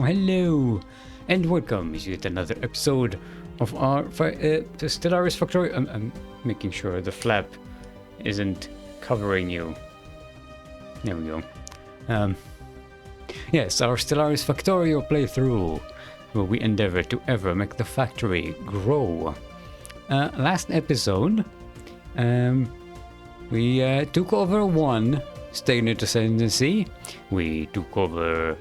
Hello, and welcome to yet another episode of our the Stellaris Factorium. I'm making sure the flap isn't covering you. There we go. Yes, our Stellaris Factorium playthrough, where we endeavor to ever make the factory grow. Last episode, we took over one stagnant ascendancy. We took over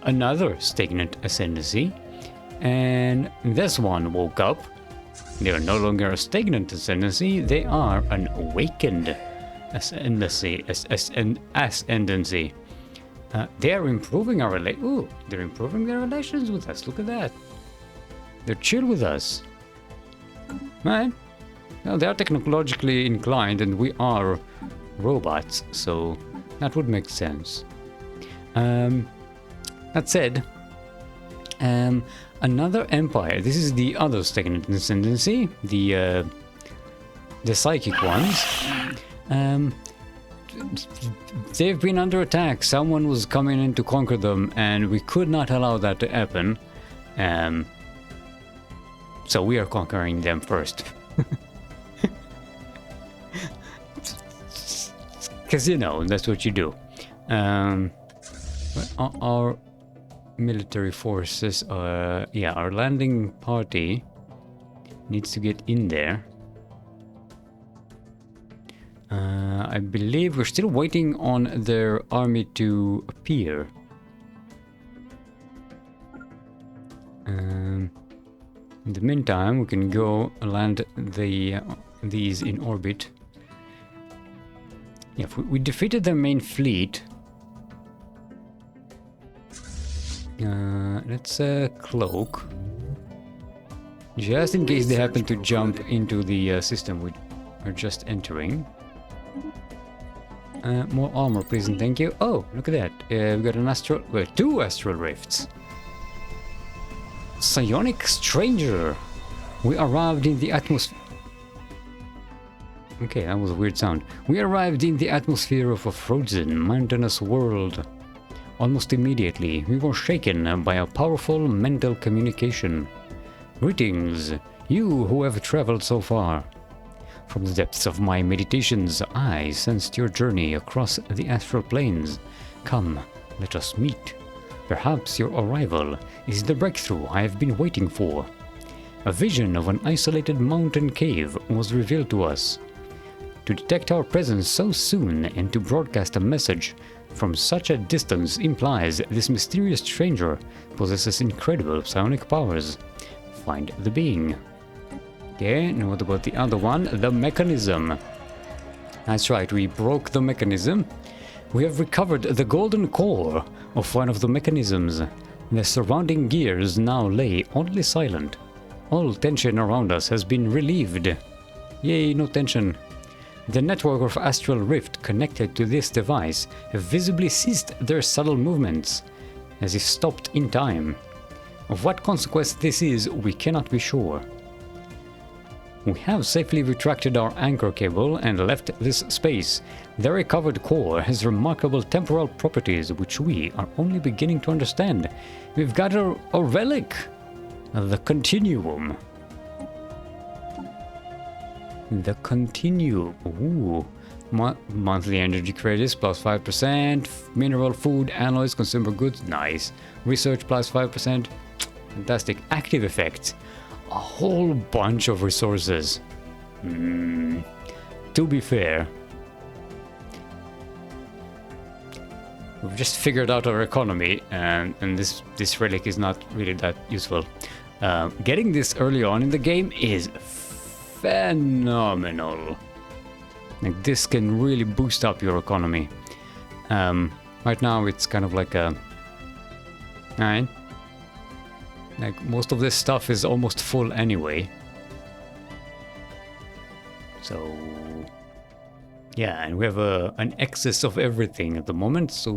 another stagnant ascendancy, and this one woke up. They are no longer a stagnant ascendancy, they are an awakened ascendancy. They are improving our they're improving their relations with us. Look at that. They're chill with us. Right? Well, they are technologically inclined and we are robots, so that would make sense. That said, another empire. This is the other stagnant ascendancy, the psychic ones. They've been under attack. Someone was coming in to conquer them, and we could not allow that to happen. So we are conquering them first. Because, you know, that's what you do. Our military forces, our landing party needs to get in there. I believe we're still waiting on their army to appear. In the meantime, we can go land these in orbit. Yeah, we defeated their main fleet. Let's cloak, just in case they happen to jump into the system we are just entering. More armor, please and thank you. Oh, look at that. We got an astral, two astral rifts. Psionic stranger. We arrived in the atmosphere. Okay, that was a weird sound. We arrived in the atmosphere of a frozen, mountainous world. Almost immediately, we were shaken by a powerful mental communication. Greetings, you who have traveled so far. From the depths of my meditations, I sensed your journey across the astral planes. Come, let us meet. Perhaps your arrival is the breakthrough I have been waiting for. A vision of an isolated mountain cave was revealed to us. To detect our presence so soon and to broadcast a message from such a distance implies this mysterious stranger possesses incredible psionic powers. Find the being. Okay, and what about the other one? The mechanism. That's right, we broke the mechanism. We have recovered the golden core of one of the mechanisms. The surrounding gears now lay oddly silent. All tension around us has been relieved. Yay, no tension. The network of astral rift connected to this device have visibly ceased their subtle movements, as if stopped in time. Of what consequence this is, we cannot be sure. We have safely retracted our anchor cable and left this space. The recovered core has remarkable temporal properties which we are only beginning to understand. We've got a relic, the Continuum. The Continuum. Ooh. Monthly energy credits plus 5%. Mineral, food, alloys, consumer goods. Nice. Research plus 5%. Fantastic. Active effects. A whole bunch of resources. To be fair, we've just figured out our economy, and this relic is not really that useful. Getting this early on in the game is phenomenal. Like, this can really boost up your economy. Right now it's kind of like a... Alright. Like, most of this stuff is almost full anyway. So... yeah, and we have an excess of everything at the moment, so...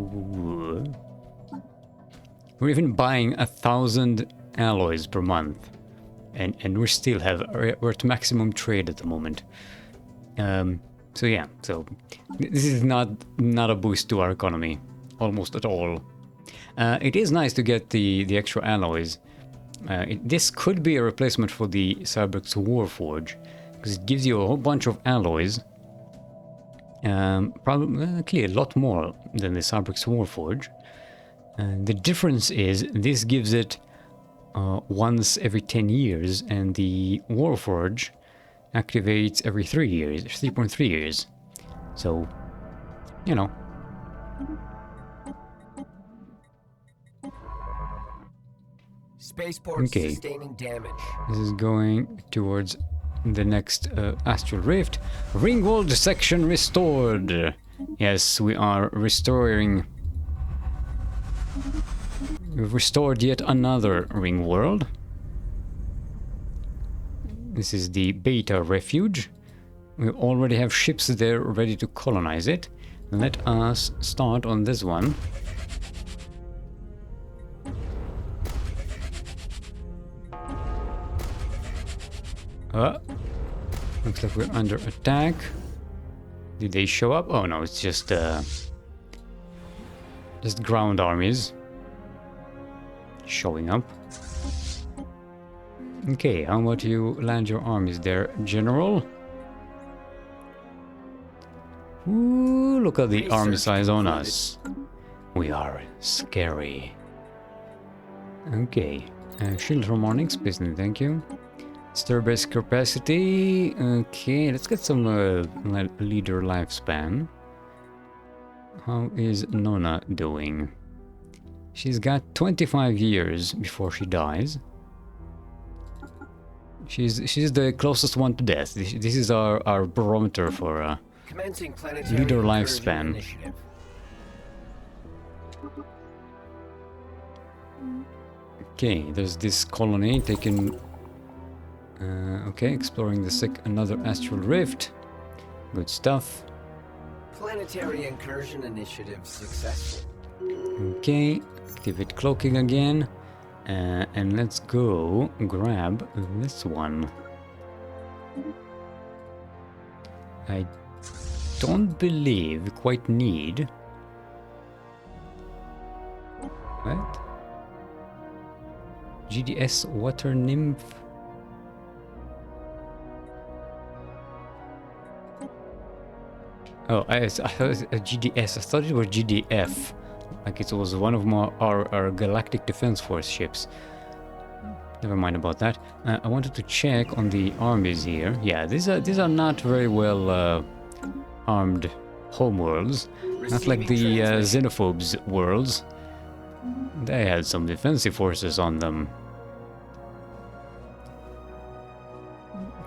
we're even buying 1,000 alloys per month. And we still have... we're at maximum trade at the moment. So yeah, so this is not a boost to our economy, almost at all. It is nice to get the extra alloys. This could be a replacement for the Cyberx Warforge, because it gives you a whole bunch of alloys. Probably clearly a lot more than the Cyberx Warforge. The difference is this gives it once every 10 years, and the Warforge activates every 3 years, 3.3 years. So, you know. Spaceport sustaining damage. This is going towards the next astral rift. Ringwald section restored. Yes, we are restoring. We've restored yet another ring world. This is the Beta Refuge. We already have ships there ready to colonize it. Let us start on this one. Looks like we're under attack. Did they show up? Oh no, it's just ground armies showing up. Okay, how about you land your armies there, General? Ooh, look at the army size on us. We are scary. Okay, shield harmonics, business, thank you. Starbase capacity. Okay, let's get some leader lifespan. How is Nona doing? She's got 25 years before she dies. She's the closest one to death. This is our barometer for leader lifespan. Okay, there's this colony taking. Okay, exploring another astral rift. Good stuff. Planetary incursion initiative successful. Okay, activate cloaking again. And let's go grab this one. I don't believe we quite need. What? GDS Water Nymph. Oh, I thought it was a GDS. I thought it was GDF. Like it was one of our Galactic Defense Force ships. Never mind about that. I wanted to check on the armies here. Yeah, these are not very well armed homeworlds. Not like the Xenophobes worlds. They had some defensive forces on them.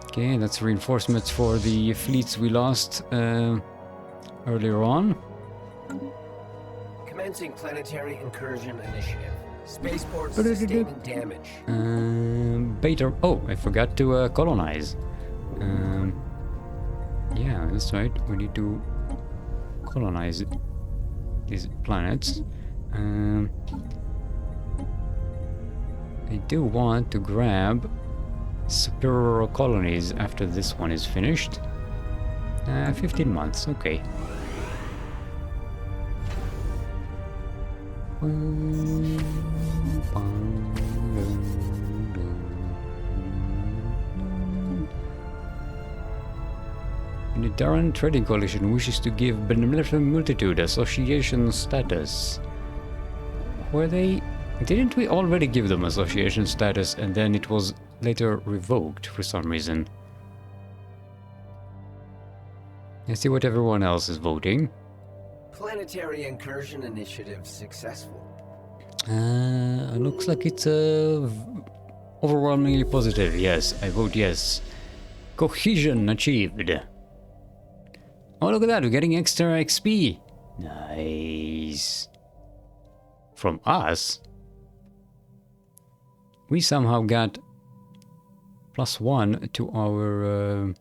Okay, that's reinforcements for the fleets we lost earlier on. Commencing planetary incursion initiative. Spaceport sustaining damage. Beta. Oh, I forgot to colonize. Yeah, that's right. We need to colonize these planets. I do want to grab superior colonies after this one is finished. 15 months, okay. The Darren Trading Coalition wishes to give Benevolent Multitude association status. Were they... Didn't we already give them association status and then it was later revoked for some reason? Let's see what everyone else is voting. Planetary incursion initiative successful. Looks like it's overwhelmingly positive. Yes, I vote yes. Cohesion achieved. Oh, look at that, we're getting extra XP. Nice. From us? We somehow got +1 to our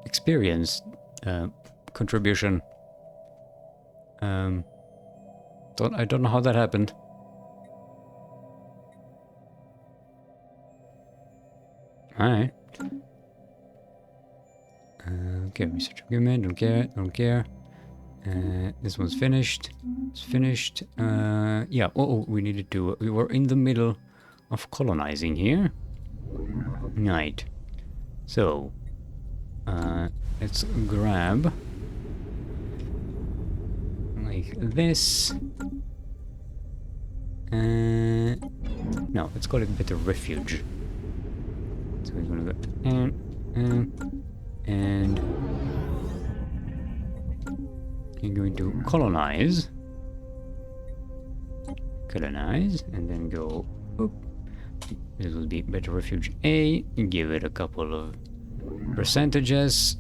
experience contribution. I don't know how that happened. Alright. Okay, research agreement, don't care, don't care. This one's finished. It's finished. Yeah, we needed to... We were in the middle of colonizing here. Right. So, let's grab... like this. No, let's call it a bit of refuge. So we're gonna go... and you're going to colonize, and then go oop. This will be better refuge A, give it a couple of percentages,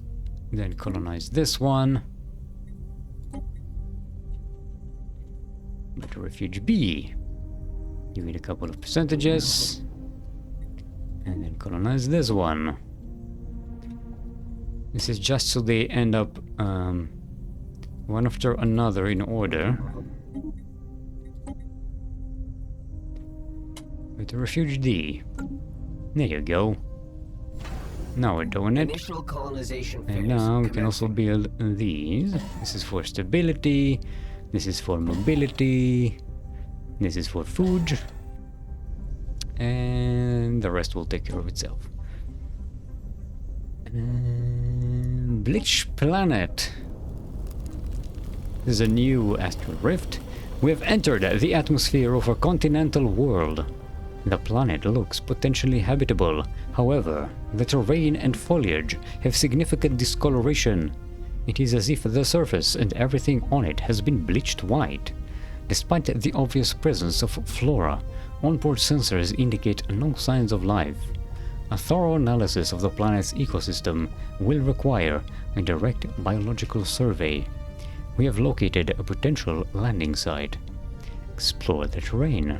then colonize this one, better refuge B, give it a couple of percentages, and then colonize this one. This is just so they end up one after another in order. With the refuge D. There you go. Now we're doing it. Initial colonization phase And now we can also commencing. build these. This is for stability. This is for mobility. This is for food. And the rest will take care of itself. Bleach Planet. This is a new astral rift. We have entered the atmosphere of a continental world. The planet looks potentially habitable. However, the terrain and foliage have significant discoloration. It is as if the surface and everything on it has been bleached white. Despite the obvious presence of flora, onboard sensors indicate no signs of life. A thorough analysis of the planet's ecosystem will require a direct biological survey. We have located a potential landing site. Explore the terrain.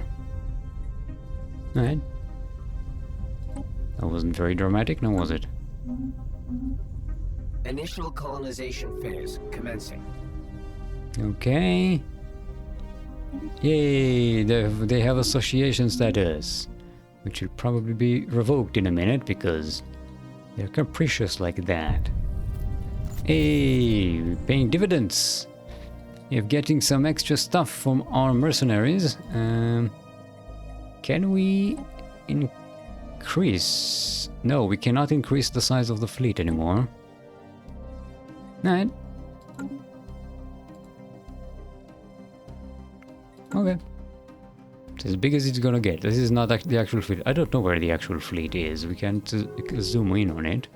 Alright. That wasn't very dramatic, now was it? Initial colonization phase commencing. Okay. Yay, they have association status. Which will probably be revoked in a minute because they're capricious like that. Hey, we're paying dividends. You're getting some extra stuff from our mercenaries. Can we increase? No, we cannot increase the size of the fleet anymore. Alright. Okay. It's as big as it's gonna get. This is not the actual fleet. I don't know where the actual fleet is. We can't zoom in on it.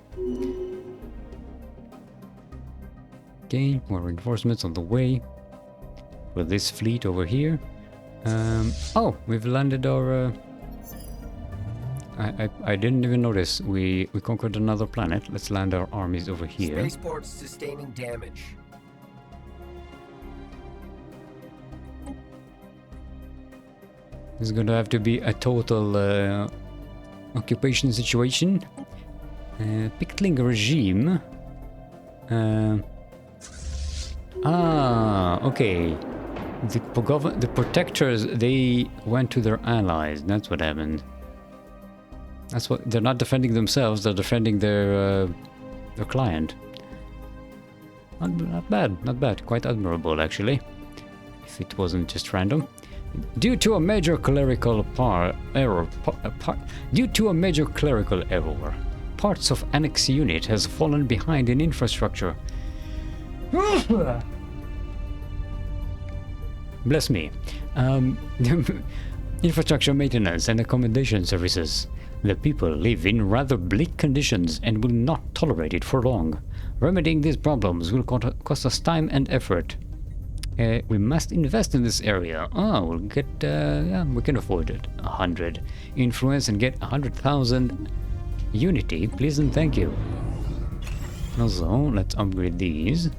Okay, more reinforcements on the way. With this fleet over here. Oh, we've landed our... I didn't even notice. We conquered another planet. Let's land our armies over here. Spaceports sustaining damage. This is going to have to be a total occupation situation. Pickling regime. Okay. The protectors, they went to their allies. That's what happened. That's what they're not defending themselves. They're defending their client. Not bad. Not bad. Quite admirable, actually. If it wasn't just random. Due to a major clerical error, parts of Annex unit has fallen behind in infrastructure. Bless me. Infrastructure maintenance and accommodation services. The people live in rather bleak conditions and will not tolerate it for long. Remedying these problems will cost us time and effort. We must invest in this area. We'll get, yeah, we can afford it. 100 influence and get 100,000 unity, please and thank you. Also, let's upgrade these.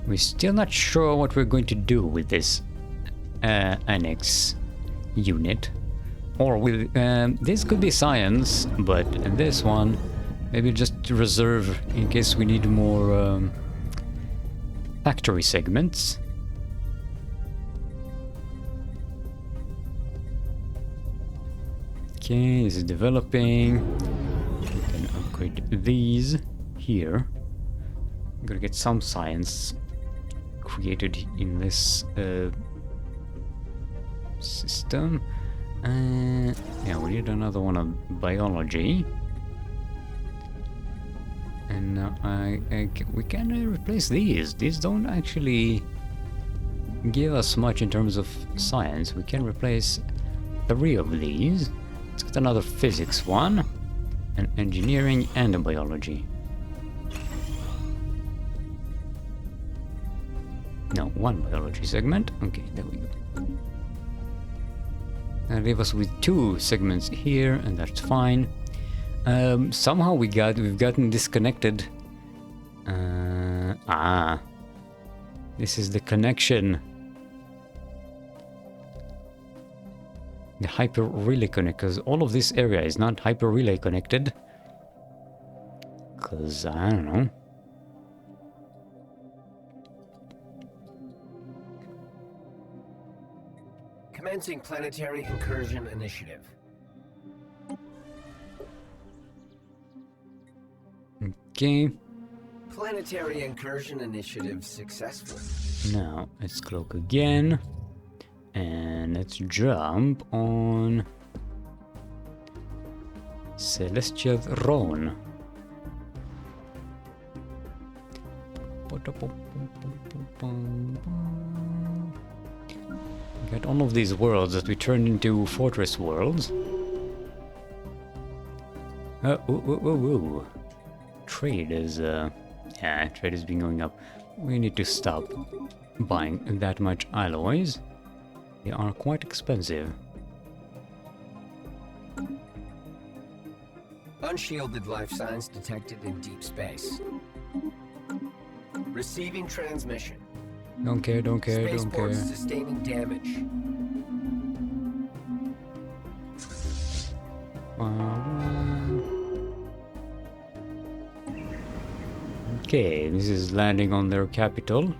We're still not sure what we're going to do with this annex unit. Or with, this could be science, but this one, maybe just reserve in case we need more factory segments. Okay, this is developing. gonna upgrade these here. I'm gonna get some science created in this system. Yeah, we need another one of biology. And we can replace these. These don't actually give us much in terms of science. We can replace 3 of these. Let's get another physics one, an engineering, and a biology. No, 1 biology segment. Okay, there we go. That leave us with 2 segments here, and that's fine. Somehow we've gotten disconnected. This is the connection. The hyper relay connect, because all of this area is not hyper relay connected. Because I don't know. Commencing planetary incursion initiative. Okay. Planetary incursion initiative successful. Now let's cloak again. And let's jump on Celestial Throne. Get all of these worlds that we turned into fortress worlds. Trade is trade has been going up. We need to stop buying that much alloys. They are quite expensive. Unshielded life signs detected in deep space. Receiving transmission. Don't care, don't care, don't Spaceport care. sustaining damage. Okay, this is landing on their capital.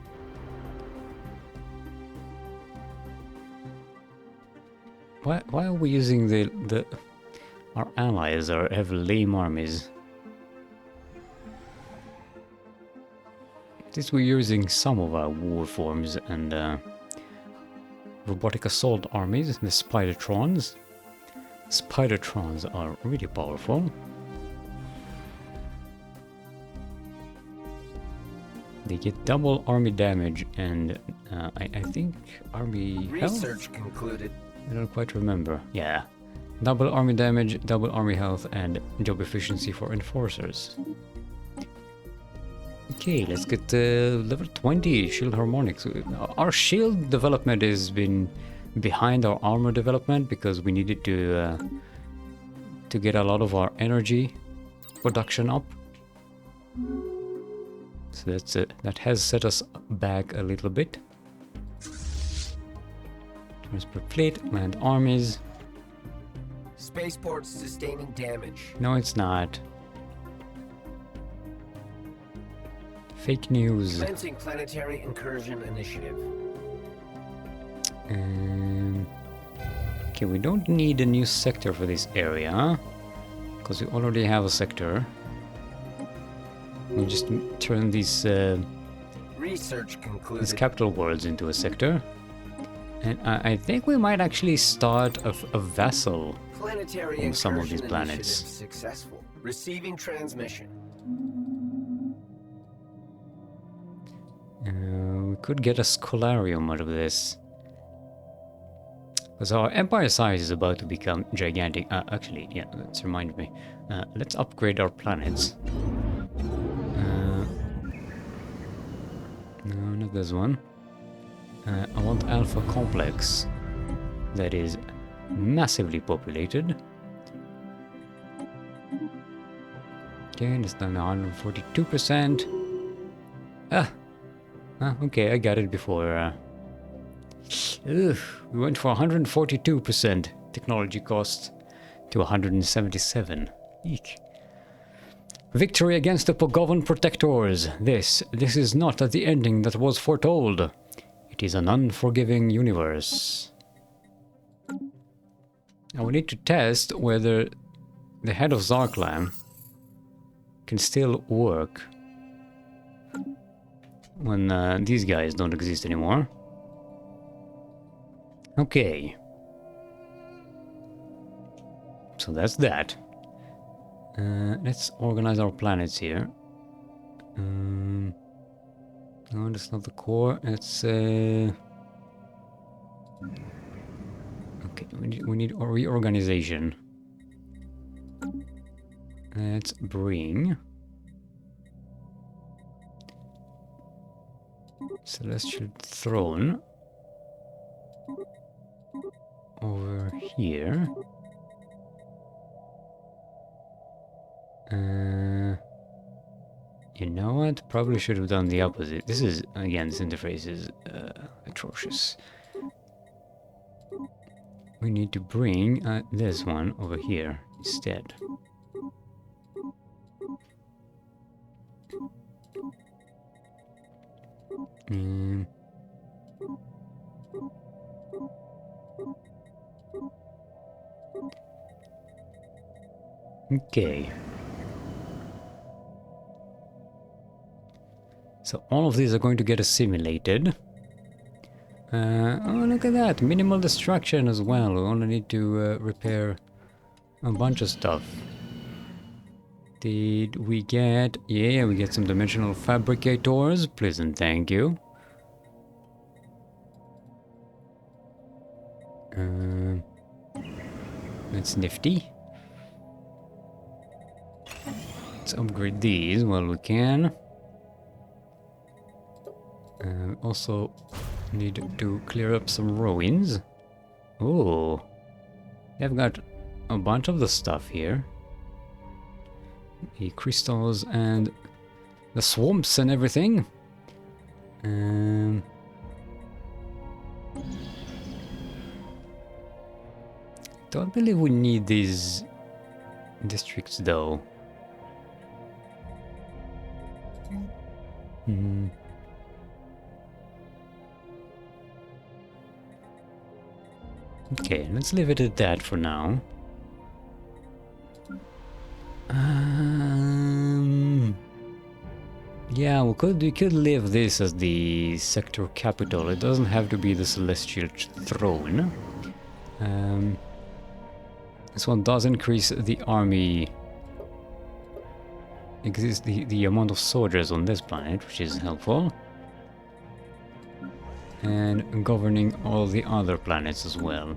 Why are we using our allies have lame armies? At least we're using some of our war forms and robotic assault armies, the Spidertrons. Spidertrons are really powerful. They get double army damage and I think army Research health? concluded. I don't quite remember. Yeah. Double army damage, double army health, and job efficiency for enforcers. Okay, let's get level 20 shield harmonics. Our shield development has been behind our armor development because we needed to get a lot of our energy production up. So that's that has set us back a little bit. Transport fleet, land armies. Spaceport sustaining damage. No, it's not. Fake news. Commencing planetary incursion initiative. Okay, we don't need a new sector for this area, because we already have a sector. We'll just turn these Research concluded. capital worlds into a sector. And I think we might actually start a vassal Planetary on some of incursion these planets. initiative successful. Receiving transmission. We could get a Scholarium out of this. Because our empire size is about to become gigantic. Actually, yeah, that's reminded me. Let's upgrade our planets. No, not this one. I want Alpha Complex. That is massively populated. Okay, it's done 142%. Okay, I got it before. We went for 142% technology cost to 177. Eek. Victory against the Pogovan Protectors. This is not the ending that was foretold. It is an unforgiving universe. Now we need to test whether the head of Zarklam can still work when these guys don't exist anymore. Okay. So that's that. Let's organize our planets here. No, that's not the core. It's okay. We need a reorganization. Let's bring Celestial Throne over here. You know what? Probably should have done the opposite. This is, again, this interface is atrocious. We need to bring this one over here instead. Okay. So all of these are going to get assimilated. Oh, look at that! Minimal destruction as well. We only need to repair a bunch of stuff. Did we get... Yeah, we get some dimensional fabricators. Please and thank you. That's nifty. Let's upgrade these while we can. Also need to clear up some ruins. Oh, they've got a bunch of the stuff here. The crystals and the swamps and everything. Don't believe we need these districts though. Okay, let's leave it at that for now. Yeah, we could leave this as the sector capital. It doesn't have to be the Celestial Throne. This one does increase the army, the amount of soldiers on this planet, which is helpful. And governing all the other planets as well.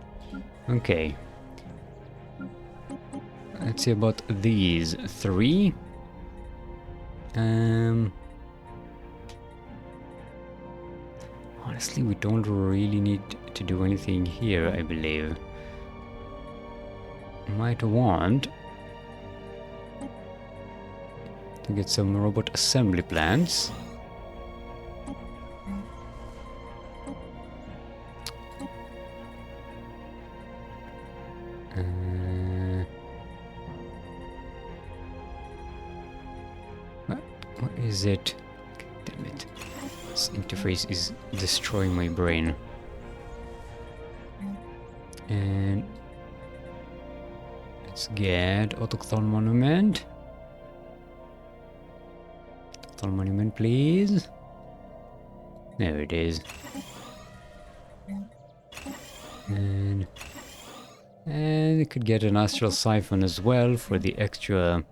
Okay. Let's see about these three. Honestly, we don't really need to do anything here, I believe. Might want to get some robot assembly plants. What is it? Damn it. This interface is destroying my brain. And let's get Autochthon Monument. Autochthon Monument, please. There it is. And we could get an Astral Siphon as well for the extra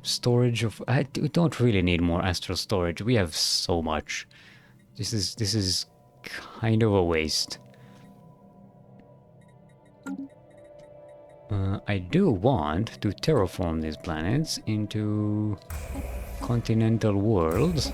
storage of... we don't really need more astral storage. We have so much. This is kind of a waste. I do want to terraform these planets into continental worlds.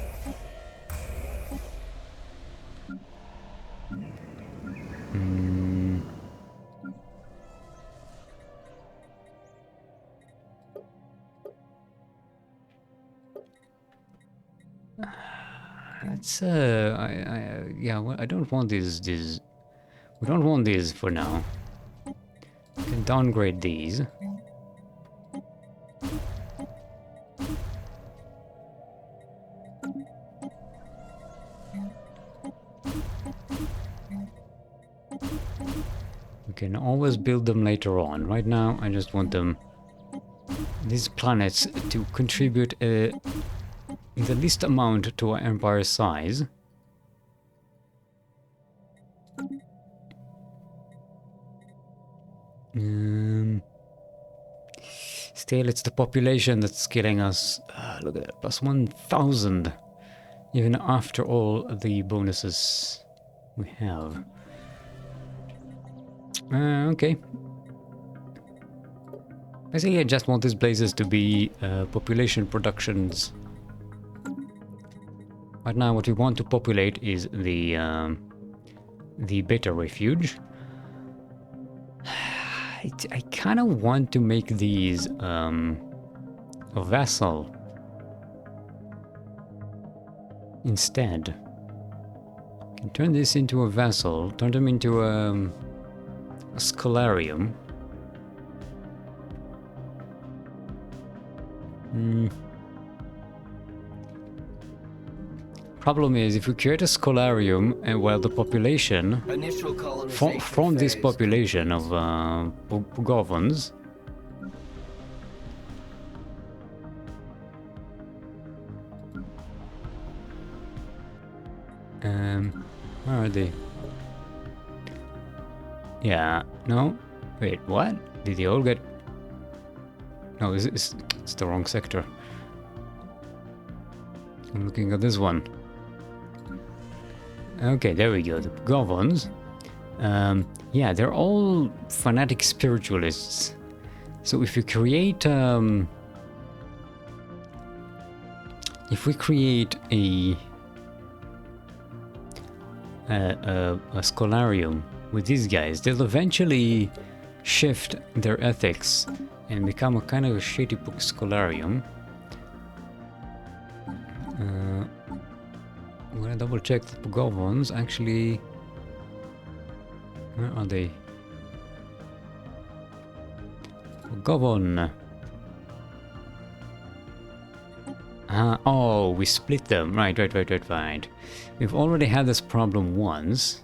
That's yeah, well, I don't want these. We don't want these for now. We can downgrade these. We can always build them later on. Right now, I just want them these planets to contribute the least amount to our empire size. Still, it's the population that's killing us. Look at that, plus 1,000. Even after all the bonuses we have. Okay. Basically, I just want these places to be population productions. Right now, what we want to populate is the beta refuge. I kind of want to make these a vassal instead. Can turn this into a vassal, turn them into a Scholarium. Problem is, if we create a Scholarium, and well, the population from this population of Pugovans where are they? Yeah, no, wait, what? Did they all get... No, it's the wrong sector. I'm looking at this one. Okay, there we go, the Govons. Yeah, they're all fanatic spiritualists. So if you create... if we create a Scholarium with these guys, they'll eventually shift their ethics and become a kind of a shady book Scholarium. I'm gonna double check the Pugovans actually. Where are they? Pugovon. Oh, we split them. Right. We've already had this problem once.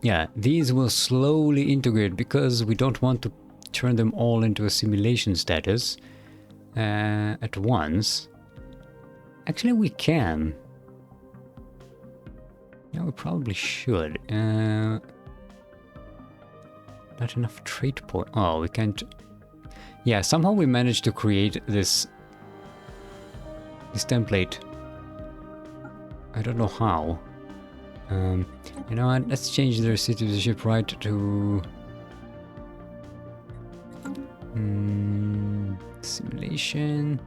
Yeah, these will slowly integrate because we don't want to turn them all into assimilation status at once. Actually, we can. Yeah, we probably should. Not enough trait point. Oh, we can't. Yeah, somehow we managed to create this template. I don't know how. You know what? Let's change their citizenship right to simulation.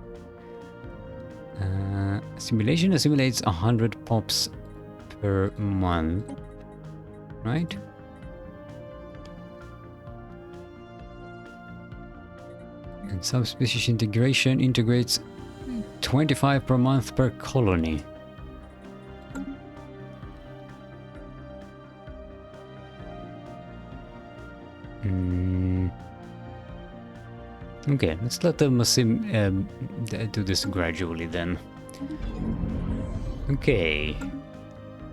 Simulation assimilates 100 pops per month, right? And subspecies integration integrates 25 per month per colony. Okay, let's let them do this gradually then. Okay,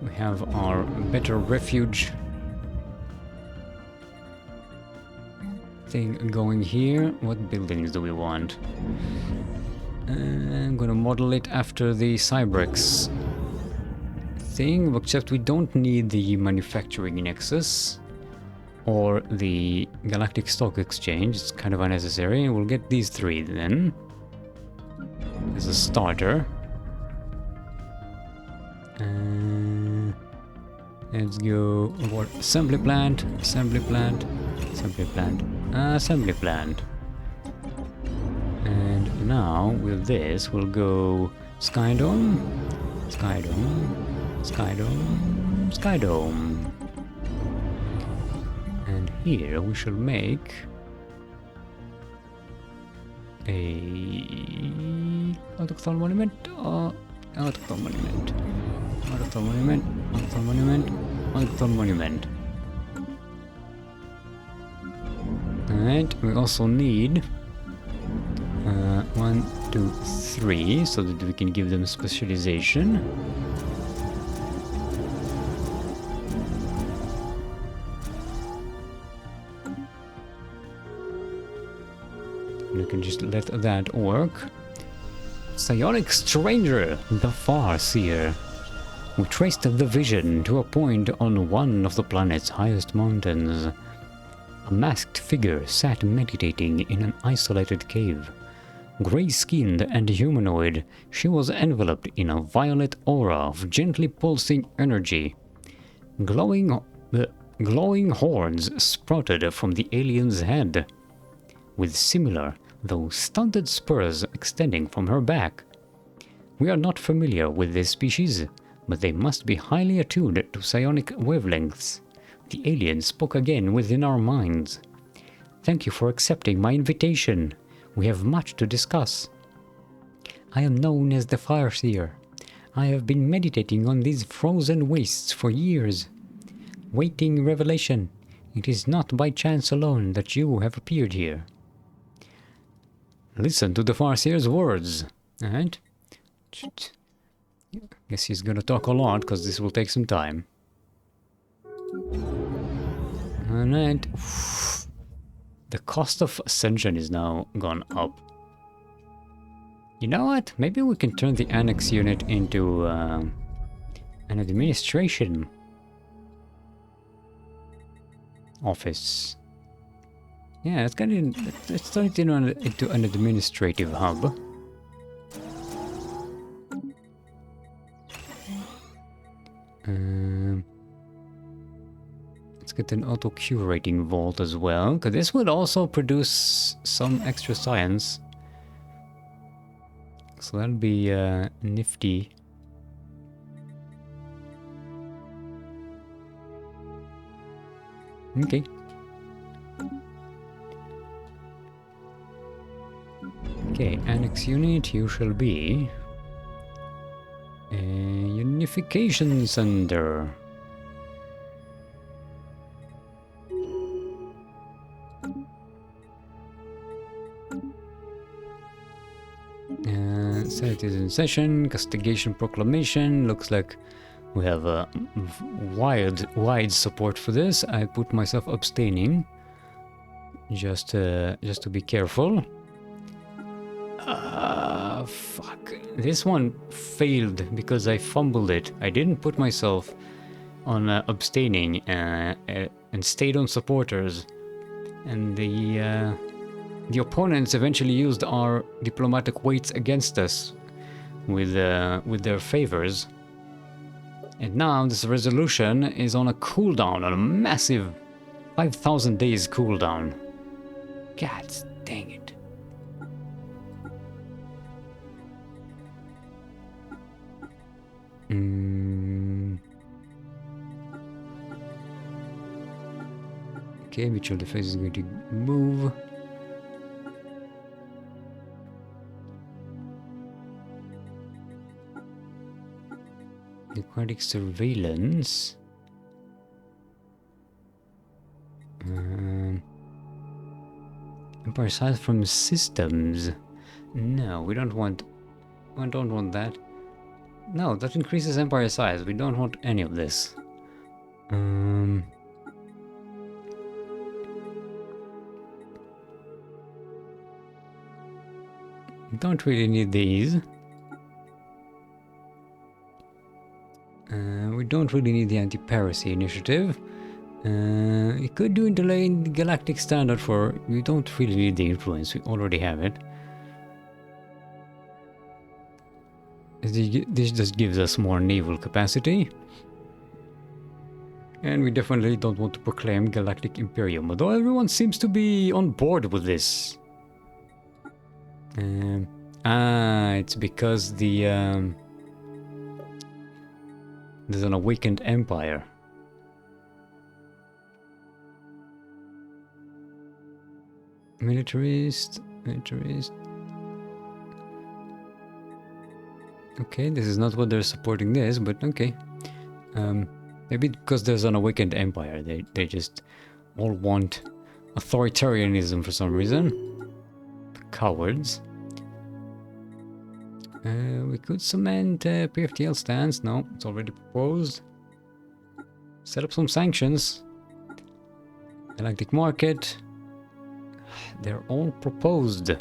we have our better refuge thing going here. What buildings do we want? I'm gonna model it after the Cybrex thing, except we don't need the manufacturing nexus or the Galactic Stock Exchange. It's kind of unnecessary. We'll get these three then as a starter. Let's go what? Assembly plant, assembly plant, assembly plant, assembly plant. And now with this we'll go Skydome, Skydome, Skydome, Skydome. And here we shall make a autochthon monument, autochthon monument, autochthon monument, autochthon monument, autochthon monument. Alright, we also need 1, 2, 3 so that we can give them specialization. We can just let that work. Psionic Stranger, the Farseer. We traced the vision to a point on one of the planet's highest mountains. A masked figure sat meditating in an isolated cave. Gray-skinned and humanoid, she was enveloped in a violet aura of gently pulsing energy. Glowing horns sprouted from the alien's head, with similar, though stunted spurs extending from her back. We are not familiar with this species, but they must be highly attuned to psionic wavelengths. The alien spoke again within our minds. Thank you for accepting my invitation. We have much to discuss. I am known as the Farseer. I have been meditating on these frozen wastes for years, waiting revelation. It is not by chance alone that you have appeared here. Listen to the Farseer's words. Alright. Guess he's gonna talk a lot, because this will take some time. Alright. The cost of ascension is now gone up. You know what? Maybe we can turn the annex unit into an administration office. Yeah, let's turn it into an administrative hub. Let's get an auto-curating vault as well, because this would also produce some extra science. So that'll be nifty. Okay. Okay, annex unit, you shall be a unification center. Senate is in session. Castigation proclamation. Looks like we have a wide support for this. I put myself abstaining, just to be careful. Fuck. This one failed because I fumbled it. I didn't put myself on abstaining and stayed on supporters, and the opponents eventually used our diplomatic weights against us with their favors. And now this resolution is on a cooldown, on a massive 5,000 days cooldown. God dang it. Okay, mutual defense is going to move. Aquatic surveillance. Empire size from systems. No, we don't want. I don't want that. No, that increases empire size. We don't want any of this. Don't really need these. We don't really need the anti-piracy initiative. It could do delay in the galactic standard for... We don't really need the influence, we already have it. This just gives us more naval capacity. And we definitely don't want to proclaim Galactic Imperium, although everyone seems to be on board with this. It's because there's an awakened empire. Militarist. Okay, this is not what they're supporting this, but okay. Maybe because there's an awakened empire, they just all want authoritarianism for some reason. Cowards. We could cement PFTL stance. No, it's already proposed. Set up some sanctions. Galactic market. They're all proposed.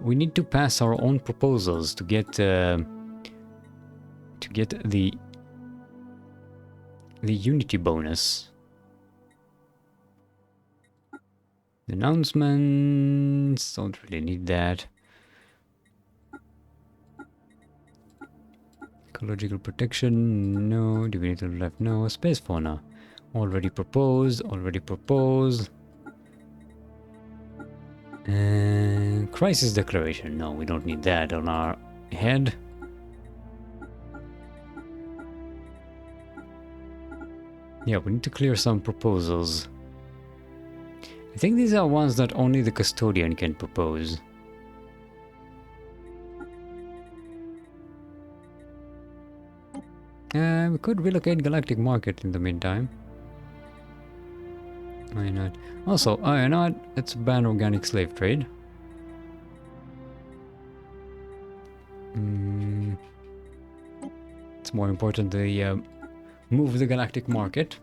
We need to pass our own proposals to get the Unity bonus. Announcements, don't really need that. Ecological protection, no. Do we need to left? No. Space fauna, already proposed, already proposed. Crisis declaration, no, we don't need that on our head. Yeah, we need to clear some proposals. I think these are ones that only the custodian can propose. We could relocate Galactic Market in the meantime. Why not? Also, let's ban organic slave trade. It's more important to move the Galactic Market.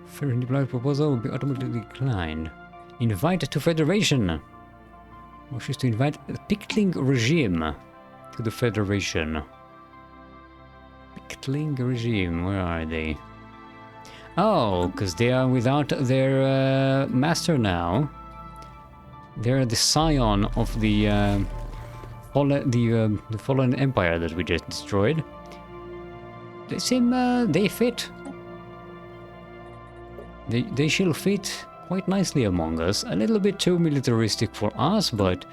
Foreign diplomatic proposal will be automatically declined. Invite to Federation. Wishes to invite the Pictling regime to the Federation. Pictling regime, where are they? Oh, because they are without their master now. They're the scion of the fallen empire that we just destroyed. They seem they fit. They shall fit quite nicely among us. A little bit too militaristic for us, but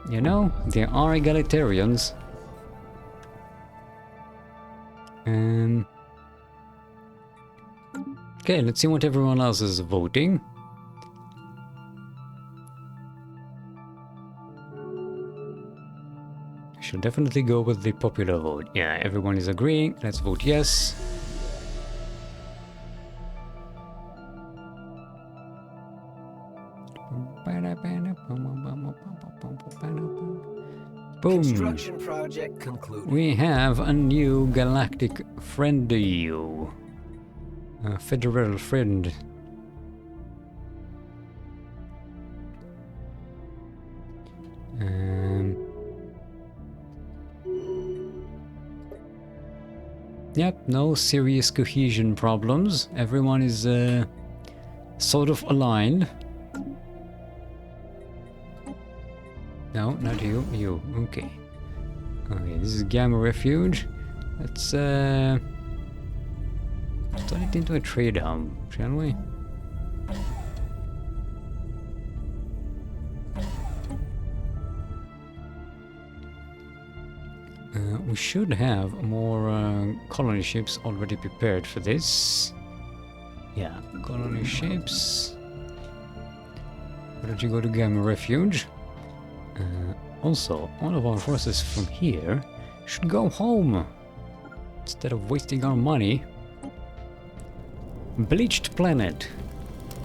you know, they are egalitarians. Okay, let's see what everyone else is voting. Should definitely go with the popular vote. Yeah, everyone is agreeing. Let's vote yes. Boom. Construction project concluded. We have a new galactic friend to you. A federal friend. Yep, no serious cohesion problems. Everyone is sort of aligned. No, not you. You. Okay. Okay, this is Gamma Refuge. Let's turn it into a trade hub, shall we? We should have more colony ships already prepared for this. Yeah, colony ships. Why don't you go to Gamma Refuge? Also, all of our forces from here should go home instead of wasting our money. Bleached planet.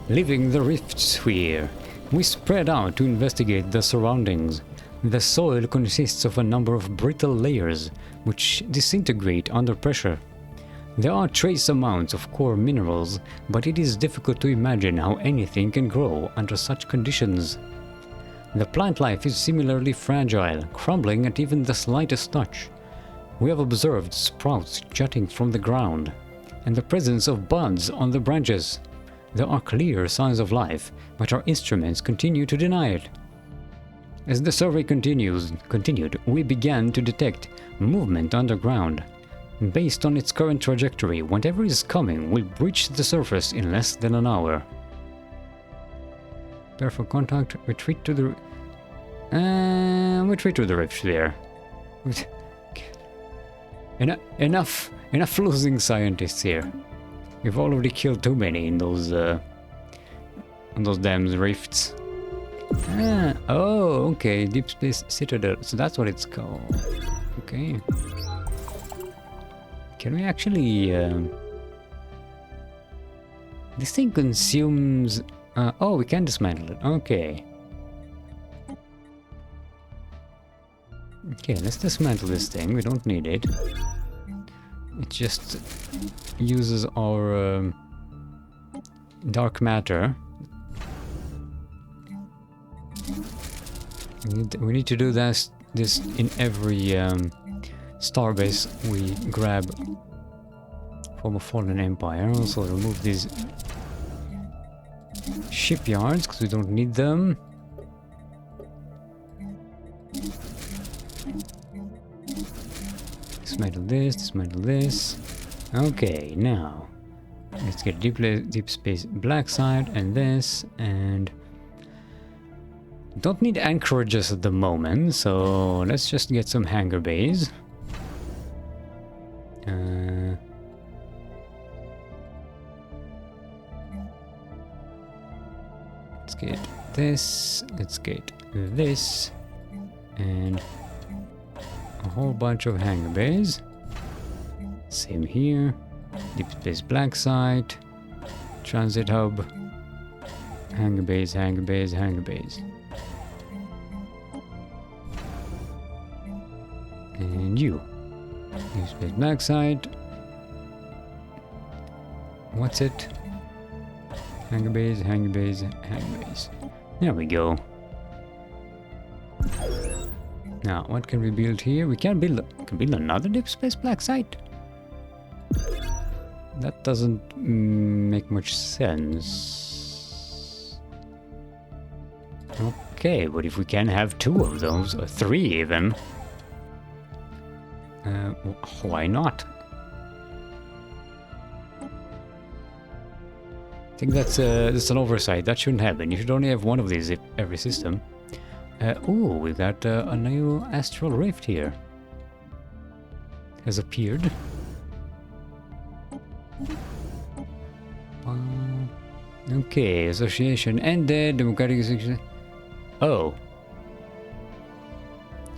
Leaving the rift sphere, we spread out to investigate the surroundings. The soil consists of a number of brittle layers which disintegrate under pressure. There are trace amounts of core minerals, but it is difficult to imagine how anything can grow under such conditions. The plant life is similarly fragile, crumbling at even the slightest touch. We have observed sprouts jutting from the ground, and the presence of buds on the branches. There are clear signs of life, but our instruments continue to deny it. As the survey continued, we began to detect movement underground. Based on its current trajectory, whatever is coming will breach the surface in less than an hour. Prepare for contact. Retreat to the rift there. Enough losing scientists here. We've already killed too many in those damn rifts. Oh, okay, Deep Space Citadel. So that's what it's called. Okay. Can we actually... This thing consumes... oh, we can dismantle it. Okay. Okay, let's dismantle this thing. We don't need it. It just uses our dark matter. We need to do this in every starbase we grab from a fallen empire. Also remove these shipyards because we don't need them. Dismantle this, dismantle this. Okay, now let's get deep space black side and this, and don't need anchorages at the moment, so let's just get some hangar bays. Let's get this, let's get this, and a whole bunch of hangar bays. Same here. Deep space black site, transit hub, hangar bays, hangar bays, hangar bays. And you. Deep space black site. What's it? Hangar bays, hangar bays, hangar bays. There we go. Now, what can we build here? We can build another deep space black site. That doesn't make much sense. Okay, but if we can have 2 of those, or 3 even, why not? I think that's an oversight. That shouldn't happen. You should only have 1 of these in every system. Oh, we've got a new astral rift here. Has appeared. Okay, association ended. Democratic association. Oh.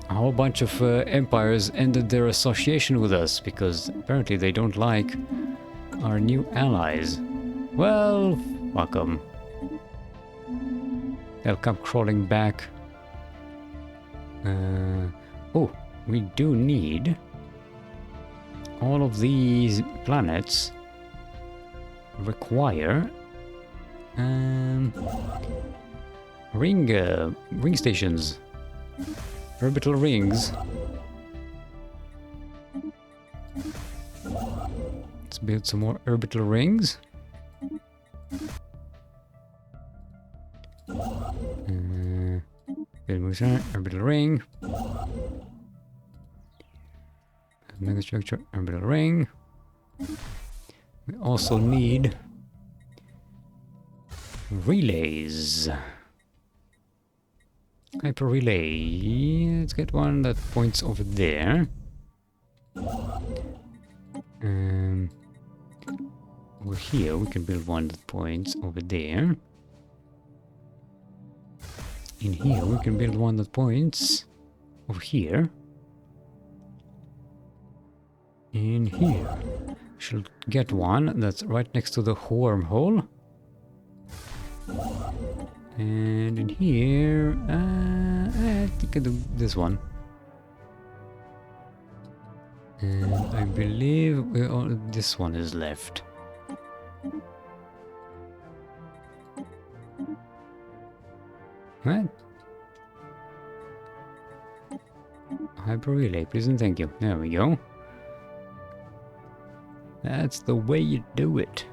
A whole bunch of empires ended their association with us because apparently they don't like our new allies. Well, fuck 'em. They'll come crawling back. Oh, we do need all of these planets require ring stations, orbital rings. Let's build some more orbital rings. Orbital ring. Megastructure, orbital ring. We also need relays. Hyper relay. Let's get one that points over there. Over here, we can build one that points over there. In here, we can build one that points over here. In here, we should get one that's right next to the wormhole. And in here, I think I do this one. And I believe this one is left. What? Hyper relay, please and thank you. There we go. That's the way you do it.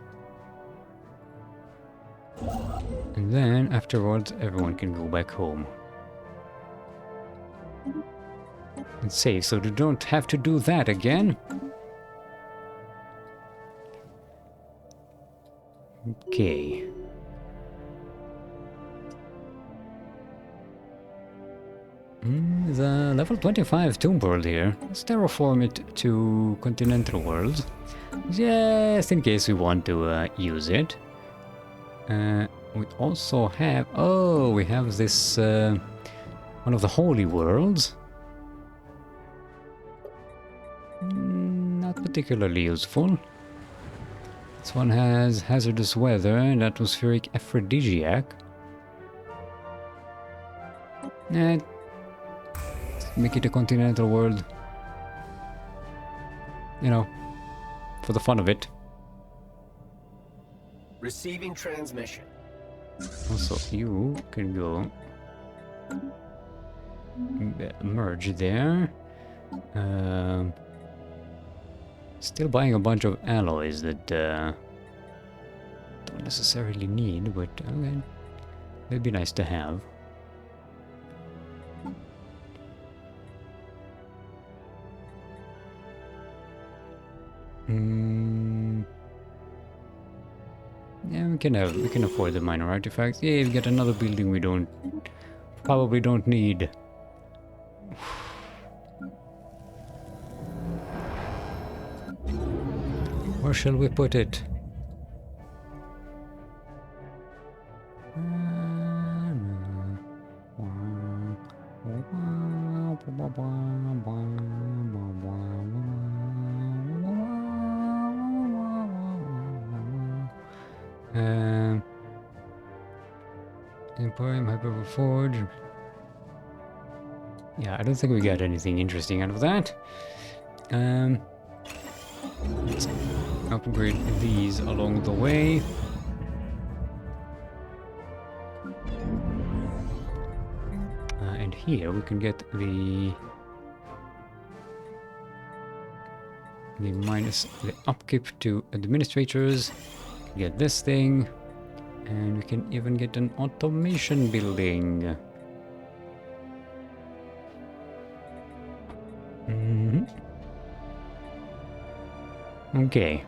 And then afterwards, everyone can go back home. And save, so they don't have to do that again. Okay. The level 25 tomb world here. Let's terraform it to continental worlds. Just in case we want to use it. We also have... Oh, we have this... one of the holy worlds. Not particularly useful. This one has hazardous weather and atmospheric aphrodisiac. Make it a continental world. You know, for the fun of it. Receiving transmission. Also, you can go merge there. Still buying a bunch of alloys that don't necessarily need, but okay, it'd be nice to have. Yeah, we can afford the minor artifacts. Yeah, we get another building we probably don't need. Where shall we put it? Emporium, Hyperforge. Yeah, I don't think we got anything interesting out of that. Let's upgrade these along the way. And here we can get the upkeep to administrators. Get this thing, and we can even get an automation building. Okay.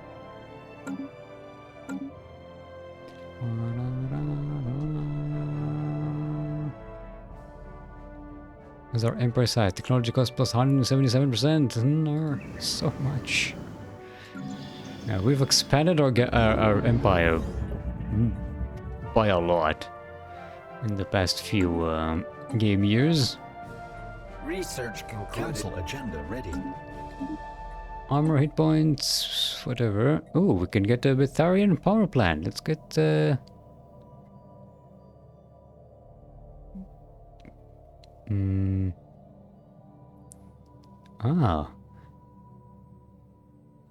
As our empire size, technology cost plus 177%. No, so much. Yeah, we've expanded our empire by a lot in the past few game years. Research concluded. Council agenda ready. Armor, hit points, whatever. Oh, we can get a Factorium power plant. Let's get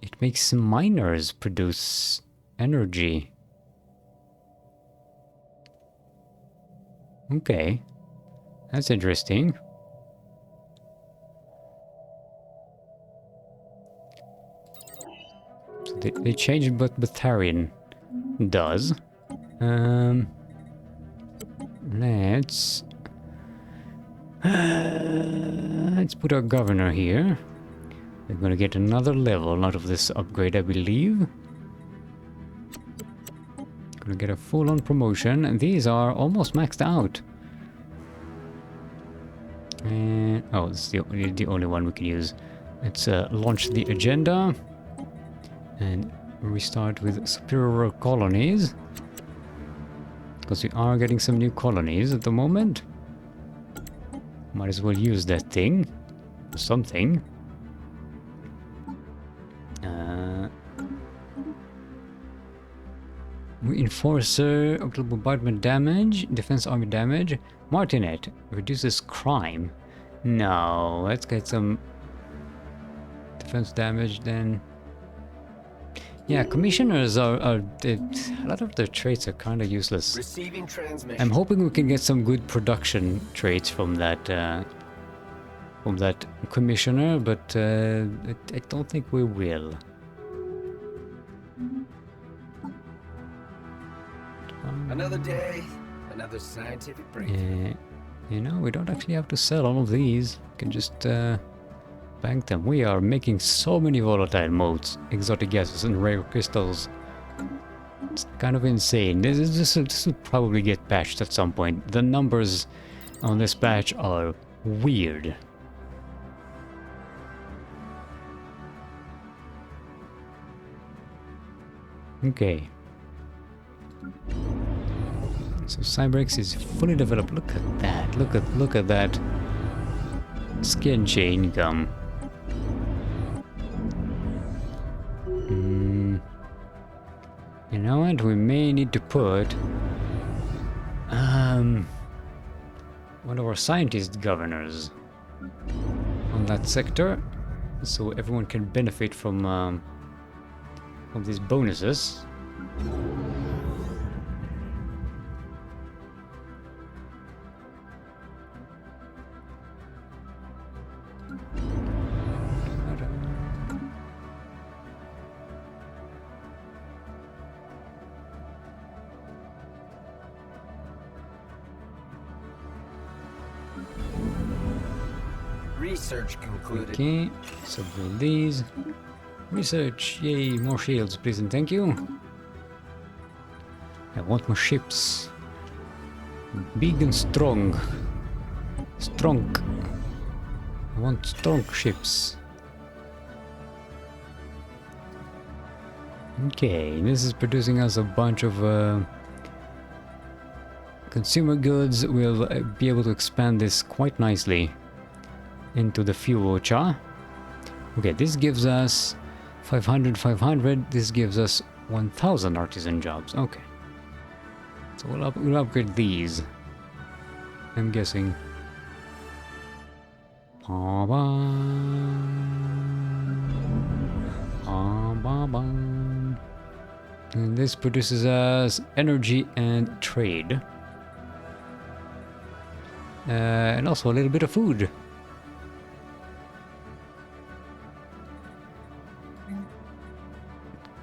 it makes miners produce energy. Okay. That's interesting. So they changed what Batarian does. Let's put our governor here. We're gonna get another level out of this upgrade, I believe. Gonna get a full-on promotion, and these are almost maxed out. And oh, this is the only one we can use. Let's launch the agenda and restart with superior colonies, because we are getting some new colonies at the moment. Might as well use that thing for something. Reinforcer, global bombardment damage, defense army damage. Martinet reduces crime. No, let's get some defense damage then. Yeah, commissioners are a lot of their traits are kind of useless. Receiving transmission. I'm hoping we can get some good production traits from that commissioner, but I don't think we will. Another day, another scientific breakthrough. You know, we don't actually have to sell all of these. We can just bank them. We are making so many volatile modes, exotic gases, and rare crystals. It's kind of insane. This will probably get patched at some point. The numbers on this patch are weird. Okay. So Cyberx is fully developed. Look at that. Look at that skin chain come. You know what? We may need to put one of our scientist governors on that sector, so everyone can benefit from these bonuses. Research concluded. Okay, so build these. Research, yay, more shields, please and thank you. I want more ships. Big and strong. Strong. I want strong ships. Okay, this is producing us a bunch of consumer goods. We'll be able to expand this quite nicely into the fuel cha. Okay, this gives us 500, 500. This gives us 1,000 artisan jobs. Okay. So we'll upgrade these. I'm guessing. And this produces us energy and trade. And also a little bit of food.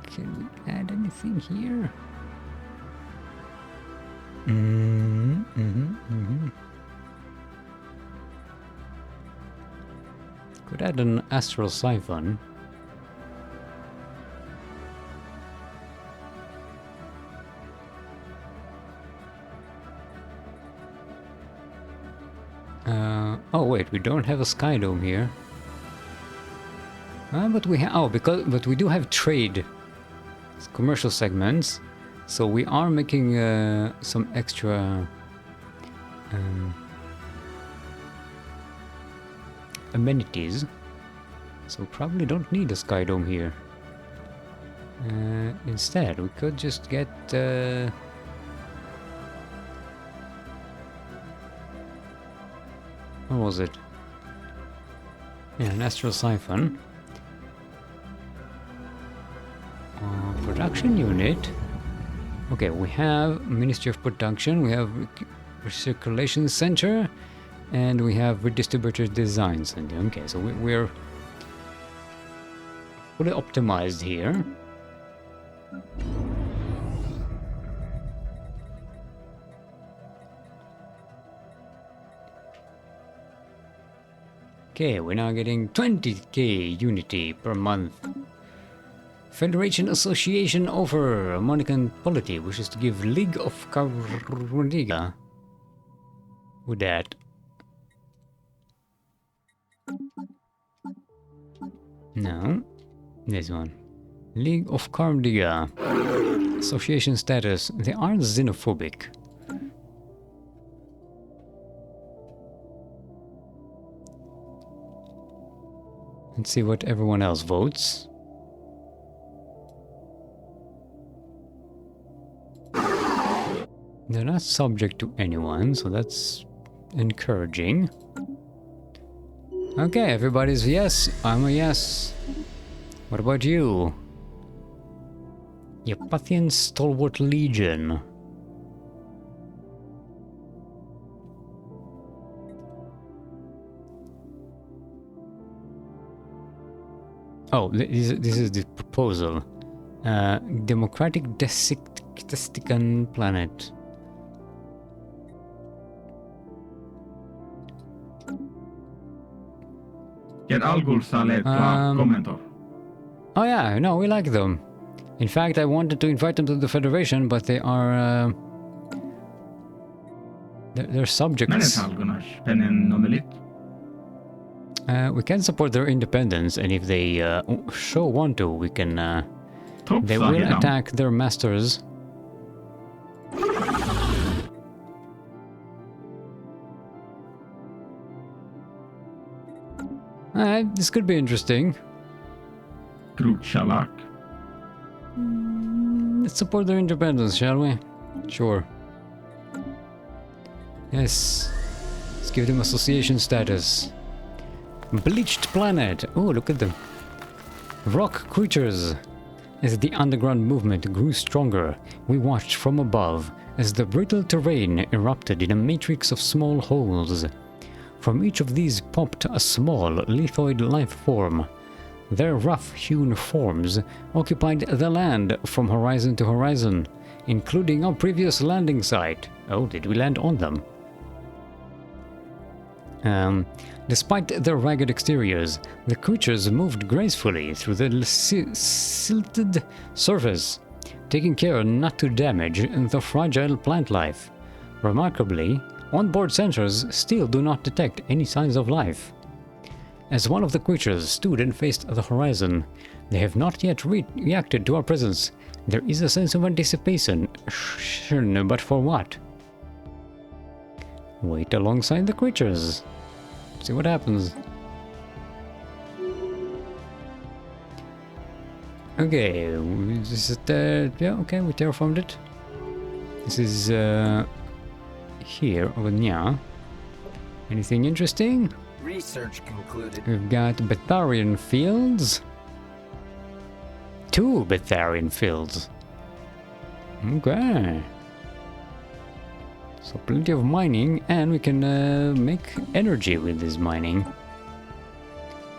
Can we add anything here? Could add an astral siphon. Oh wait, we don't have a sky dome here. But we but we do have trade, commercial segments, so we are making some extra amenities. So we probably don't need a sky dome here. Instead, we could just get. What was it? Yeah, an astral siphon. Production unit. Okay, we have Ministry of Production, we have Recirculation Center, and we have Redistributor Design Center. Okay, so we're fully optimized here. Okay, we're now getting 20k unity per month. Federation Association over Monican Polity wishes to give League of Caroniga. With that. No, this one. League of Caroniga. Association status. They aren't xenophobic. Let's see what everyone else votes. They're not subject to anyone, so that's encouraging. Okay, everybody's yes. I'm a yes. What about you? Yapathian Stalwart Legion. Oh, this is the proposal. Democratic Destican Planet. Oh yeah, no, we like them. In fact, I wanted to invite them to the Federation, but they are... they're subjects. We can support their independence, and if they want to, we can... they will attack their masters. This could be interesting. Let's support their independence, shall we? Sure. Yes. Let's give them association status. Bleached planet. Oh, look at them. Rock creatures. As the underground movement grew stronger, we watched from above as the brittle terrain erupted in a matrix of small holes. From each of these popped a small lithoid life form. Their rough-hewn forms occupied the land from horizon to horizon, including our previous landing site. Oh, did we land on them? Despite their ragged exteriors, the creatures moved gracefully through the silted surface, taking care not to damage the fragile plant life. Remarkably, onboard sensors still do not detect any signs of life. As one of the creatures stood and faced the horizon, they have not yet reacted to our presence. There is a sense of anticipation, but for what? Wait alongside the creatures. See what happens. Okay, this is yeah, okay, we terraformed it. This is here over there. Anything interesting? Research concluded. We've got Betharian fields. 2 Betharian fields. Okay. So plenty of mining, and we can make energy with this mining.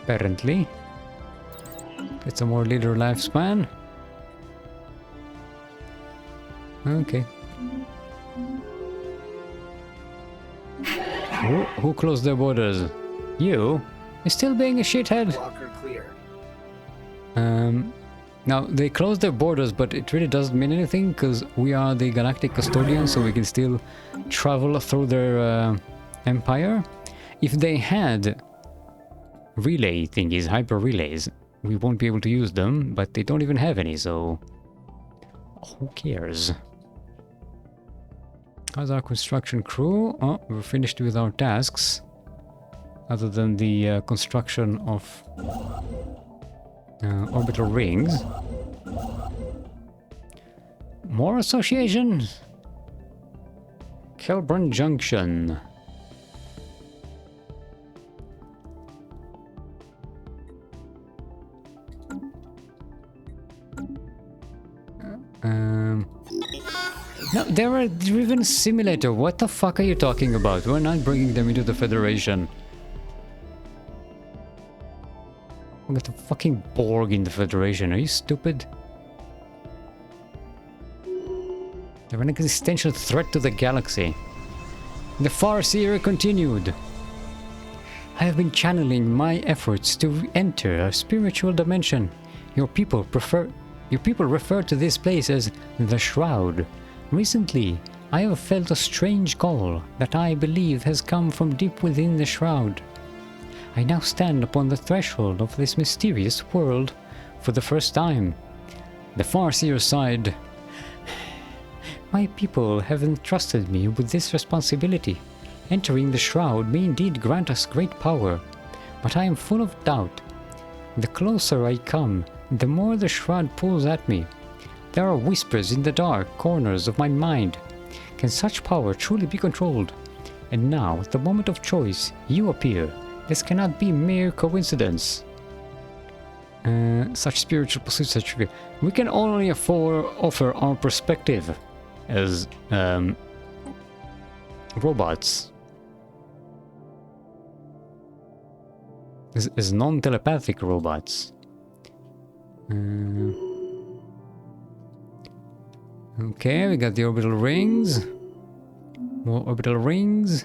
Apparently. Get some more leader lifespan. Okay. Who closed their borders? You? You're still being a shithead? Blocker cleared. Now, they closed their borders, but it really doesn't mean anything, because we are the galactic custodians, so we can still travel through their empire. If they had relay thingies, hyper relays, we won't be able to use them, but they don't even have any, so who cares? How's our construction crew? Oh, we're finished with our tasks, other than the construction of orbital rings. More associations. Kelburn Junction. No, they're a driven simulator. What the fuck are you talking about? We're not bringing them into the Federation. We got the fucking Borg in the Federation. Are you stupid? They're an existential threat to the galaxy. The Farseer continued. I have been channeling my efforts to enter a spiritual dimension. Your people refer to this place as the Shroud. Recently, I have felt a strange call that I believe has come from deep within the Shroud. I now stand upon the threshold of this mysterious world for the first time. The Farseer sighed. My people have entrusted me with this responsibility. Entering the Shroud may indeed grant us great power, but I am full of doubt. The closer I come, the more the Shroud pulls at me. There are whispers in the dark corners of my mind. Can such power truly be controlled? And now, at the moment of choice, you appear. This cannot be mere coincidence. Such spiritual pursuits are trivial. We can only offer our perspective as robots. As non-telepathic robots. Okay, we got the orbital rings. More orbital rings.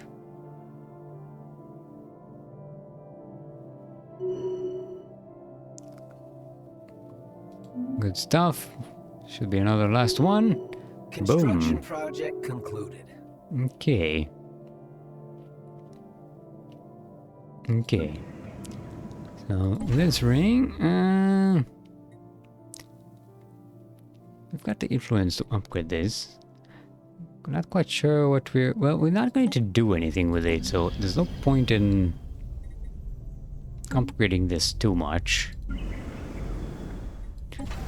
Good stuff. Should be another last one. Construction Boom. project concluded. Okay. Okay. So this ring, we've got the influence to upgrade this. I'm not quite sure what we're not going to do anything with it, so there's no point in upgrading this too much.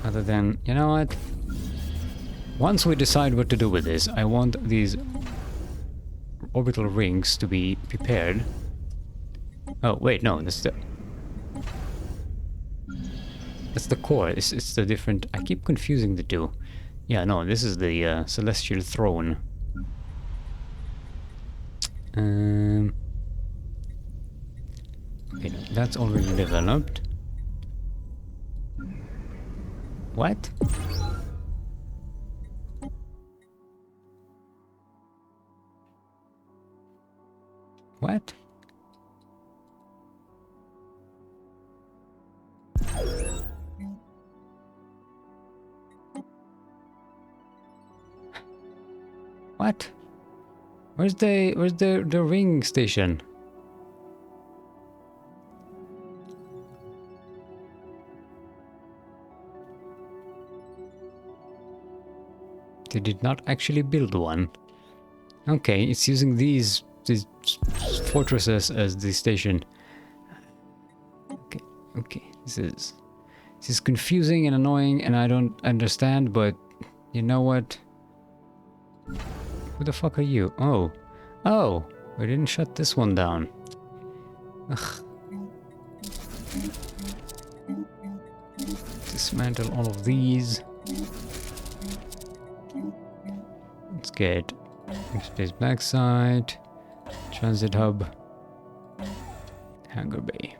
Other than, you know what? Once we decide what to do with this, I want these orbital rings to be prepared. Oh, wait, no, that's the core. It's the different... I keep confusing the two. Yeah, no, this is the Celestial Throne. Okay, no, that's already developed. What? What? What? Where's the ring station? They did not actually build one. Okay, it's using these fortresses as the station. Okay, this is confusing and annoying, and I don't understand. But you know what? Who the fuck are you? Oh, we didn't shut this one down. Ugh. Dismantle all of these. Let's get space backside, transit hub, hangar bay.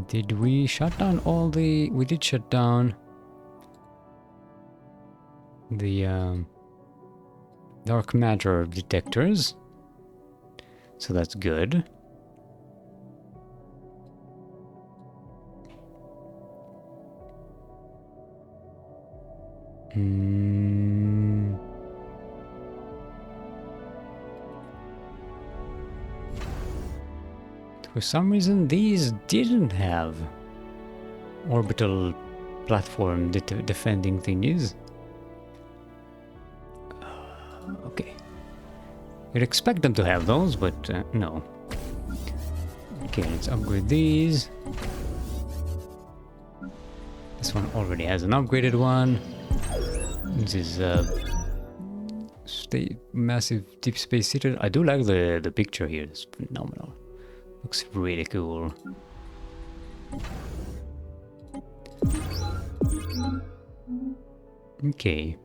Did we shut down all the... We did shut down the dark matter detectors, so that's good. For some reason, these didn't have orbital platform defending thingies. Okay. You'd expect them to have those, but no. Okay, let's upgrade these. This one already has an upgraded one. This is massive deep space citadel. I do like the picture here. It's phenomenal. Looks really cool. Okay.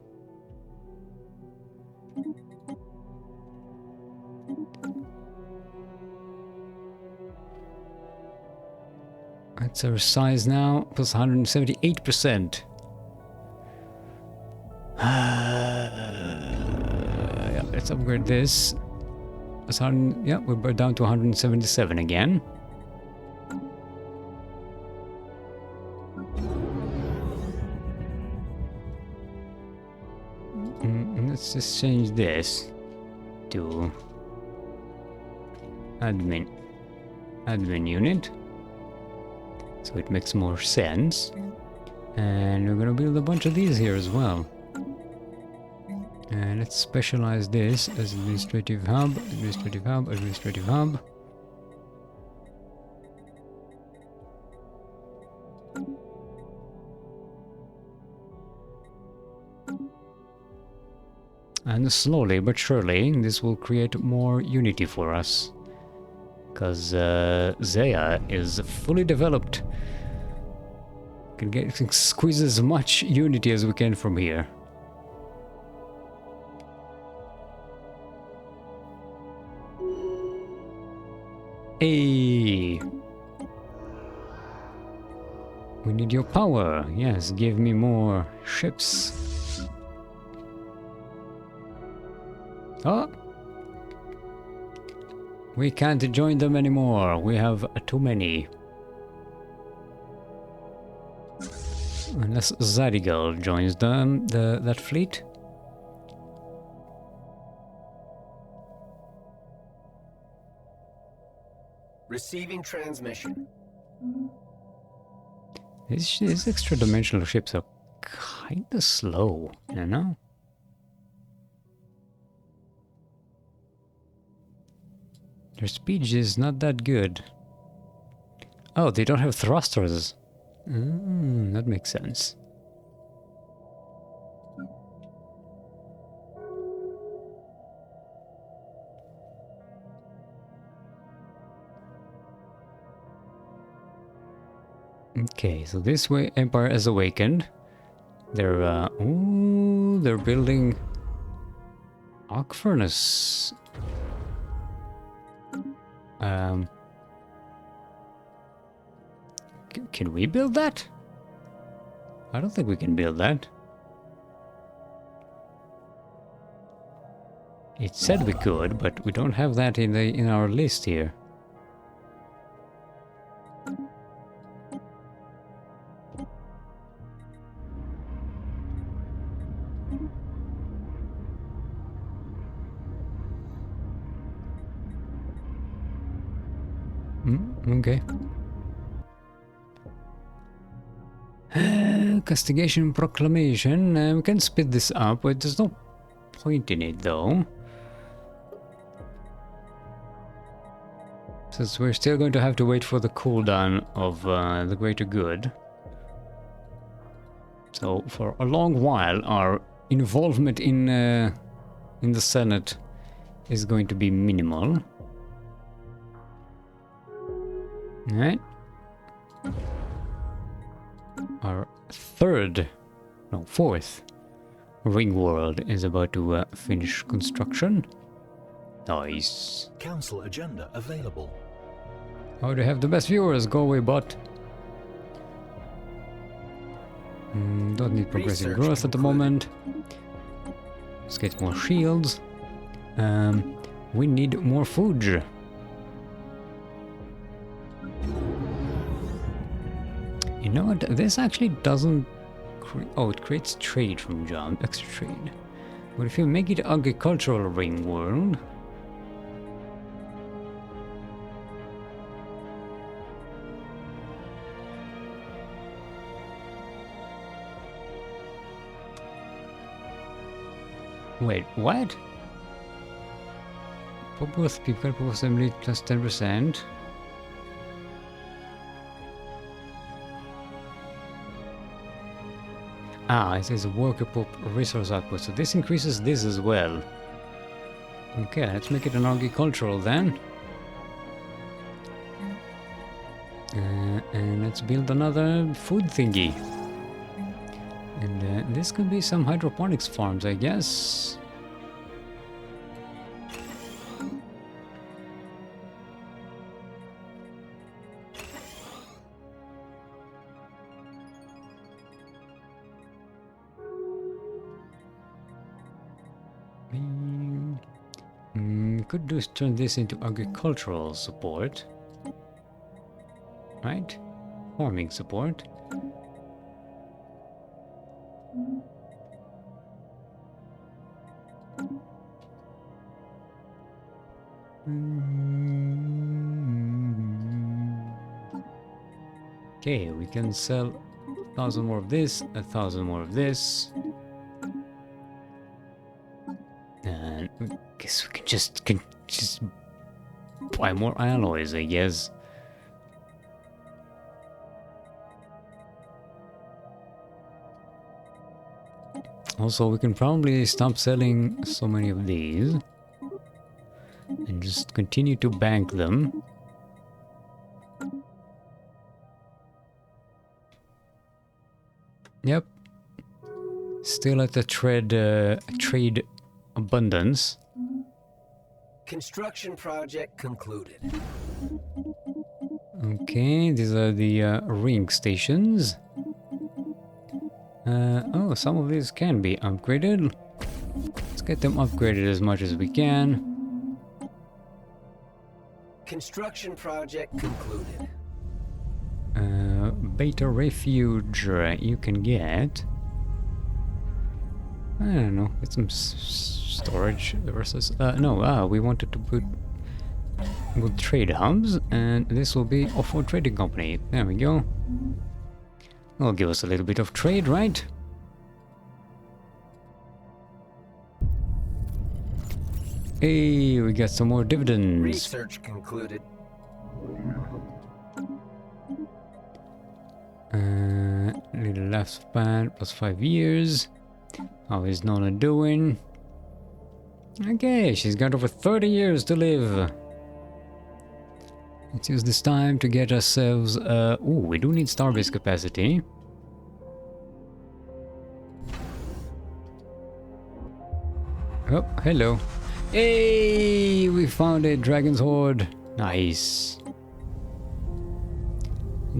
That's our size now, plus 178%. Yeah, let's upgrade this. Yeah, we're down to 177 again. Let's just change this to admin unit, so it makes more sense. And we're gonna build a bunch of these here as well. And let's specialize this as administrative hub, administrative hub, administrative hub. And slowly but surely, this will create more unity for us. Because Zaya is fully developed. Can squeeze as much unity as we can from here. Hey! We need your power. Yes, give me more ships. Oh! We can't join them anymore. We have too many. Unless Zadigal joins them, that fleet. Receiving transmission. These extra-dimensional ships are kinda slow, you know? Their speed is not that good. Oh, they don't have thrusters. That makes sense. Okay, so this way Empire has awakened. They're they're building arc furnace. Can we build that? I don't think we can build that. It said we could, but we don't have that in our list here. Okay. Castigation proclamation. We can speed this up, but there's no point in it though. Since we're still going to have to wait for the cooldown of the greater good. So for a long while our involvement in the Senate is going to be minimal. Alright. Our fourth ring world is about to finish construction. Nice. Council agenda available. Oh, they have the best viewers. Go away, bot. Don't need progressive Research growth at the moment. Let's get more shields. We need more food. You know what? This actually doesn't... Oh, it creates trade from jobs. Extra trade. But if you make it agricultural ring world... Wait, what? For both people, for assembly plus 10%. Ah, it says worker pop resource output, so this increases this as well. Okay, let's make it an agricultural then. And let's build another food thingy. And this could be some hydroponics farms, I guess. Could do is turn this into agricultural support. Right? Farming support. Okay, we can sell 1,000 more of this, 1,000 more of this. And I guess we can just buy more alloys, I guess. Also, we can probably stop selling so many of these and just continue to bank them. Yep. Still at the trade abundance. Construction project concluded. Okay, these are the ring stations. Oh, some of these can be upgraded. Let's get them upgraded as much as we can. Construction project concluded. Beta refuge you can get. I don't know, get some storage versus... we wanted to put good trade hubs, and this will be for trading company. There we go. Will give us a little bit of trade, right? Hey, we got some more dividends. Research concluded. Little lifespan plus 5 years. How is Nona doing? Okay, she's got over 30 years to live. Let's use this time to get ourselves... we do need starbase capacity. Oh, hello. Hey, we found a dragon's hoard. Nice.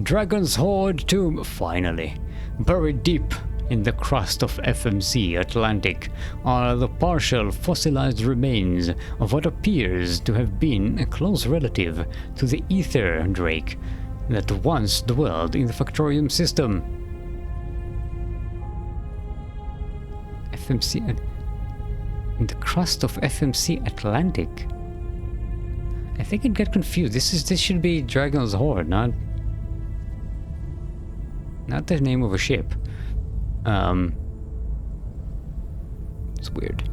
Dragon's hoard tomb, finally. Buried deep in the crust of FMC Atlantic are the partial fossilized remains of what appears to have been a close relative to the ether drake that once dwelled in the Factorium system. FMC... in the crust of FMC Atlantic? I think it got confused. This should be Dragon's Horde, not the name of a ship. It's weird.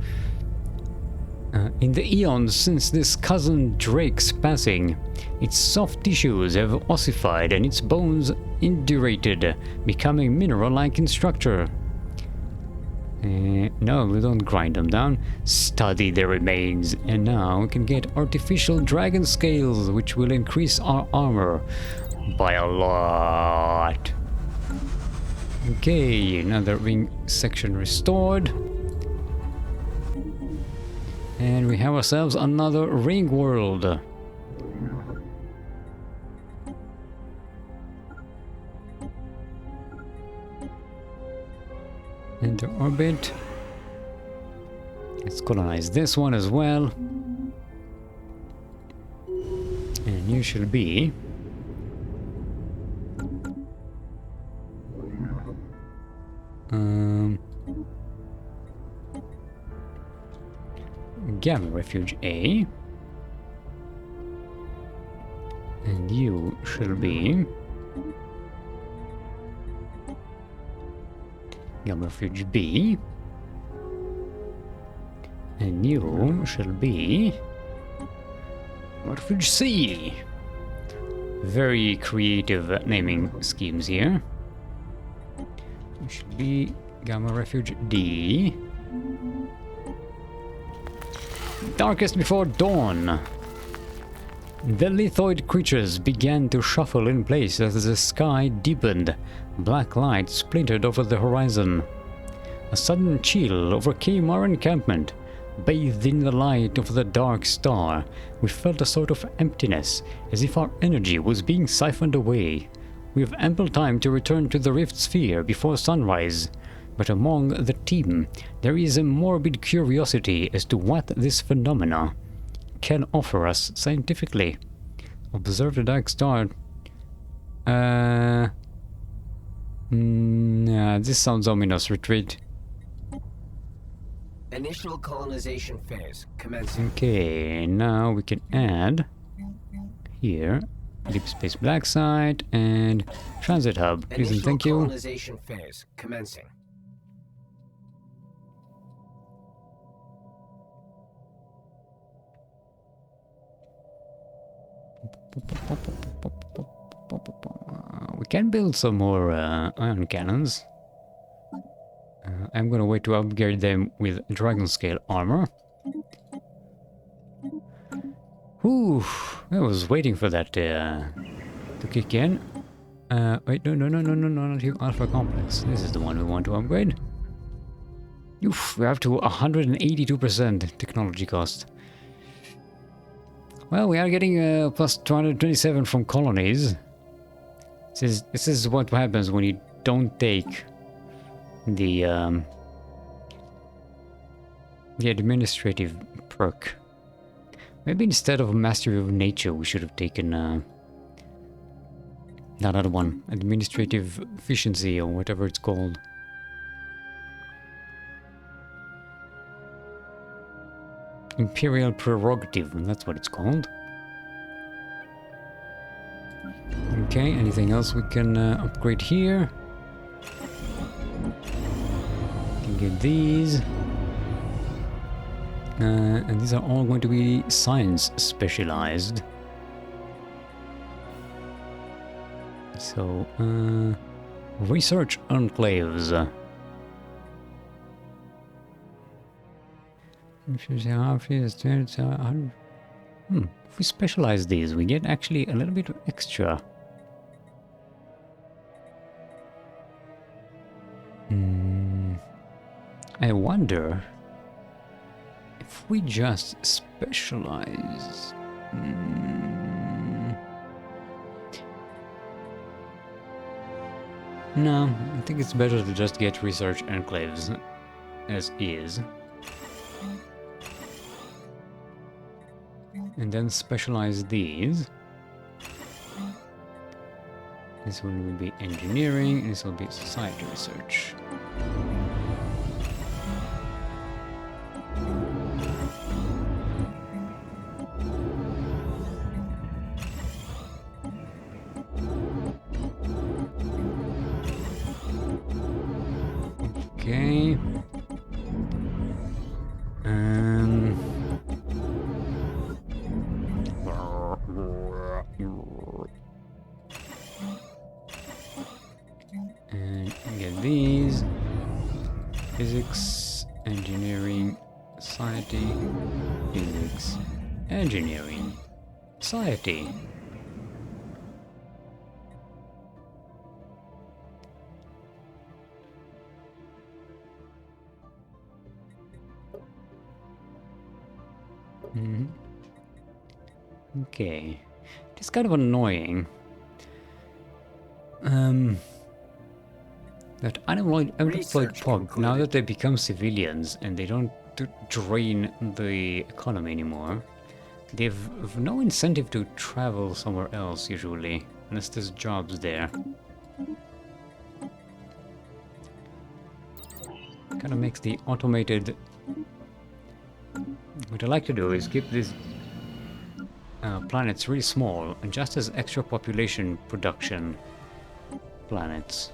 In the eons since this cousin Drake's passing, its soft tissues have ossified and its bones indurated, becoming mineral-like in structure. No, we don't grind them down. Study their remains, and now we can get artificial dragon scales, which will increase our armor by a lot. Okay, another ring section restored. And we have ourselves another ring world. Enter orbit. Let's colonize this one as well. And you shall be Gamma Refuge A. And you shall be Gamma Refuge B. And you shall be Refuge C. Very creative naming schemes here. You should be Gamma Refuge D. Darkest before dawn. The lithoid creatures began to shuffle in place as the sky deepened. Black light splintered over the horizon. A sudden chill overcame our encampment. Bathed in the light of the dark star, we felt a sort of emptiness, as if our energy was being siphoned away. We have ample time to return to the Rift Sphere before sunrise. But among the team, there is a morbid curiosity as to what this phenomena can offer us scientifically. Observe the dark star. This sounds ominous. Retreat. Initial colonization phase commencing. Okay, now we can add here Deep Space Black Site and Transit Hub. Please and thank you. Colonization phase commencing. We can build some more ion cannons. I'm gonna wait to upgrade them with dragon scale armor. Whew, I was waiting for that to kick in. Wait, no, not here. Alpha Complex. This is the one we want to upgrade. Oof, we're up to 182% technology cost. Well, we are getting plus 227 from colonies. This is what happens when you don't take the administrative perk. Maybe instead of Mastery of Nature, we should have taken that other one, Administrative Efficiency or whatever it's called. Imperial Prerogative, that's what it's called. Okay, anything else we can upgrade here? Can get these. And these are all going to be science specialized. So, research enclaves. If we specialize these, we get actually a little bit extra. I wonder if we just specialize. No, I think it's better to just get research enclaves as is. And then specialize these. This one will be engineering, and this will be society research. Okay. Um. And get these. Physics, engineering, society, physics, engineering, society. Mhm. Okay. It's kind of annoying. That unemployed pub, now that they become civilians and they don't drain the economy anymore, they've no incentive to travel somewhere else usually, unless there's jobs there. Kind of makes the automated... What I like to do is keep these planets really small and just as extra population production planets.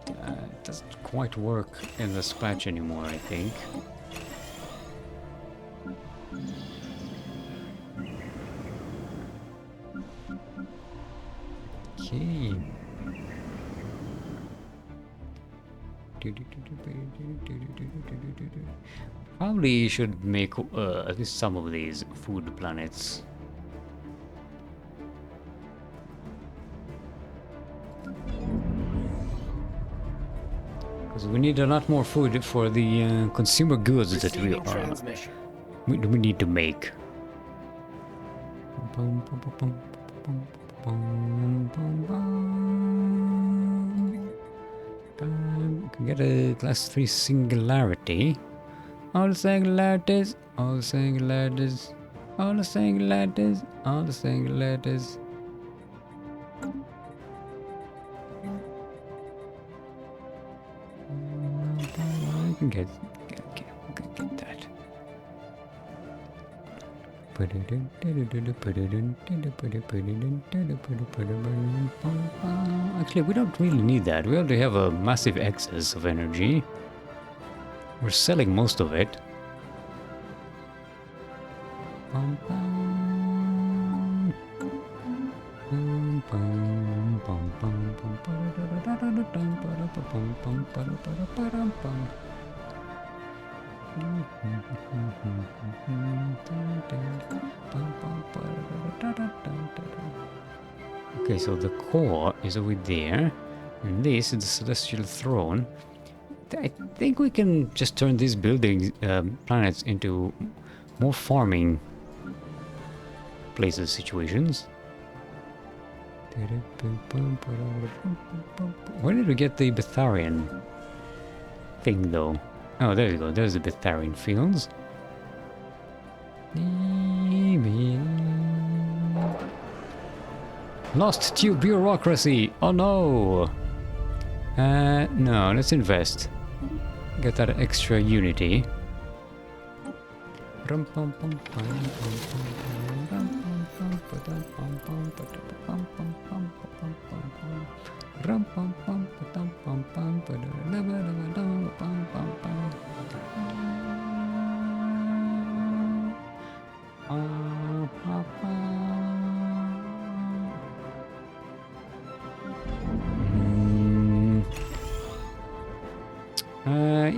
It doesn't quite work in this patch anymore, I think. Okay. Probably should make at least some of these food planets. Because we need a lot more food for the consumer goods that we need to make. Can get a class 3 singularity. All the singularities, all the singularities, all the singularities, all the singularities. I can get that. Actually, we don't really need that. We already have a massive excess of energy. We're selling most of it. Okay, so the core is over there, and this is the celestial throne. I think we can just turn these buildings, planets into more farming places, situations. Where did we get the Betharian thing, though? Oh, there you go. There's the Betharian fields. Lost to bureaucracy. Oh no. No, let's invest. Get that extra unity.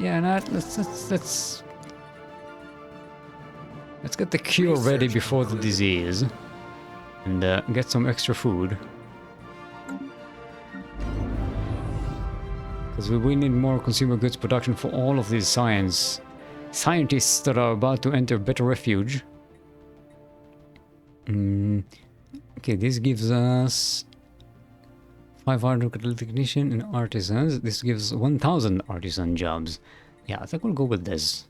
Yeah, let's get the cure ready before the disease, and get some extra food. Because we need more consumer goods production for all of these scientists that are about to enter Better Refuge. Okay, this gives us 500 technician and artisans. This gives 1,000 artisan jobs. Yeah, I think we'll go with this.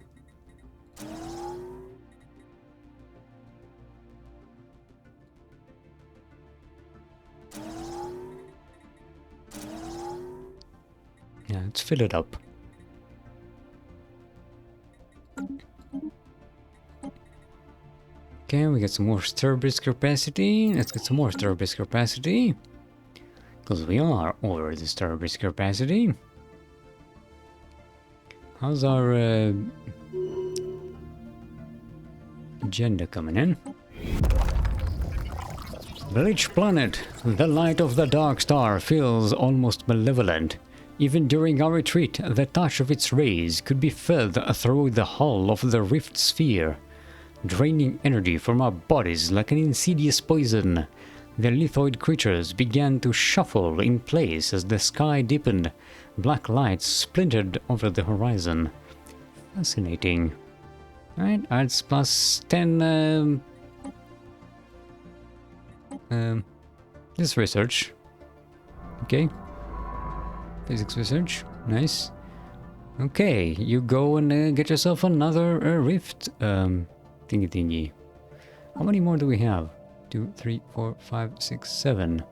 Yeah, let's fill it up. Okay, we get some more Stellaris capacity. Let's get some more Stellaris capacity. Because we are over the Stellaris capacity. How's our agenda coming in? Bleach planet. The light of the dark star feels almost malevolent. Even during our retreat, the touch of its rays could be felt through the hull of the rift sphere, draining energy from our bodies like an insidious poison. The lithoid creatures began to shuffle in place as the sky deepened. Black lights splintered over the horizon. Fascinating. Alright, adds plus 10 this research. Okay. Physics research. Nice. Okay, you go and get yourself another rift thingy. How many more do we have? 2, 3, 4, 5, 6, 7.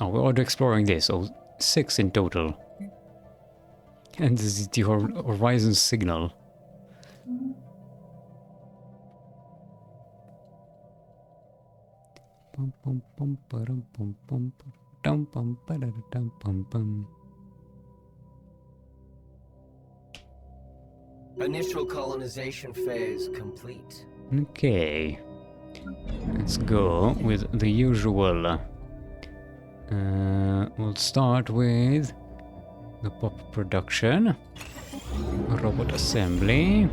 Oh, we're already exploring this. Oh, 6 in total. And this is the horizon signal. Initial colonization phase complete. Okay. Let's go with the usual. We'll start with the pop production, robot assembly,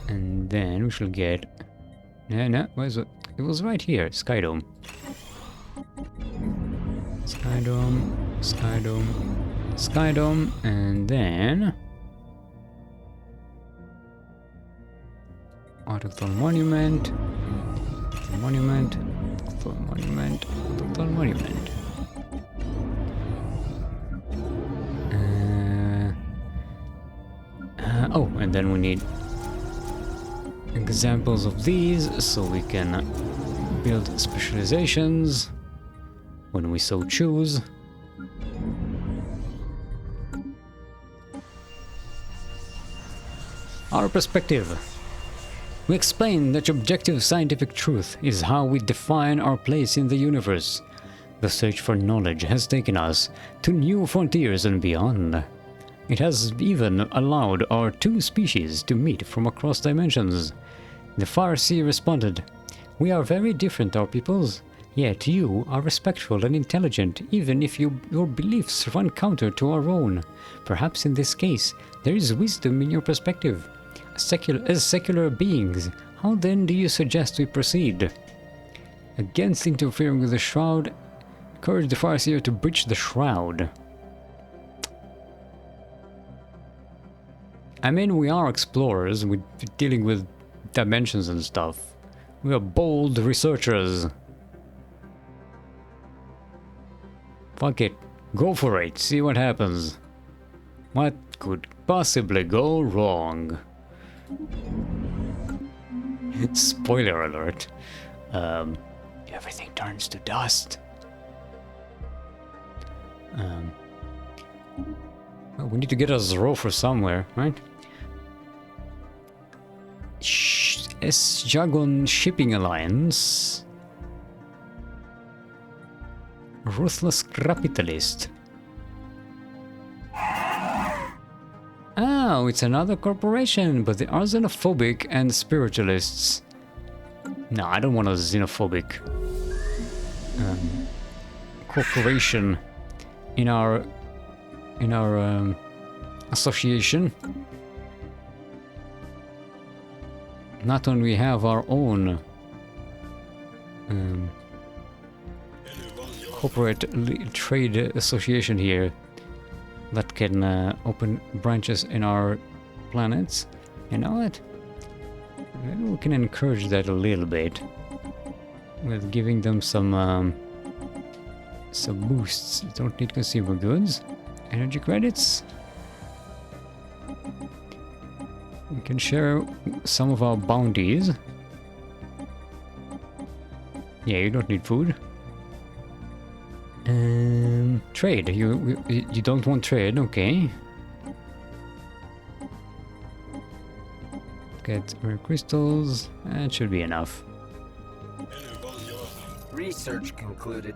and then we shall get. No, where's it? It was right here. Skydome, and then autochthon monument. Oh, and then we need examples of these so we can build specializations when we so choose. Our perspective. We explain that objective scientific truth is how we define our place in the universe. The search for knowledge has taken us to new frontiers and beyond. It has even allowed our two species to meet from across dimensions. The Farsi responded, "We are very different, our peoples, yet you are respectful and intelligent, even if your beliefs run counter to our own. Perhaps in this case, there is wisdom in your perspective. As secular beings, how then do you suggest we proceed? Against interfering with the Shroud, encourage the Farseer to breach the Shroud." I mean, we are explorers, we're dealing with dimensions and stuff. We are bold researchers. Fuck it, go for it, see what happens. What could possibly go wrong? Spoiler alert. Everything turns to dust. Well, we need to get a Zrofer somewhere, right? S-Jagon Shipping Alliance. Ruthless Capitalist. Oh, it's another corporation, but they are xenophobic and spiritualists. No, I don't want a xenophobic corporation in our association. Not when we have our own corporate trade association here that can open branches in our planets. You know what? Maybe we can encourage that a little bit with giving them some boosts. Don't need consumer goods, energy credits. We can share some of our bounties. Yeah, you don't need food. Trade. You don't want trade, okay. Get rare crystals. That should be enough. Research concluded.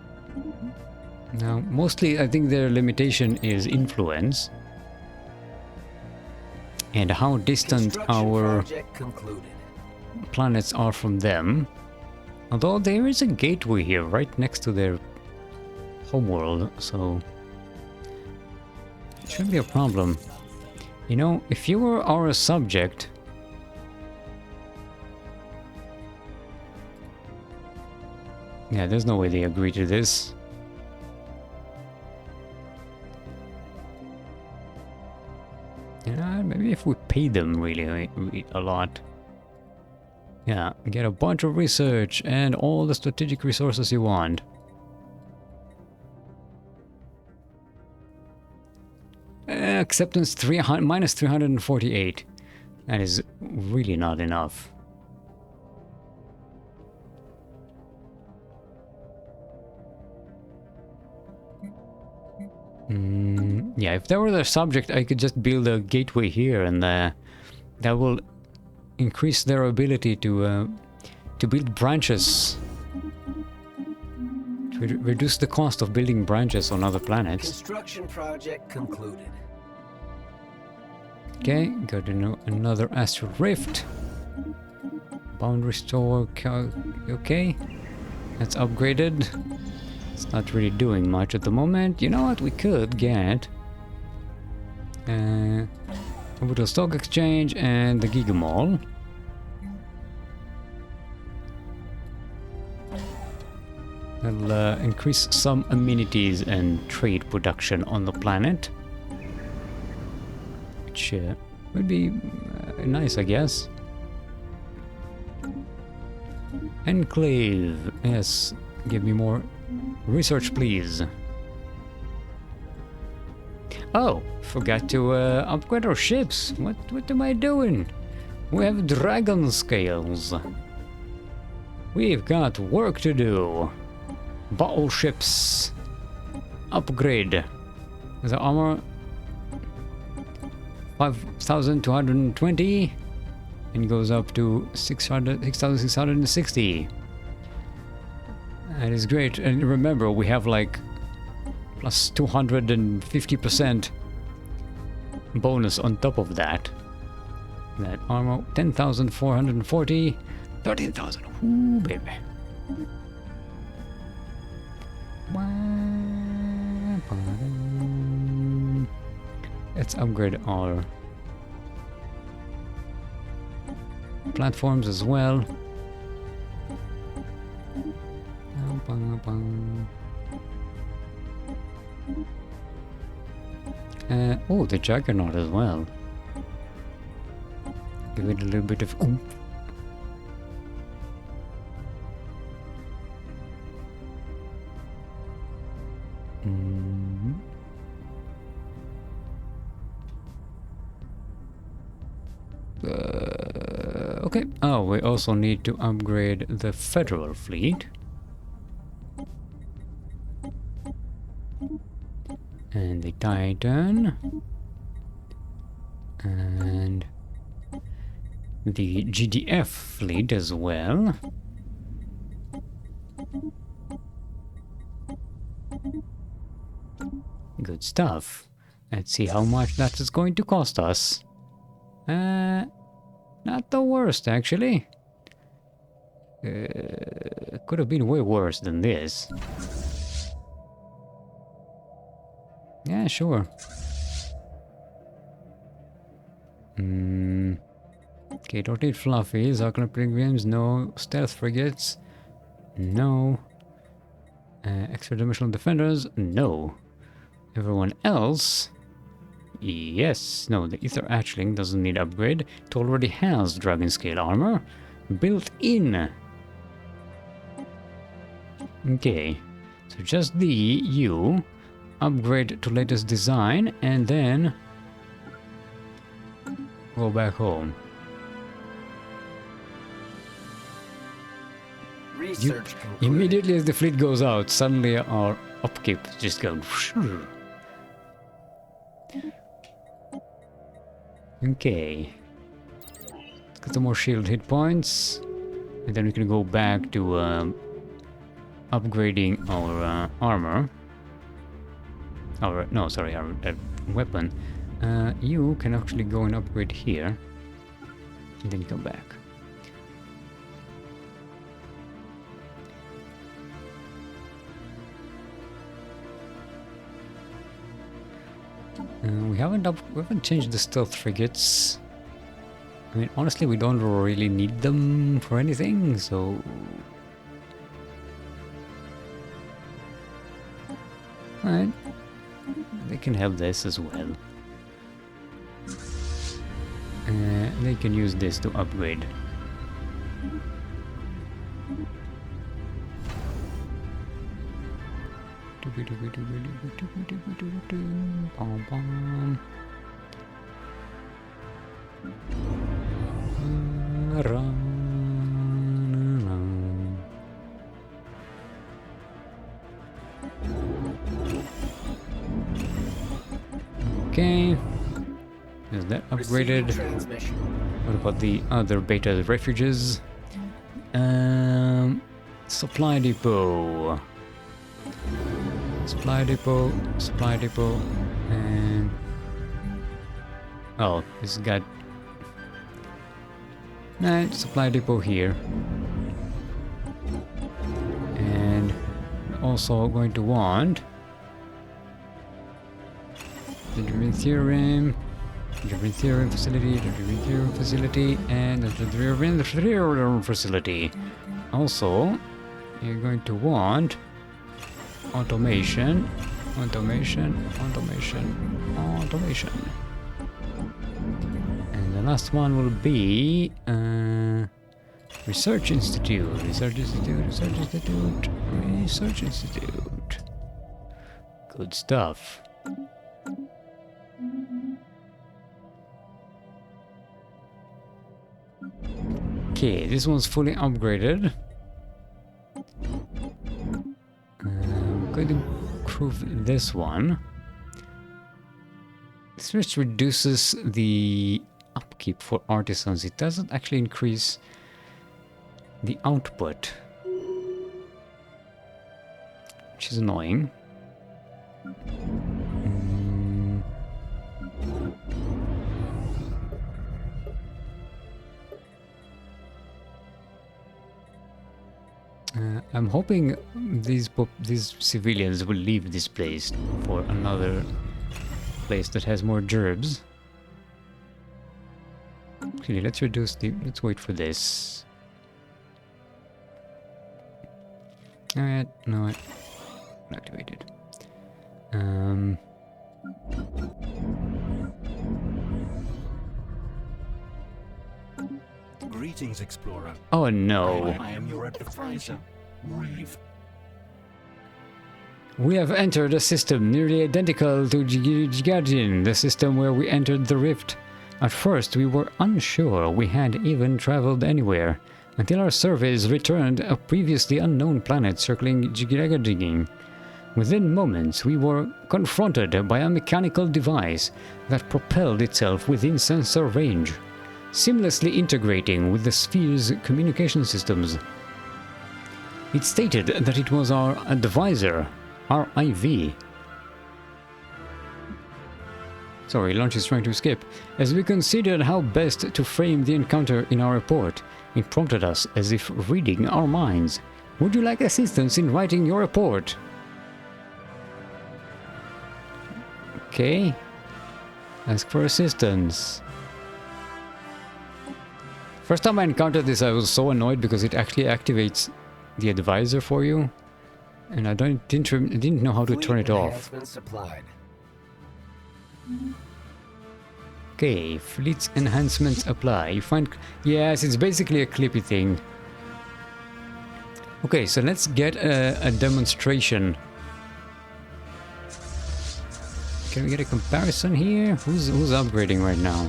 Now, mostly I think their limitation is influence and how distant our Project concluded. planets are from them. Although there is a gateway here right next to their homeworld, so it shouldn't be a problem. You know, if you were our subject, yeah, there's no way they agree to this. Yeah, maybe if we pay them really a lot. Yeah, get a bunch of research and all the strategic resources you want. Acceptance minus 348. That is really not enough. Yeah, if that were the subject, I could just build a gateway here, and that will increase their ability to build branches. To reduce the cost of building branches on other planets. Construction project concluded. Okay, got to know another astral rift. Boundary store. Okay, that's upgraded. It's not really doing much at the moment. You know what? We could get Orbital Stock Exchange and the Giga Mall. That'll increase some amenities and trade production on the planet, which would be nice, I guess. Enclave, yes, give me more research, please. Oh, forgot to upgrade our ships. What am I doing? We have dragon scales. We've got work to do. Battleships. Upgrade. The armor 5,220 and goes up to 6,660. That is great. And remember, we have like plus 250% bonus on top of that. That armor 10,440, 13,000. Ooh, baby. Let's upgrade our platforms as well. Oh, the Juggernaut as well. Give it a little bit of oomph. Okay. Oh, we also need to upgrade the Federal fleet. And the Titan. And the GDF fleet as well. Good stuff. Let's see how much that is going to cost us. Not the worst, actually. Could have been way worse than this. Yeah, sure. Okay, don't need fluffies. Arcanum Pilgrims, no. Stealth frigates, no. Extra-dimensional defenders, no. Everyone else, yes. No, the Ether Hatchling doesn't need upgrade. It already has dragon scale armor built in. Okay, so just the you upgrade to latest design and then go back home. Research concluded. Immediately as the fleet goes out, suddenly our upkeep just goes. Okay. Let's get some more shield hit points. And then we can go back to upgrading our armor. our no, sorry, our weapon. You can actually go and upgrade here, and then come back. We haven't changed the stealth frigates. I mean, honestly, we don't really need them for anything, so... Alright. They can have this as well. They can use this to upgrade. Okay, is that upgraded? What about the other beta refuges? Supply depot. Supply depot, and... Oh, this got... Nah, supply depot here. And also going to want... the Theorem facility, and the Theorem facility. Also, you're going to want... automation. And the last one will be Research Institute. Good stuff. Okay, this one's fully upgraded. I'm going to improve this one. This just reduces the upkeep for artisans. It doesn't actually increase the output, which is annoying. I'm hoping these civilians will leave this place for another place that has more gerbs. Actually, let's wait for this. Alright, no, activated. Greetings, explorer. Oh no. I am your advisor. Reeve. We have entered a system nearly identical to Gigadin, the system where we entered the rift. At first, we were unsure we had even traveled anywhere, until our surveys returned a previously unknown planet circling Gigadin. Within moments, we were confronted by a mechanical device that propelled itself within sensor range, seamlessly integrating with the sphere's communication systems. It stated that it was our advisor, our IV. Sorry, Launch is trying to escape. As we considered how best to frame the encounter in our report, it prompted us as if reading our minds. Would you like assistance in writing your report? Okay. Ask for assistance. First time I encountered this, I was so annoyed because it actually activates the advisor for you, and I didn't know how to turn it off. Okay, fleet enhancements apply. You find, yes, it's basically a clippy thing. Okay, so let's get a demonstration. Can we get a comparison here? Who's upgrading right now?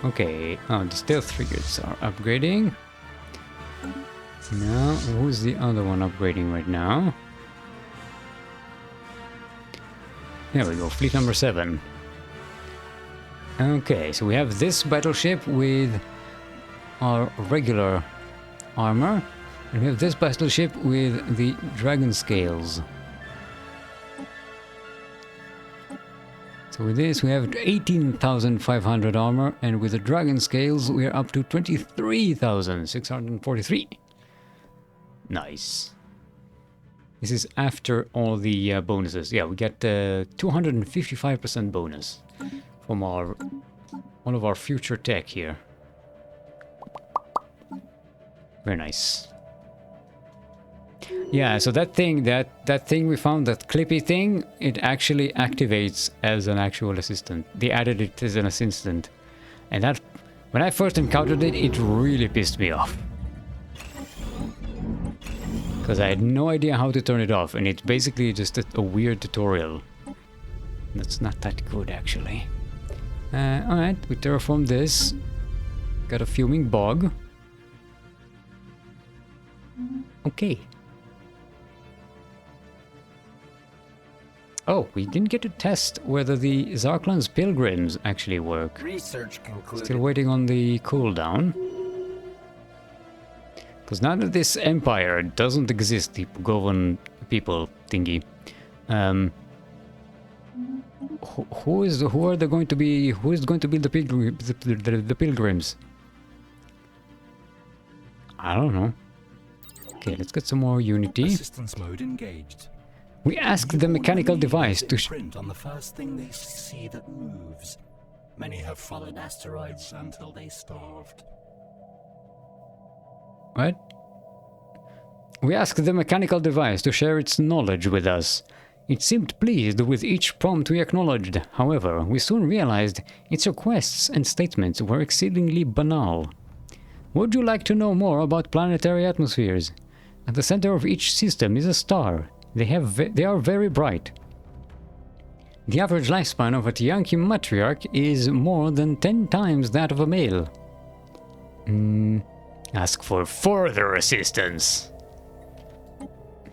Okay, oh, the stealth frigates are upgrading. Now, who's the other one upgrading right now? There we go, fleet number 7. Okay, so we have this battleship with our regular armor. And we have this battleship with the dragon scales. So with this we have 18,500 armor, and with the dragon scales we are up to 23,643. Nice. This is after all the bonuses. Yeah, we get 255% bonus from one of our future tech here. Very nice. Yeah, so that thing we found, that clippy thing, it actually activates as an actual assistant. They added it as an assistant. And that, when I first encountered it, it really pissed me off. Because I had no idea how to turn it off, and it's basically just a weird tutorial. That's not that good, actually. Alright, we terraformed this. Got a fuming bog. Okay. Oh, we didn't get to test whether the Zarklan's pilgrims actually work. Research concluded. Still waiting on the cooldown. Because now that this empire doesn't exist, the Govan people thingy, who is going to be the pilgrims? I don't know. Okay, let's get some more unity. Assistance mode engaged. We asked the mechanical device to print on the first thing they see that moves. Many have followed asteroids until they starved. What? We asked the mechanical device to share its knowledge with us. It seemed pleased with each prompt we acknowledged. However, we soon realized its requests and statements were exceedingly banal. Would you like to know more about planetary atmospheres? At the center of each system is a star. They are very bright. The average lifespan of a Tiyanki matriarch is more than 10 times that of a male. Ask for further assistance.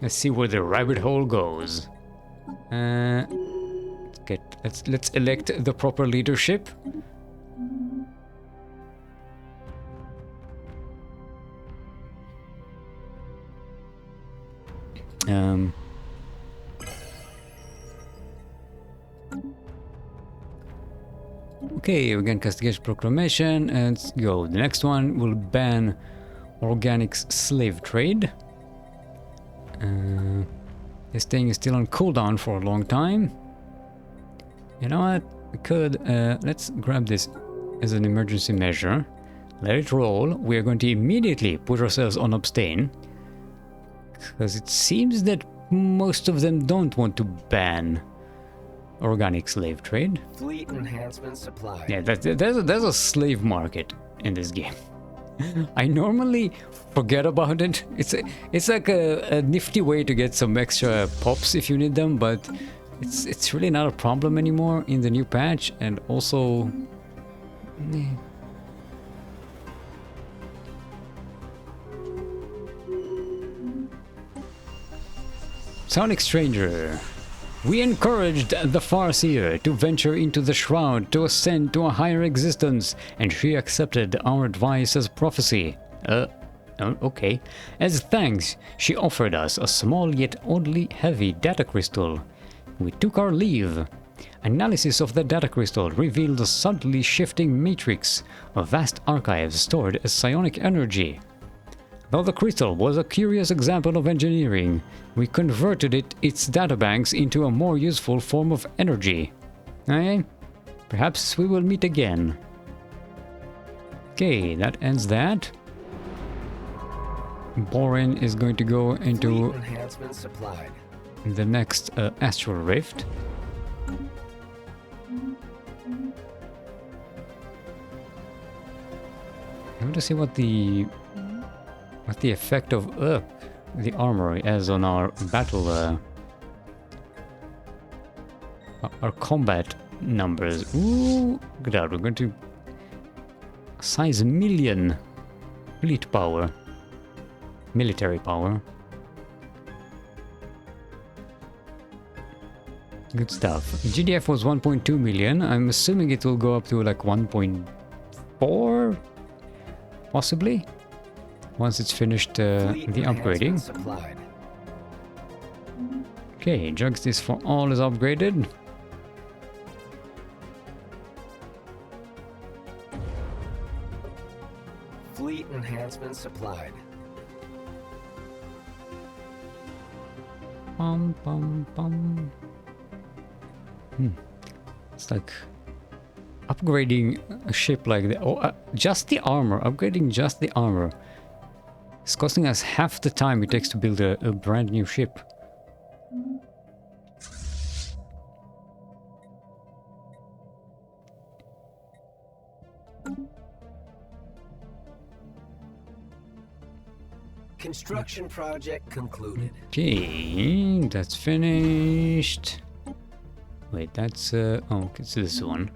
Let's see where the rabbit hole goes. Let's elect the proper leadership. Okay, we can castigate proclamation, and let's go. The next one will ban organics slave trade. This thing is still on cooldown for a long time. You know what? We could, let's grab this as an emergency measure. Let it roll. We are going to immediately put ourselves on abstain. Because it seems that most of them don't want to ban organic slave trade. Fleet enhancement supply. Yeah, there's a slave market in this game. I normally forget about it. It's like a nifty way to get some extra pops if you need them, but it's really not a problem anymore in the new patch, and also. Sonic Stranger. We encouraged the Farseer to venture into the Shroud to ascend to a higher existence, and she accepted our advice as prophecy. Okay. As thanks, she offered us a small yet oddly heavy data crystal. We took our leave. Analysis of the data crystal revealed a subtly shifting matrix of vast archives stored as psionic energy. Though the crystal was a curious example of engineering, we converted its databanks into a more useful form of energy. Perhaps we will meet again. Okay, that ends that. Boren is going to go into enhancement supplied. the next astral rift. I want to see what the effect of the armor is on our battle, our combat numbers. Ooh, look at that, we're going to size million fleet power, military power. Good stuff. GDF was 1.2 million. I'm assuming it will go up to like 1.4, possibly. once it's finished Fleet the upgrading. enhancements supplied. Okay, justice for all is upgraded. Fleet enhancements supplied. Bum, bum, bum. It's like upgrading a ship like that. Oh, just the armor. Upgrading just the armor. It's costing us half the time it takes to build a brand new ship. Construction project concluded. Okay, that's finished. Wait, that's oh, it's this one.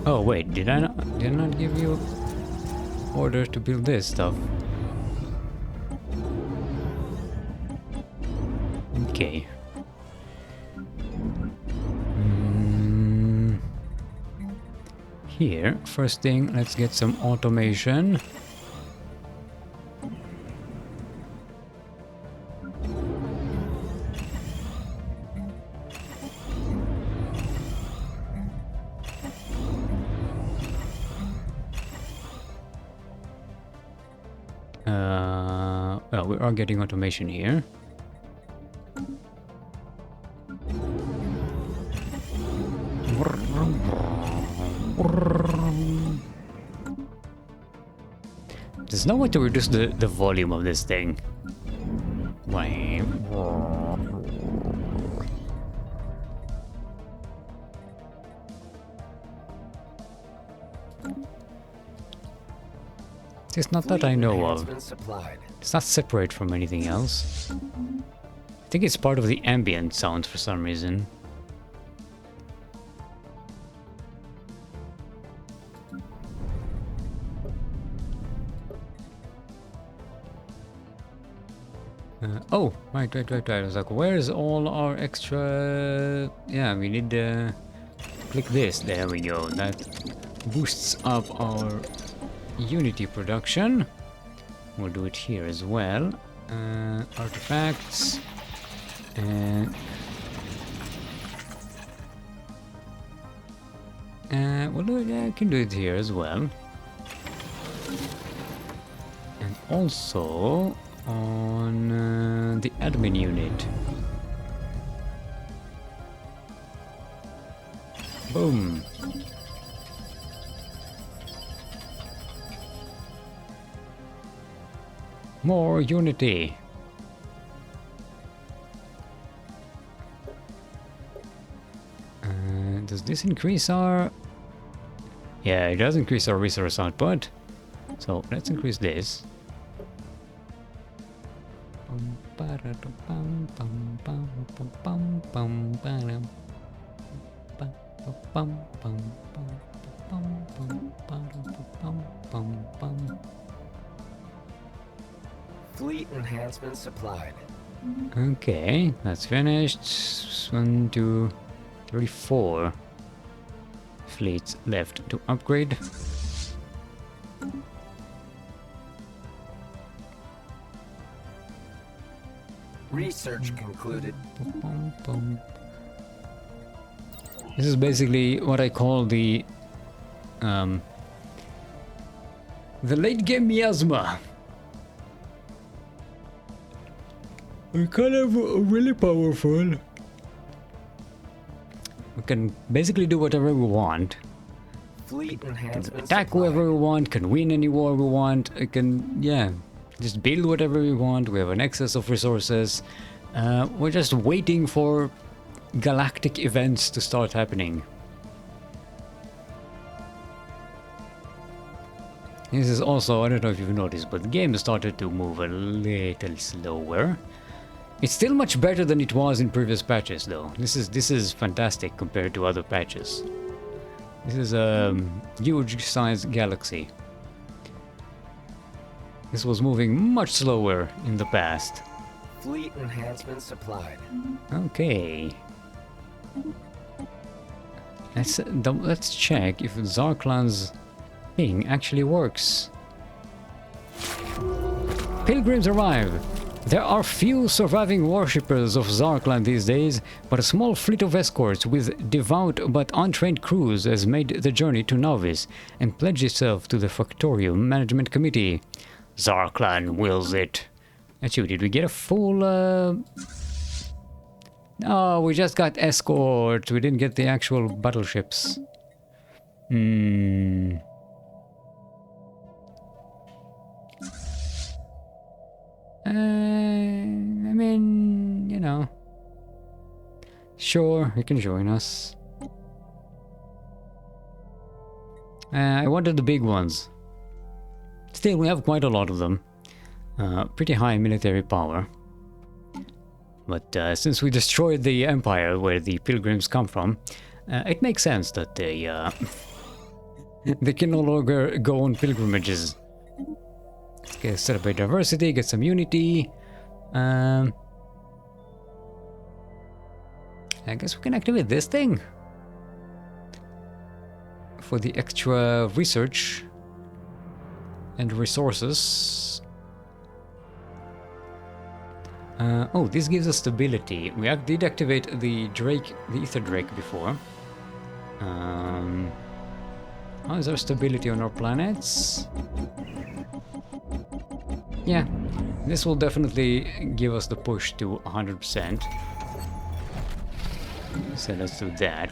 Oh wait, did I not give you order to build this stuff? Okay. Here, first thing, let's get some automation. Well, we are getting automation here. There's no way to reduce the volume of this thing. It's not that I know of. It's not separate from anything else. I think it's part of the ambient sound for some reason. Oh, right. I was like, where's all our extra... Yeah, we need to click this. There we go. That boosts up our Unity production. We'll do it here as well. Artifacts. We'll do it, yeah, I can do it here as well. And also on the admin unit. Boom. More Unity. Does this increase our... Yeah, it does increase our resource output. So let's increase this. Fleet enhancement supplied. Okay, that's finished. 1, 2, 3, 4 fleets left to upgrade. Research concluded. This is basically what I call the late game miasma. We're kind of really powerful. We can basically do whatever we want. Fleet enhancement Attack whoever we want, can win any war we want. I can, yeah, just build whatever we want. We have an excess of resources. We're just waiting for galactic events to start happening. This is also, I don't know if you've noticed, but the game has started to move a little slower. It's still much better than it was in previous patches, though. This is fantastic compared to other patches. This is a huge-sized galaxy. This was moving much slower in the past. Fleet enhancement supplied. Okay. Let's check if Zarklan's thing actually works. Pilgrims arrive! There are few surviving worshippers of Zarklan these days, but a small fleet of escorts with devout but untrained crews has made the journey to Novice and pledged itself to the Factorium Management Committee. Zarklan wills it. Actually, did we get a full... No, we just got escorts. We didn't get the actual battleships. I mean, you know. Sure, you can join us. I wanted the big ones. Still, we have quite a lot of them. Pretty high military power. But since we destroyed the empire where the pilgrims come from, it makes sense that they they can no longer go on pilgrimages. Okay, celebrate diversity, get some unity. I guess we can activate this thing for the extra research and resources. Oh, this gives us stability. We did activate the Drake, the Ether Drake before. How is our stability on our planets? Yeah, this will definitely give us the push to 100%. So let's do that.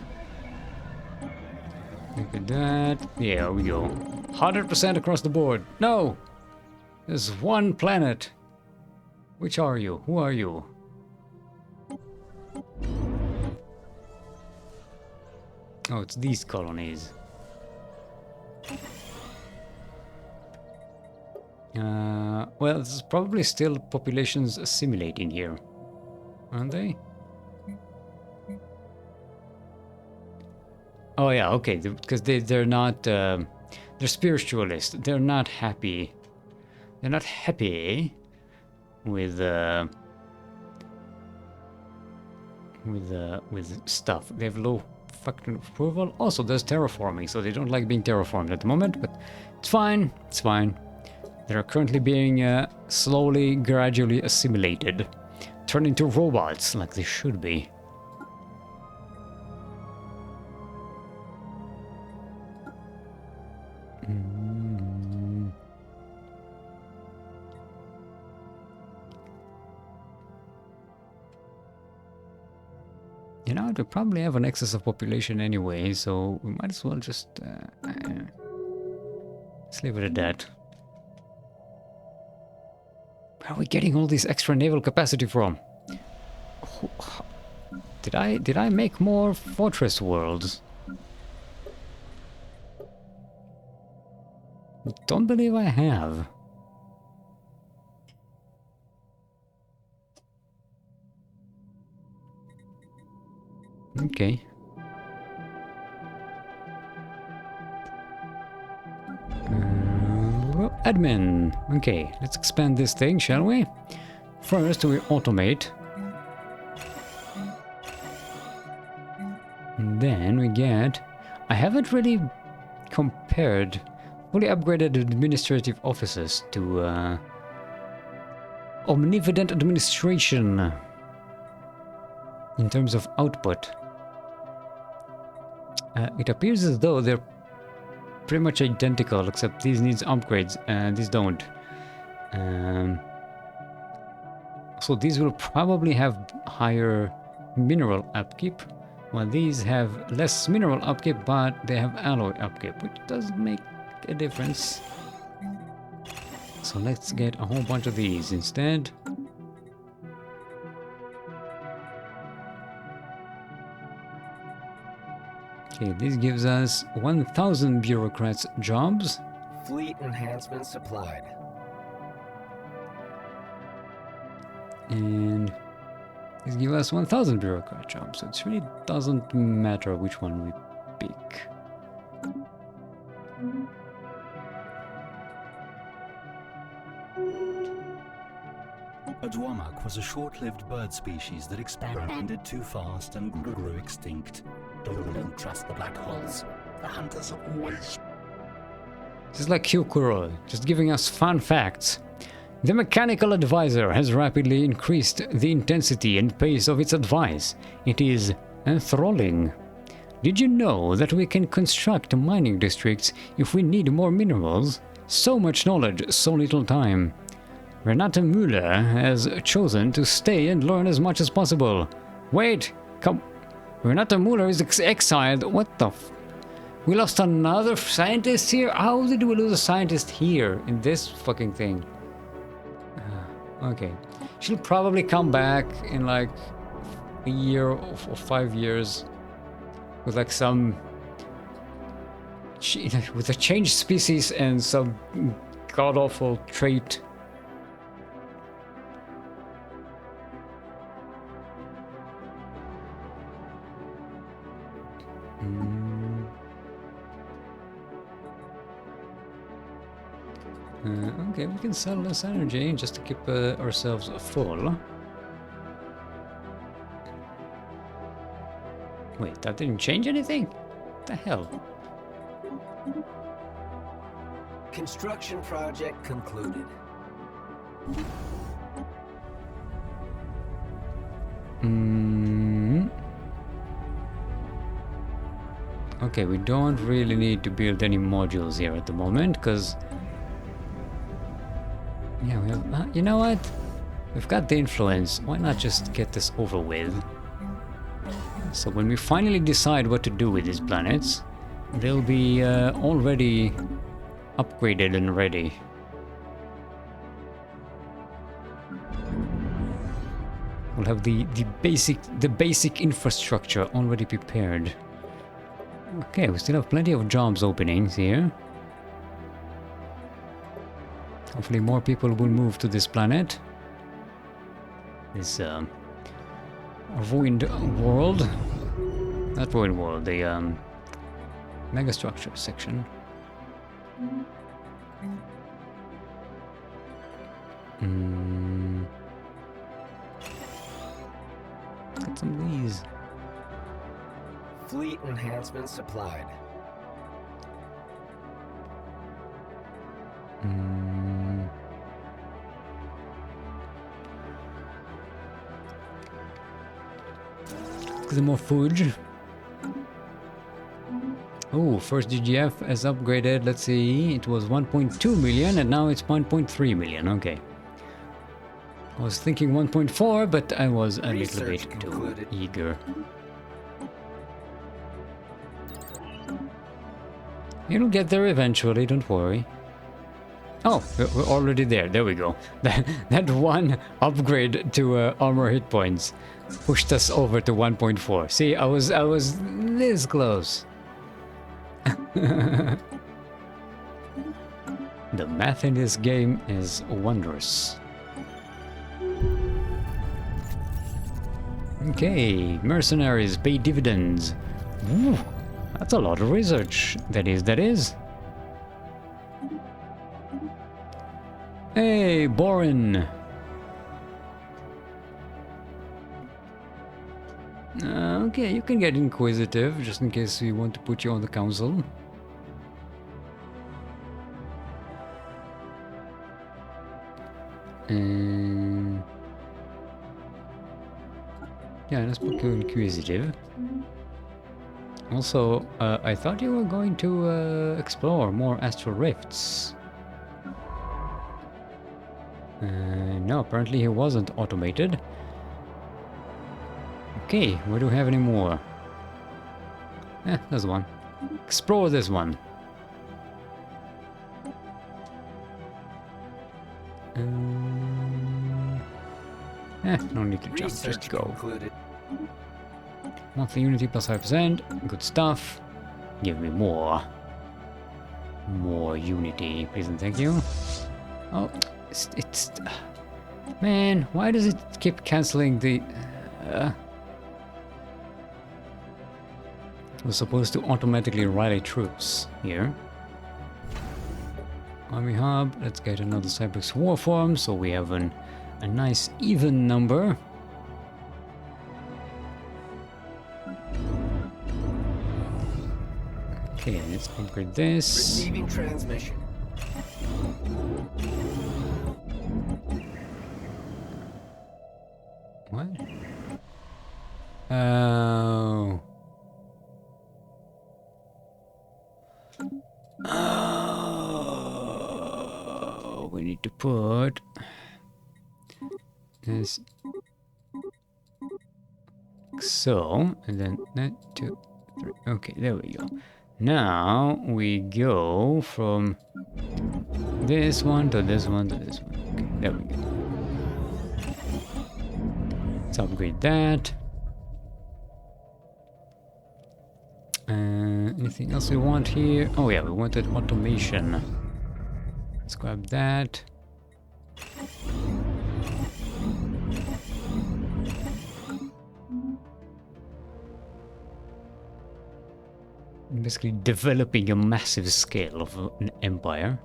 Look at that. Yeah, there we go. 100% across the board. No! There's one planet. Which are you? Who are you? Oh, it's these colonies. Well, there's probably still populations assimilating here, aren't they? Oh yeah, okay, because they're not, they're spiritualists. They're not happy. They're not happy with stuff. They have low factor of approval. Also, there's terraforming, so they don't like being terraformed at the moment, but it's fine. It's fine. They're currently being slowly, gradually assimilated, turned into robots like they should be. You know, they probably have an excess of population anyway, so we might as well just let's leave it at that. Where are we getting all this extra naval capacity from? Did I make more fortress worlds? Don't believe I have. Okay. Admin. Okay, let's expand this thing, shall we? First, we automate. And then we get... I haven't really compared fully upgraded administrative offices to omnivident administration in terms of output. It appears as though they're pretty much identical, except these needs upgrades and these don't. So these will probably have higher mineral upkeep, while these have less mineral upkeep, but they have alloy upkeep, which does make a difference. So let's get a whole bunch of these instead. Okay, this gives us 1,000 bureaucrats jobs. Fleet enhancement supplied. And this gives us 1,000 bureaucrat jobs, so it really doesn't matter which one we pick. A dwarmak was a short-lived bird species that expanded too fast and grew extinct. Don't trust the black holes. The hunters are always... This is like Kyokuro, just giving us fun facts. The mechanical advisor has rapidly increased the intensity and pace of its advice. It is enthralling. Did you know that we can construct mining districts if we need more minerals? So much knowledge, so little time. Renata Müller has chosen to stay and learn as much as possible. Wait, come. Renata Müller is exiled. What the f... We lost another scientist here? How did we lose a scientist here in this fucking thing? Okay. She'll probably come back in like a year or 5 years with like some... with a changed species and some god-awful trait. Okay, we can sell less energy just to keep ourselves full. Wait, that didn't change anything? What the hell? Construction project concluded. Okay, we don't really need to build any modules here at the moment, because... yeah, we have... you know what? We've got the influence. Why not just get this over with? So when we finally decide what to do with these planets, they'll be already upgraded and ready. We'll have the basic infrastructure already prepared. Okay, we still have plenty of jobs openings here. Hopefully more people will move to this planet. This ruined world. Not ruined world, the megastructure section. Get some of these. Fleet enhancement supplied. Some more food. Oh, first GGF has upgraded. Let's see, it was 1.2 million and now it's 1.3 million. Okay. I was thinking 1.4, but I was a little bit too eager. It'll get there eventually, don't worry. Oh, we're already there. There we go. That one upgrade to armor hit points pushed us over to 1.4. See, I was this close. The math in this game is wondrous. Okay, mercenaries pay dividends. Ooh, that's a lot of research. That is. Hey, Boren. Okay, you can get inquisitive, just in case we want to put you on the council. Yeah, let's put you inquisitive. Also, I thought you were going to explore more astral rifts. No, apparently he wasn't automated. Okay, where do we have any more? There's one. Explore this one. No need to jump, just go. Concluded. Monthly unity plus 5%, good stuff. Give me more. More unity, please and thank you. Oh, it's man, why does it keep cancelling the... It was supposed to automatically rally troops here. Army hub. Let's get another Cybex war farm so we have a nice even number. Okay, let's upgrade this. Receiving transmission. What? Oh. Oh, we need to put this so, and then that, 2, 3. Okay, there we go. Now we go from this one to this one to this one. Okay, there we go. Let's upgrade that. Anything else we want here? Oh yeah, we wanted automation. Let's grab that. Basically developing a massive scale of an empire.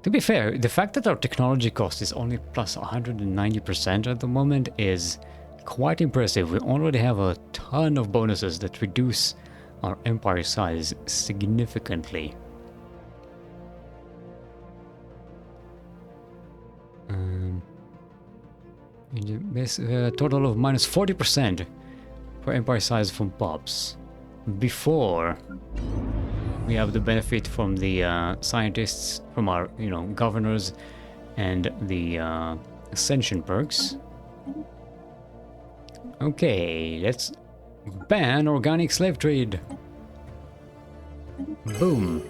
To be fair, the fact that our technology cost is only plus 190% at the moment is quite impressive. We already have a ton of bonuses that reduce our empire size significantly. A total of minus 40% for empire size from pops. Before we have the benefit from the scientists, from our, governors, and the ascension perks. Okay, let's ban organic slave trade. Boom.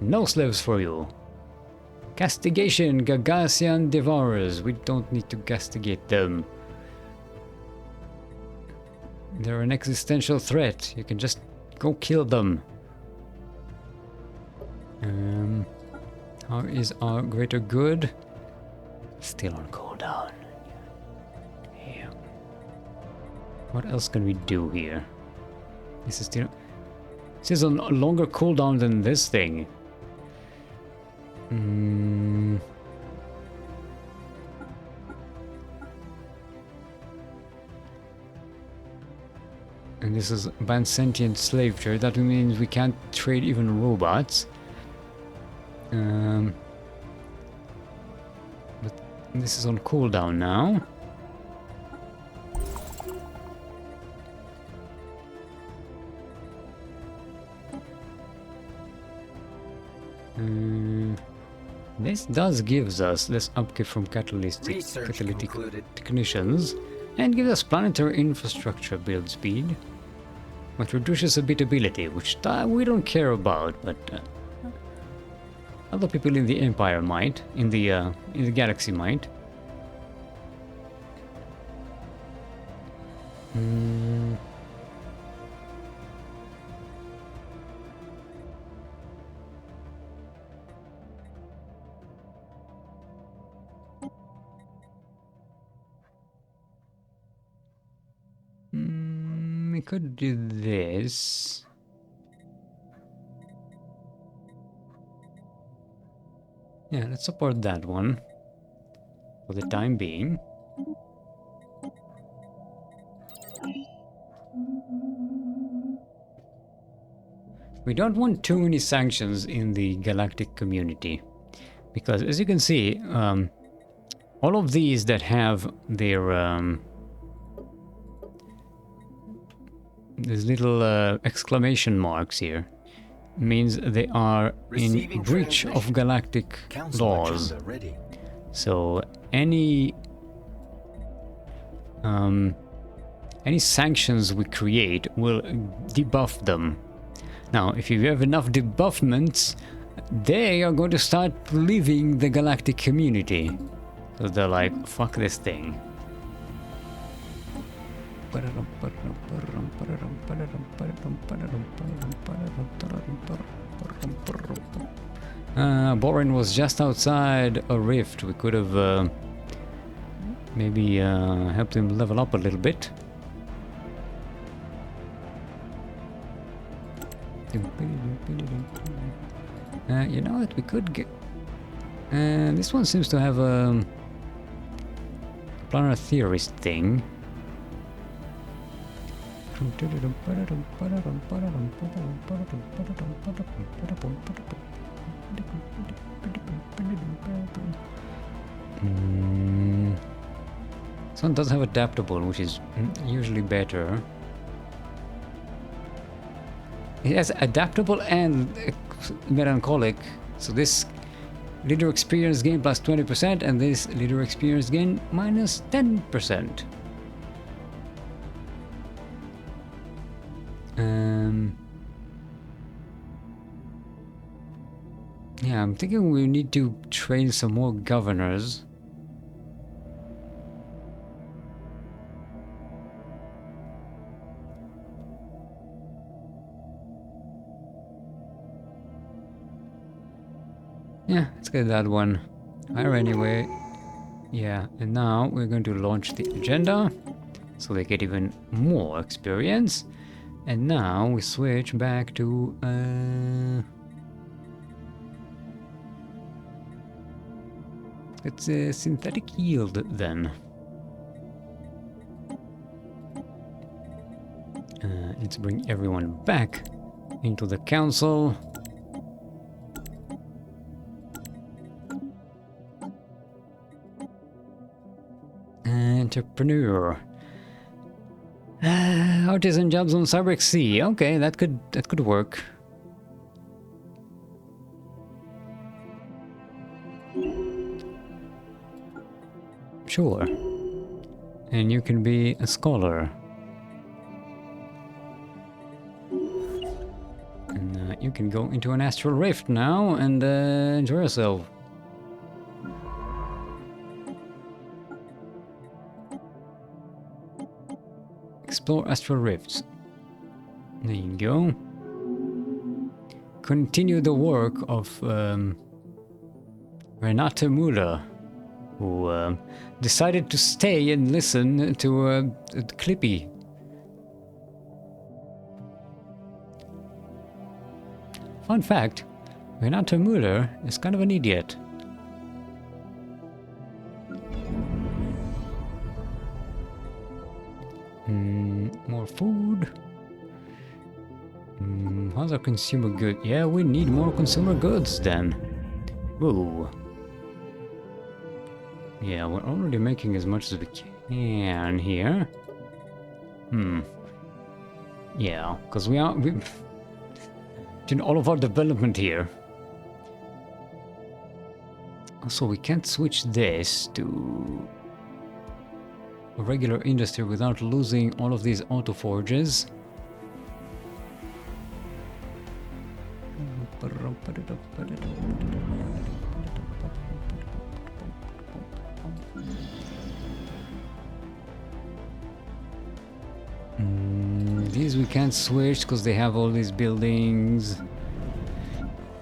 No slaves for you. Castigation, Gagassian devourers. We don't need to castigate them. They're an existential threat. You can just go kill them. How is our greater good? Still on cooldown. Yeah. What else can we do here? This is still... This is on a longer cooldown than this thing. And this is ban sentient slave trade. That means we can't trade even robots. But this is on cooldown now. This does gives us less upkeep from catalytic technicians and gives us planetary infrastructure build speed, but reduces habitability, which we don't care about, but other people in the Empire might, in the galaxy might. We could do this. Yeah, let's support that one for the time being. We don't want too many sanctions in the galactic community, because as you can see, all of these that have their these little exclamation marks here means they are in breach of galactic laws. So any sanctions we create will debuff them. Now, if you have enough debuffments, they are going to start leaving the galactic community. So they're like, fuck this thing. Boren was just outside a rift. We could have maybe helped him level up a little bit. You know what? We could get... this one seems to have a planar theorist thing. This one does have adaptable, which is usually better. It has adaptable and melancholic, so this leader experience gain plus 20% and this leader experience gain minus 10%. Yeah, I'm thinking we need to train some more governors. Yeah, let's get that one. Hire anyway. Yeah, and now we're going to launch the agenda so they get even more experience. And now we switch back to it's a synthetic yield then. Let's bring everyone back into the council. Entrepreneur. Artisan jobs on Cyberx C. Okay, that could work. Sure. And you can be a scholar. And you can go into an astral rift now and enjoy yourself. Explore astral rifts. There you go. Continue the work of Renate Muller, who decided to stay and listen to Clippy. Fun fact, Renate Muller is kind of an idiot. More food. How's our consumer good? Yeah, we need more consumer goods then. Whoa. Yeah, we're already making as much as we can here. Yeah, because we doing all of our development here. Also, we can't switch this to a regular industry without losing all of these auto forges. These we can't switch because they have all these buildings.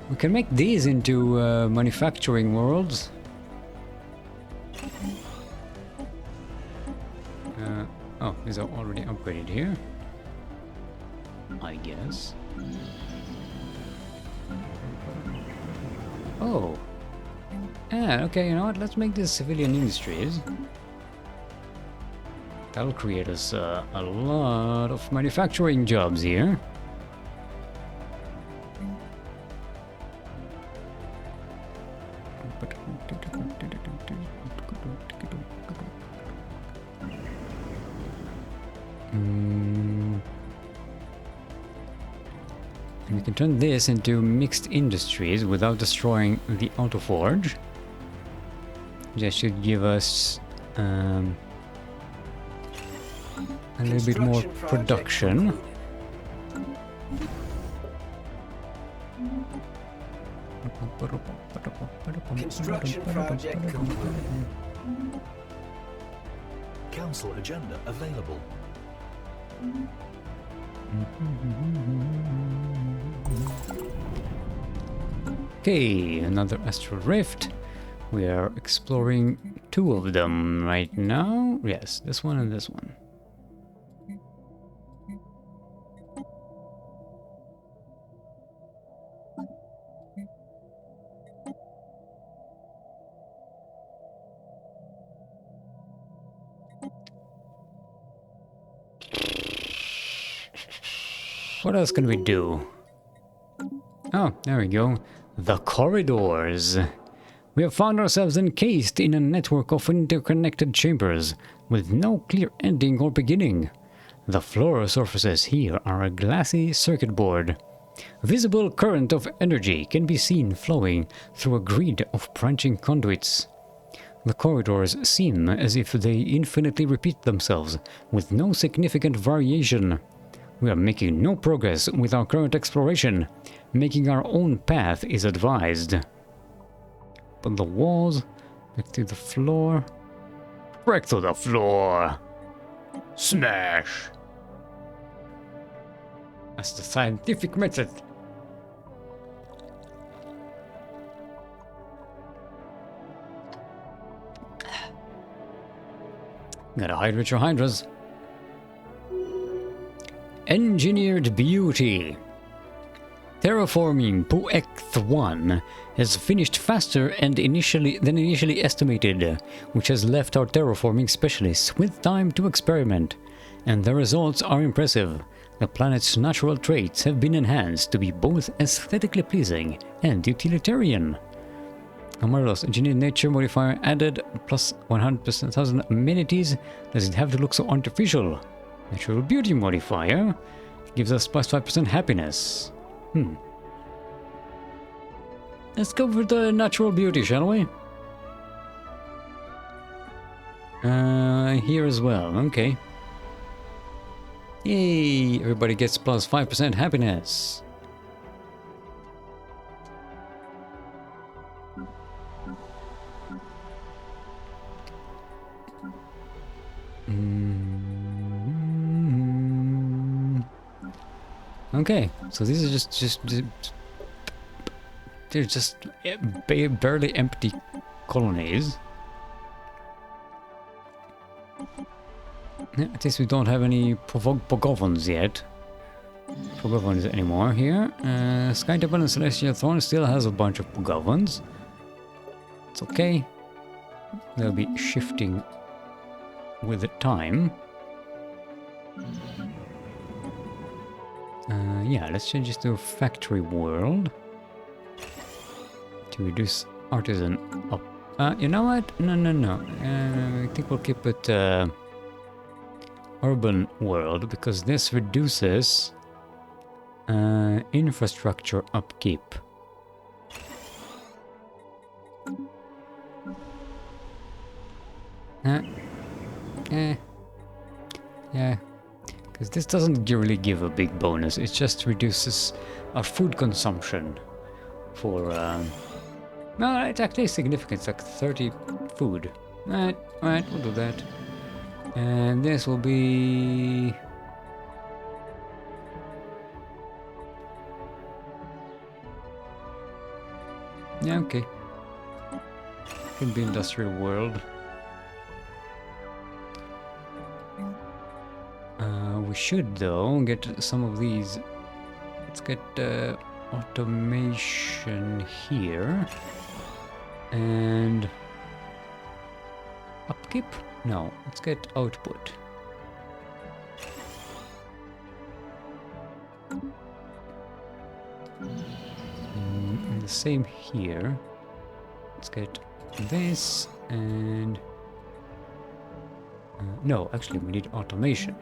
We can make these into manufacturing worlds. Oh, these are already upgraded here, I guess. Oh. Yeah, okay, you know what? Let's make this civilian industries. That'll create us a lot of manufacturing jobs here. And we can turn this into mixed industries without destroying the autoforge. That should give us a little bit more production. Construction project complete. Council agenda available. Okay, another astral rift. We are exploring two of them right now. Yes, this one and this one. What else can we do? Oh, there we go. The corridors. We have found ourselves encased in a network of interconnected chambers with no clear ending or beginning. The floor surfaces here are a glassy circuit board. Visible current of energy can be seen flowing through a grid of branching conduits. The corridors seem as if they infinitely repeat themselves, with no significant variation. We are making no progress with our current exploration. Making our own path is advised. But the walls, back to the floor. Break through the floor! Smash! That's the scientific method. Gotta hydrate your hydras. Engineered beauty. Terraforming Puect-1 has finished faster than initially estimated, which has left our terraforming specialists with time to experiment. And the results are impressive. The planet's natural traits have been enhanced to be both aesthetically pleasing and utilitarian. A marvelous engineered nature modifier added, plus 100,000 amenities. Does it have to look so artificial? Natural beauty modifier gives us plus 5% happiness. Let's go for the natural beauty, shall we? Here as well, okay. Yay! Everybody gets plus 5% happiness. Okay, so these are they're just barely empty colonies. Yeah, at least we don't have any Pogovons yet. Pogovons anymore here. Sky Temple and Celestial Throne still has a bunch of Pogovons. It's okay. They'll be shifting with the time. Yeah, let's change this to a factory world to reduce artisan up. You know what? No. I think we'll keep it urban world because this reduces infrastructure upkeep. Yeah. Because this doesn't really give a big bonus, it just reduces our food consumption for, no, it's actually significant, it's like 30 food. Alright, we'll do that. And this will be... yeah, okay. Can be industrial world. We should though get some of these. Let's get automation here and upkeep. No, let's get output. And the same here. Let's get this and no, actually we need automation.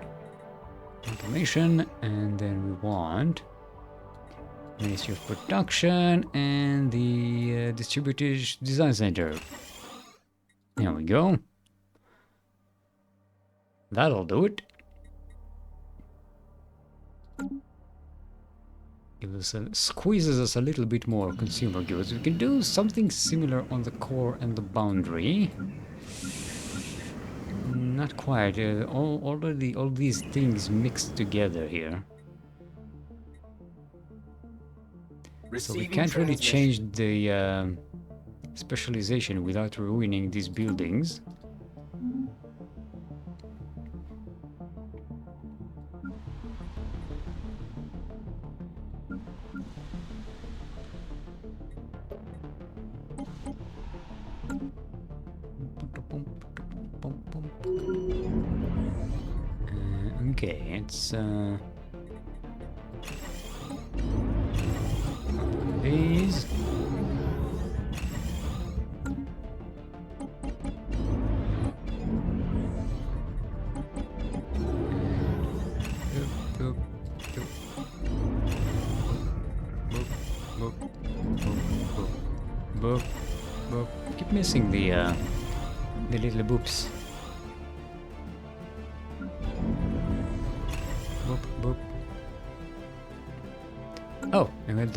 And then we want Ministry of Production and the Distributed Design Center. There we go. That'll do it. Squeezes us a little bit more consumer goods. We can do something similar on the core and the boundary. Not quite. All these things mixed together here. So we can't really change the specialization without ruining these buildings. Okay, it's boop, boop. Keep missing the little boops. Boop, boop. Oh, and with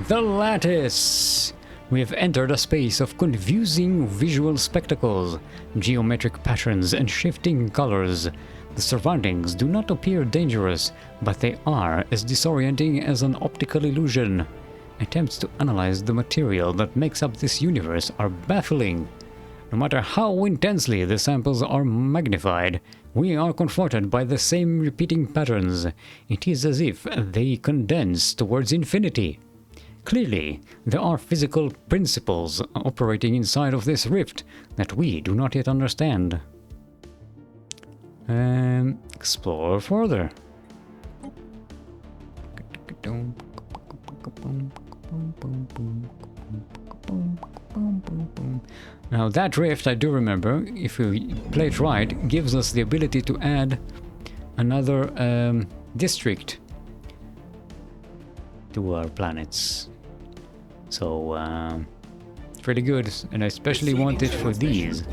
the lattice! We have entered a space of confusing visual spectacles, geometric patterns, and shifting colors. The surroundings do not appear dangerous, but they are as disorienting as an optical illusion. Attempts to analyze the material that makes up this universe are baffling. No matter how intensely the samples are magnified, we are confronted by the same repeating patterns. It is as if they condense towards infinity. Clearly, there are physical principles operating inside of this rift that we do not yet understand. Explore further. Now that rift, I do remember, if we play it right, gives us the ability to add another district to our planets. So, it's really good, and I especially want it for these.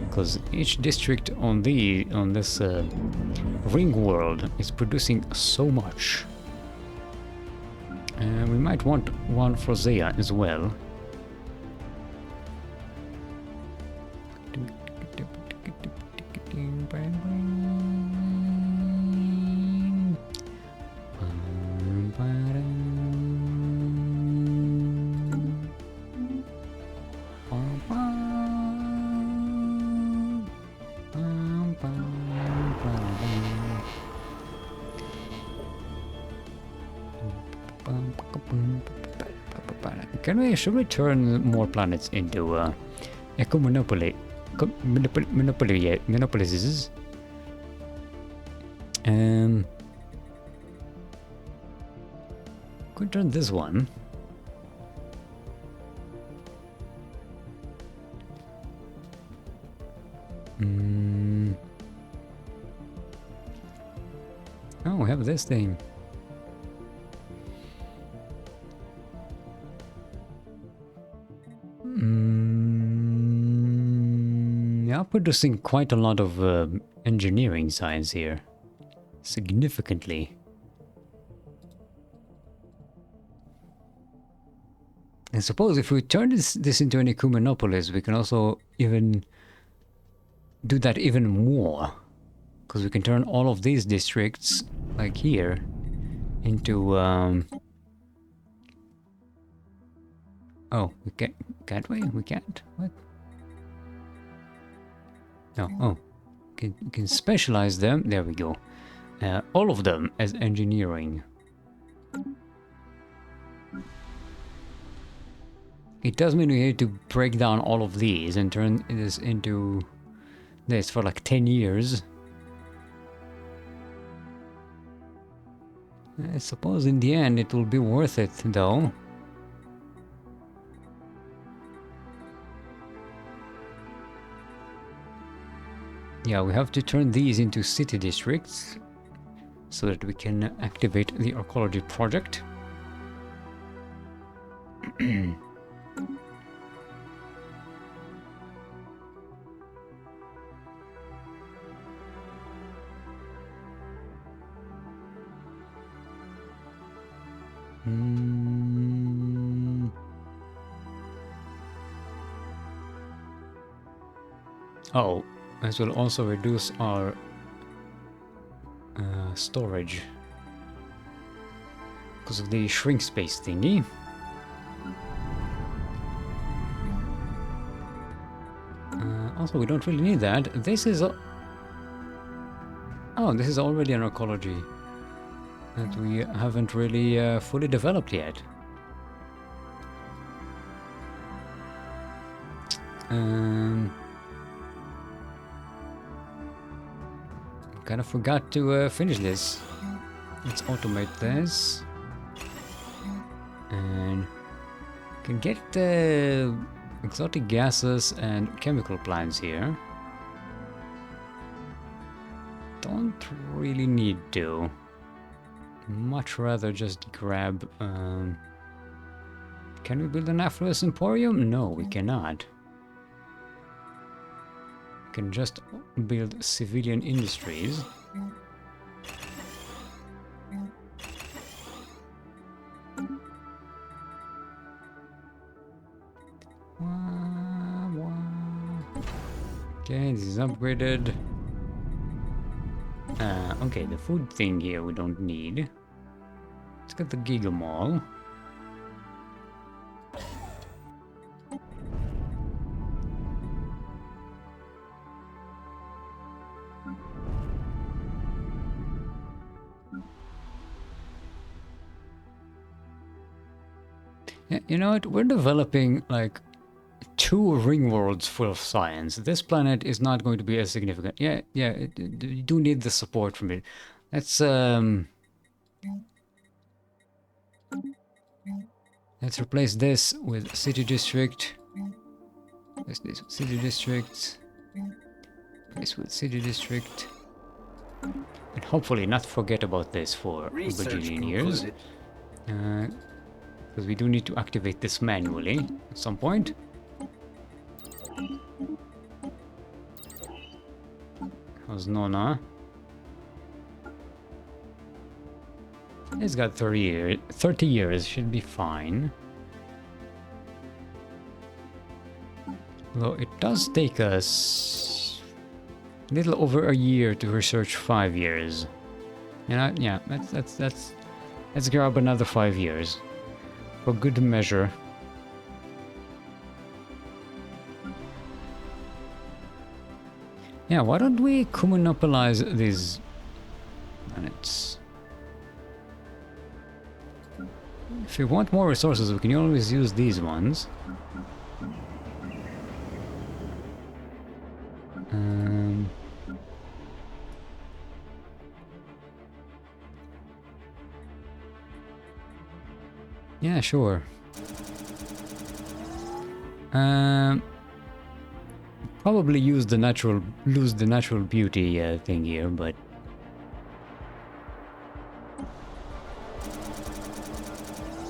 Because each district on this ring world is producing so much. We might want one for Zaya as well. Should we turn more planets into eco-monopolies? Could turn this one. Oh, we have this thing. Yeah, producing quite a lot of engineering science here. Significantly. I suppose if we turn this into an ecumenopolis, we can also even do that even more. Because we can turn all of these districts, like here, into... Oh, we can't we? We can't? What? No, oh. Can specialize them, there we go. All of them as engineering. It does mean we need to break down all of these and turn this into this for like 10 years. I suppose in the end it will be worth it though. Yeah, we have to turn these into city districts so that we can activate the archaeology project. Oh, this will also reduce our storage because of the shrink space thingy. Also, we don't really need that. This is oh, this is already an archaeology that we haven't really fully developed yet. Kind of forgot to finish this. Let's automate this. And can get exotic gases and chemical plants here. Don't really need to. Much rather just grab Can we build an affluence emporium? No, we cannot. We can just build civilian industries. Okay, this is upgraded. Okay, the food thing here we don't need. Let's get the Giga Mall. Yeah, you know what? We're developing like 2 ring worlds full of science. This planet is not going to be as significant. Yeah, you do need the support from it. Let's replace this with city district. Replace this with city district. Replace with city district. And hopefully not forget about this for a bajillion years. Because we do need to activate this manually at some point. How's Nona? It's got 30 years, should be fine. Though it does take us a little over a year to research 5 years. You know, yeah, let's grab another 5 years. For good measure. Yeah, why don't we monopolize these planets? If we want more resources, we can always use these ones. Yeah, sure. Probably lose the natural beauty thing here, but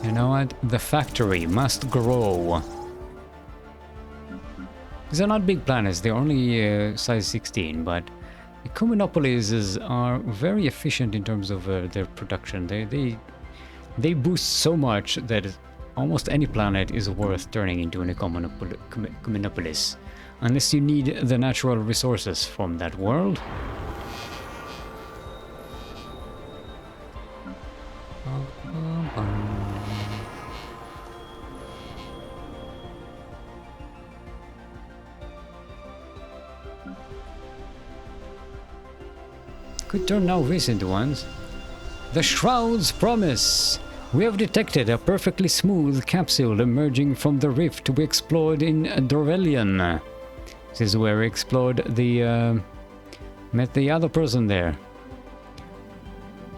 you know what? The factory must grow. These are not big planets; they're only size 16, but the Kuminopolis are very efficient in terms of their production. They boost so much that almost any planet is worth turning into an Kuminopolis. Unless you need the natural resources from that world. Could turn now recent ones. The Shroud's Promise! We have detected a perfectly smooth capsule emerging from the rift we explored in Dorvelion. This is where we explored met the other person there.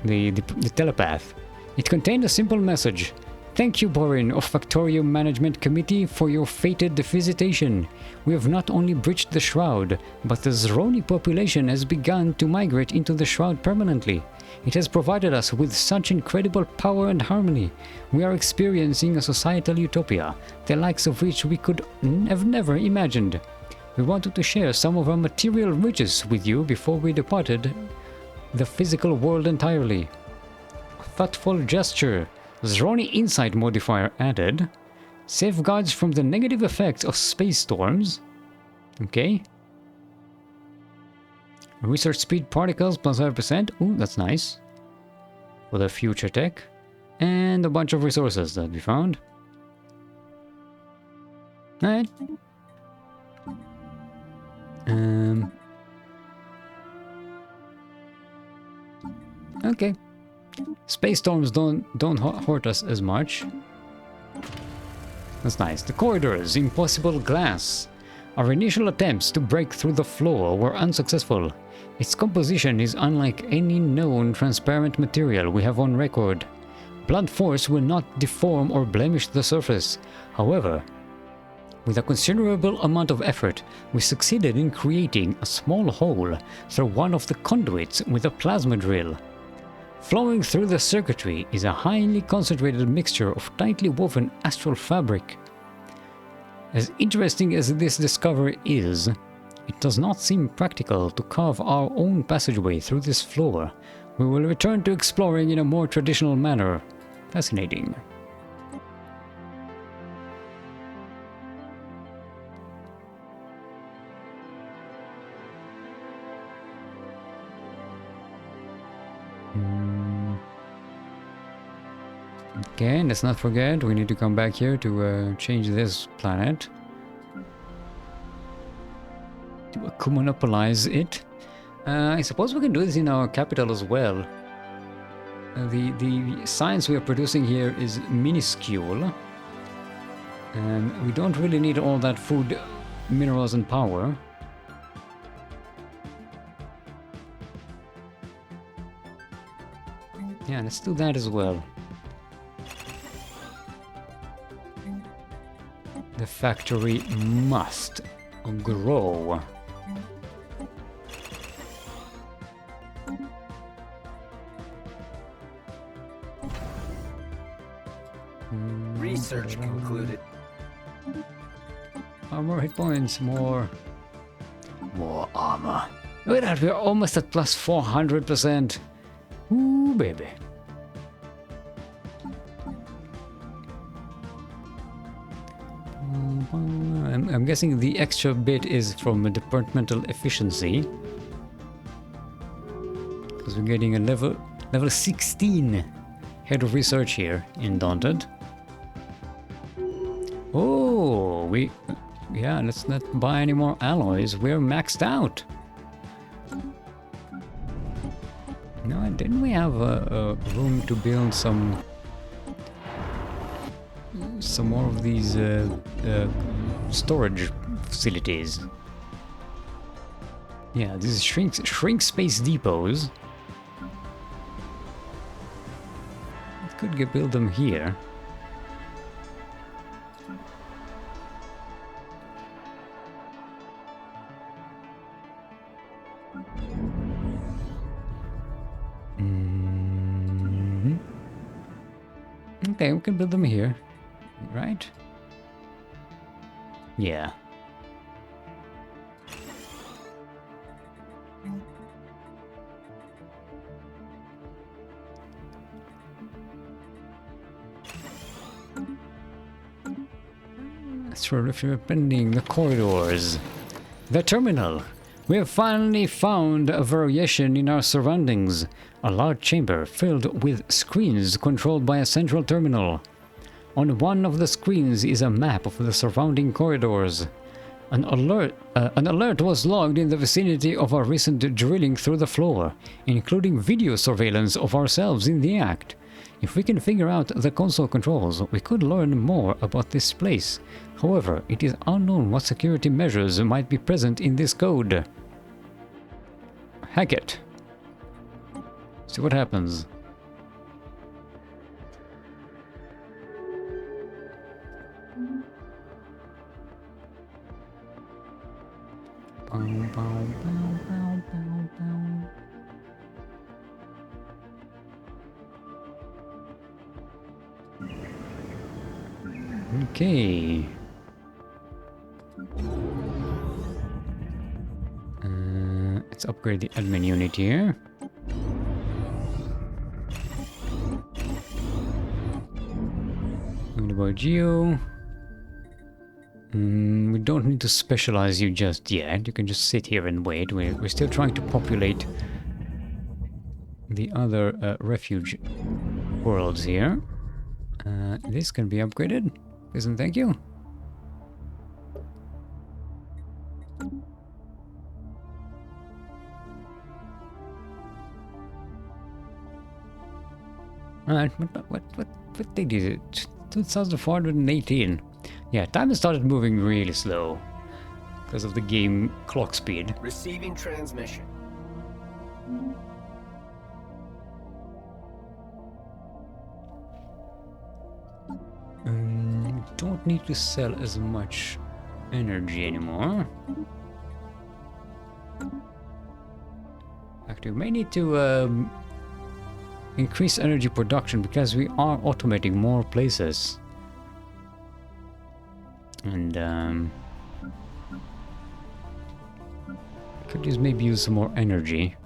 The telepath. It contained a simple message. Thank you, Borin of Factorium Management Committee, for your fated visitation. We have not only breached the Shroud, but the Zroni population has begun to migrate into the Shroud permanently. It has provided us with such incredible power and harmony. We are experiencing a societal utopia, the likes of which we could have never imagined. We wanted to share some of our material riches with you before we departed the physical world entirely. Thoughtful gesture. Zroni Insight modifier added. Safeguards from the negative effects of space storms. Okay. Research speed particles plus 5%. Ooh, that's nice. For the future tech. And a bunch of resources that we found. Alright. Okay. Space storms don't hurt us as much. That's nice. The corridors, impossible glass. Our initial attempts to break through the floor were unsuccessful. Its composition is unlike any known transparent material we have on record. Blunt force will not deform or blemish the surface. However, with a considerable amount of effort, we succeeded in creating a small hole through one of the conduits with a plasma drill. Flowing through the circuitry is a highly concentrated mixture of tightly woven astral fabric. As interesting as this discovery is, it does not seem practical to carve our own passageway through this floor. We will return to exploring in a more traditional manner. Fascinating. Okay, let's not forget, we need to come back here to change this planet. To monopolize it. I suppose we can do this in our capital as well. The science we are producing here is minuscule. And we don't really need all that food, minerals and power. Yeah, let's do that as well. The factory must grow. Research concluded. More hit points, more armor. Look at that, we're almost at plus 400%. Ooh, baby. I'm guessing the extra bit is from departmental efficiency. Because we're getting a level 16 head of research here in Daunted. Oh, yeah, let's not buy any more alloys. We're maxed out. No, didn't we have a room to build some more of these storage facilities? Yeah, these shrink space depots. Could build them here. Okay, we can build them here, right? Yeah. Sort of opening the corridors. The terminal. We have finally found a variation in our surroundings. A large chamber filled with screens controlled by a central terminal. On one of the screens is a map of the surrounding corridors. An alert was logged in the vicinity of our recent drilling through the floor, including video surveillance of ourselves in the act. If we can figure out the console controls, we could learn more about this place. However, it is unknown what security measures might be present in this code. Hack it. See what happens. Okay. Let's upgrade the admin unit here. What about you? We don't need to specialize you just yet. You can just sit here and wait. We're still trying to populate the other refuge worlds here. This can be upgraded. Please and thank you. Alright, what date is it? 2418. Yeah, time has started moving really slow because of the game clock speed. Receiving transmission. Don't need to sell as much energy anymore. In fact, we may need to increase energy production because we are automating more places. And could maybe use some more energy.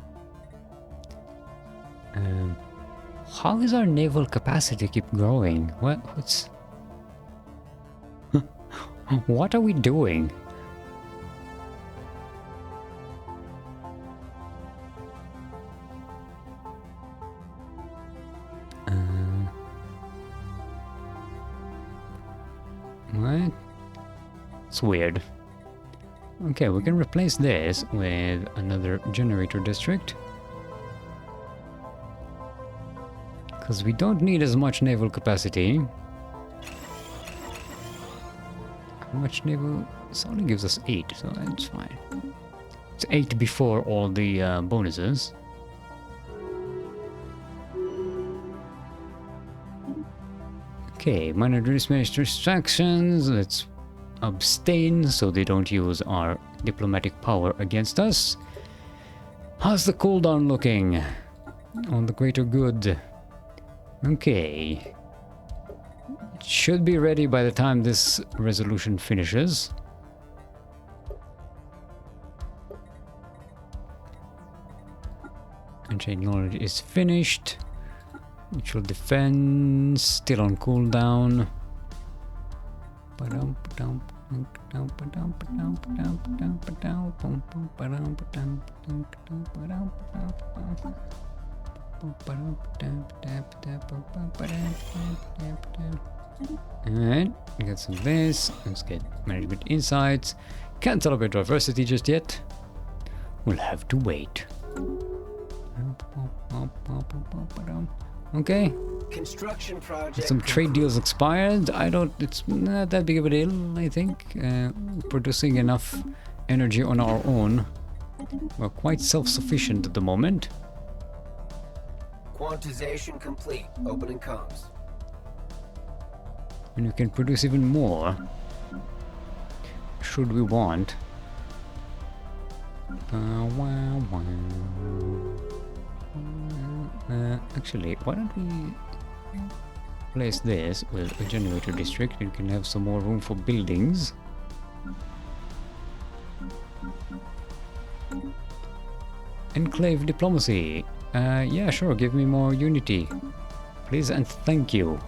How is our naval capacity keep growing? What's what are we doing? What? It's weird. Okay, we can replace this with another generator district. Because we don't need as much naval capacity. How much naval? This only gives us 8, so that's fine. It's 8 before all the bonuses. Okay, minor distractions. Let's abstain so they don't use our diplomatic power against us. How's the cooldown looking? On the greater good. Okay. It should be ready by the time this resolution finishes. Unchained knowledge is finished. Mutual defense still on cooldown. Alright, get some of this. Let's get management insights. Can't celebrate diversity just yet. We'll have to wait. Okay. Construction project. Some trade deals expired. It's not that big of a deal, I think. Producing enough energy on our own. We're quite self-sufficient at the moment. Quantization complete. Opening comms. And we can produce even more. Should we want. Actually, why don't we place this with a generator district and can have some more room for buildings. Enclave diplomacy. Yeah, sure, give me more unity. Please and thank you.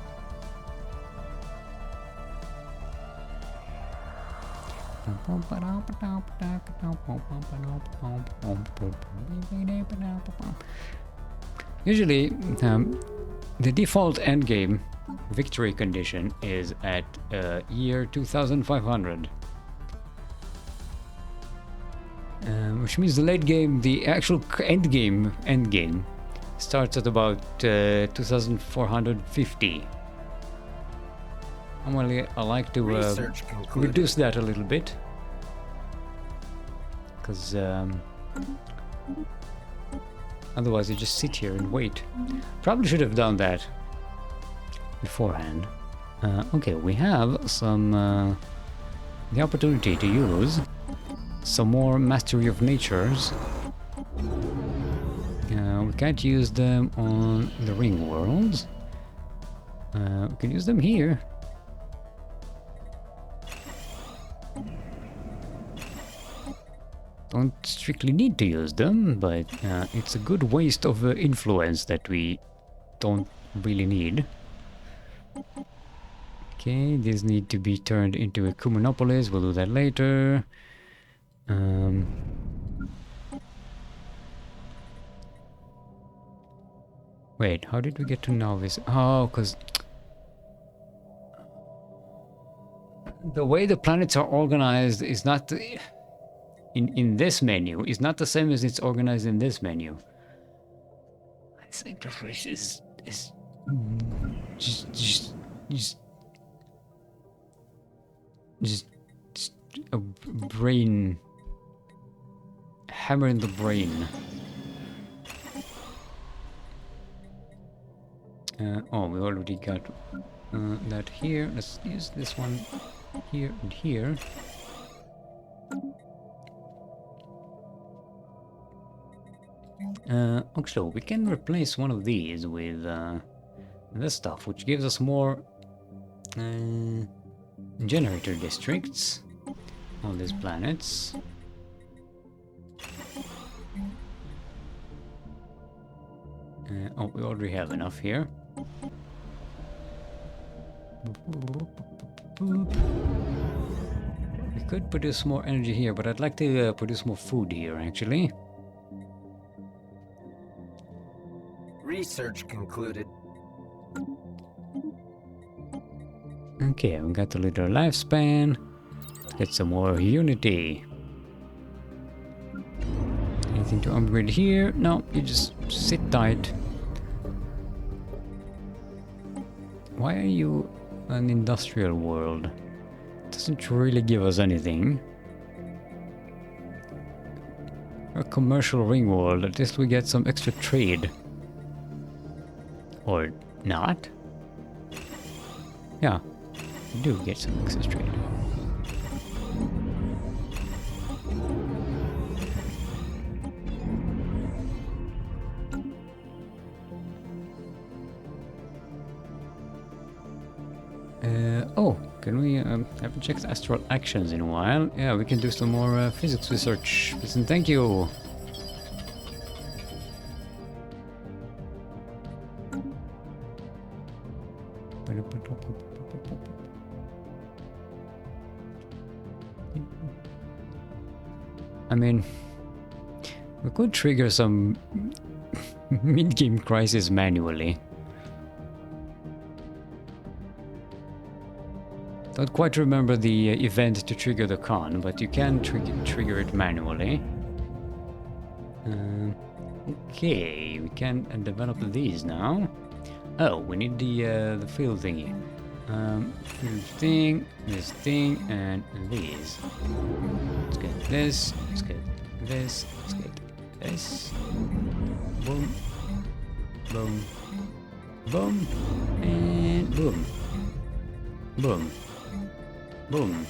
Usually, the default endgame victory condition is at year 2500. Which means the late game, the actual end game starts at about 2450. Normally, I like to reduce that a little bit, because otherwise you just sit here and wait. Probably should have done that beforehand. Okay, we have some the opportunity to use some more Mastery of Natures. We can't use them on the ring worlds. We can use them here. Don't strictly need to use them, but it's a good waste of influence that we don't really need. Okay, these need to be turned into a Kumanopolis. We'll do that later. Wait, how did we get to novice? Oh, because the way the planets are organized is not in this menu. Is not the same as it's organized in this menu. I think the race is just a brain hammer in the brain. Oh, we already got that here. Let's use this one here and here. Actually, we can replace one of these with this stuff, which gives us more generator districts on these planets. Oh, we already have enough here. We could produce more energy here, but I'd like to produce more food here, actually. Research concluded. Okay, we got a little lifespan. Let's get some more unity. Anything to upgrade here? No, you just sit tight. Why are you an industrial world? Doesn't really give us anything. A commercial ring world, at least we get some extra trade. Or not? Yeah, we do get some extra trade. Oh, can we, haven't checked astral actions in a while. Yeah, we can do some more physics research. Listen, thank you. I mean, we could trigger some mid-game crisis manually. Don't quite remember the event to trigger the con, but you can trigger it manually. Okay, we can develop these now. Oh, we need the field thingy. Field thing, this thing, and these. Let's get this. Let's get this. Let's get this. Boom, boom, boom, and boom, boom. Boom.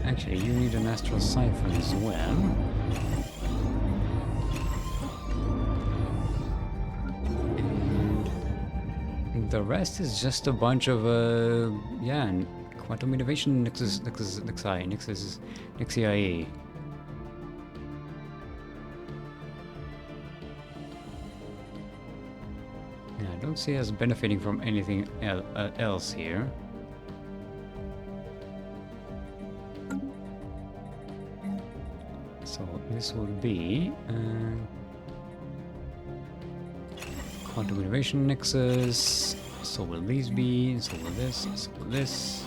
Actually, you need an astral siphon as well. And the rest is just a bunch of, yeah, quantum innovation nexii. I don't see us benefiting from anything else here. So this would be quantum innovation nexus. So will these be? So will this? So will this?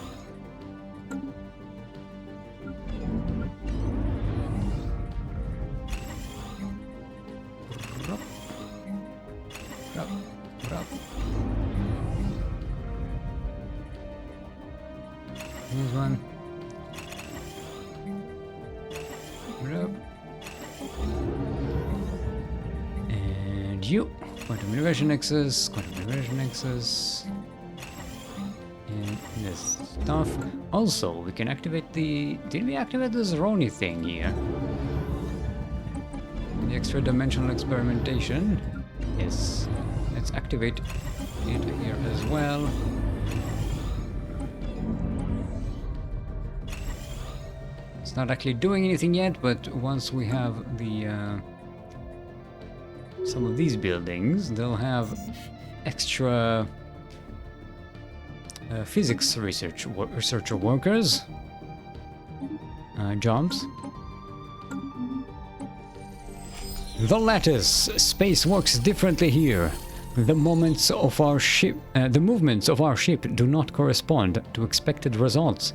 Here's one. And you. Quantum innovation nexus. Quantum innovation nexus. And this stuff. Also, we can activate the... Did we activate this Roni thing here? The extra dimensional experimentation. Yes. Let's activate it here as well. It's not actually doing anything yet, but once we have the some of these buildings, they'll have extra physics researcher workers jobs. The lattice. Space works differently here. The movements of our ship do not correspond to expected results.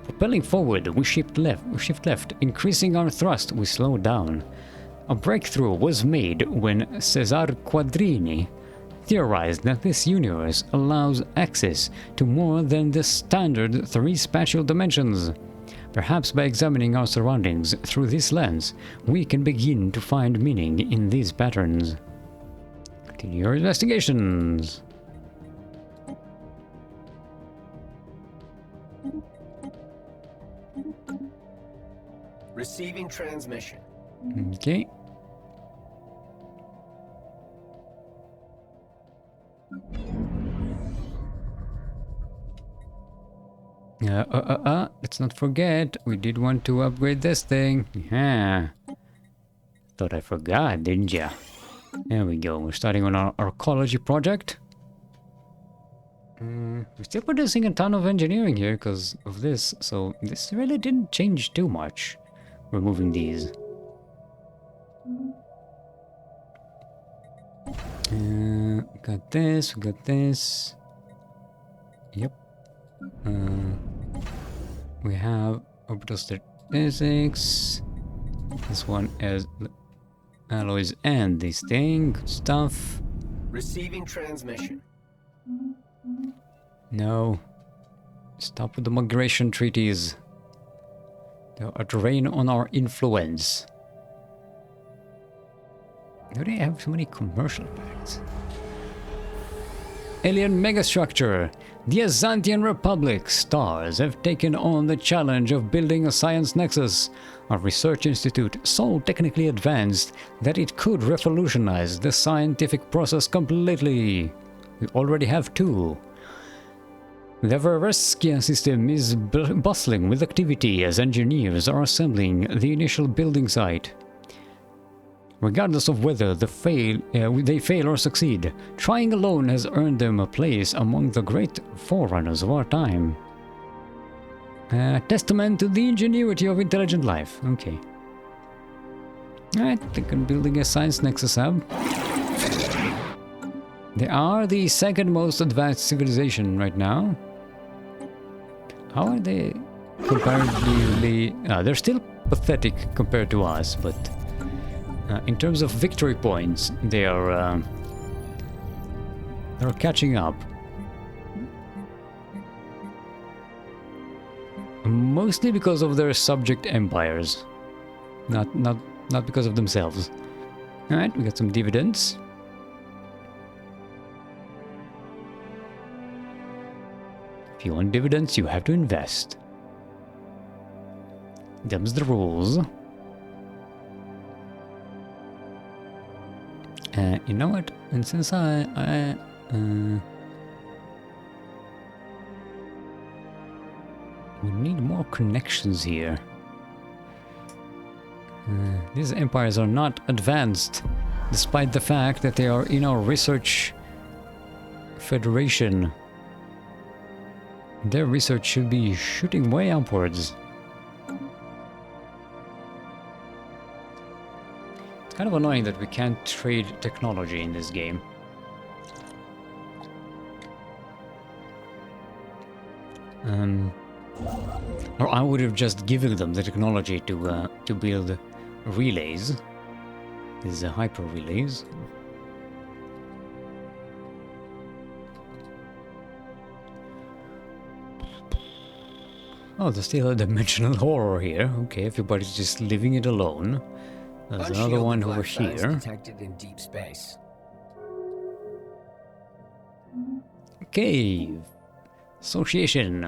Propelling forward, we shift left. Increasing our thrust, we slow down. A breakthrough was made when Cesar Quadrini theorized that this universe allows access to more than the standard 3 spatial dimensions. Perhaps by examining our surroundings through this lens, we can begin to find meaning in these patterns. Continue your investigations. Receiving transmission. Okay. Let's not forget, we did want to upgrade this thing. Yeah. Thought I forgot, didn't ya? There we go. We're starting on our archaeology project. We're still producing a ton of engineering here because of this, so this really didn't change too much. Removing these. Got this, we got this. Yep. We have orbital statistics. This one has alloys and this thing. Good stuff. Receiving transmission. No. Stop with the migration treaties. They're a drain on our influence. Do they have so many commercial pacts? Alien megastructure. The Azantian Republic stars have taken on the challenge of building a science nexus, a research institute so technically advanced that it could revolutionize the scientific process completely. We already have two. The Vereskia system is bustling with activity as engineers are assembling the initial building site. Regardless of whether they fail or succeed, trying alone has earned them a place among the great forerunners of our time. Testament to the ingenuity of intelligent life. Okay. I think I'm building a science nexus hub. They are the second most advanced civilization right now. How are they comparatively... they're still pathetic compared to us, but... in terms of victory points, they're catching up. Mostly because of their subject empires, not because of themselves. All right, we got some dividends. If you want dividends, you have to invest. Them's the rules. You know what? And since we need more connections here. These empires are not advanced, despite the fact that they are in our research federation. Their research should be shooting way upwards. Kind of annoying that we can't trade technology in this game. Or I would have just given them the technology to build relays. These are hyper relays. Oh, there's still a dimensional horror here. Okay, everybody's just living it alone. There's another one over here. Detected in deep space. Okay. Association.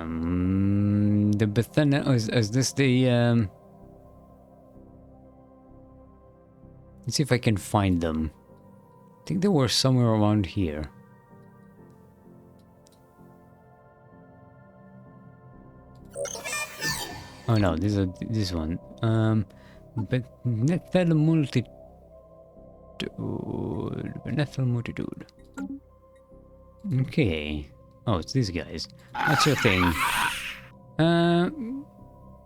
The Bethesda is this the let's see if I can find them. I think they were somewhere around here. Oh no, this one. But Bethel multitude. Okay. Oh, it's these guys. That's your thing.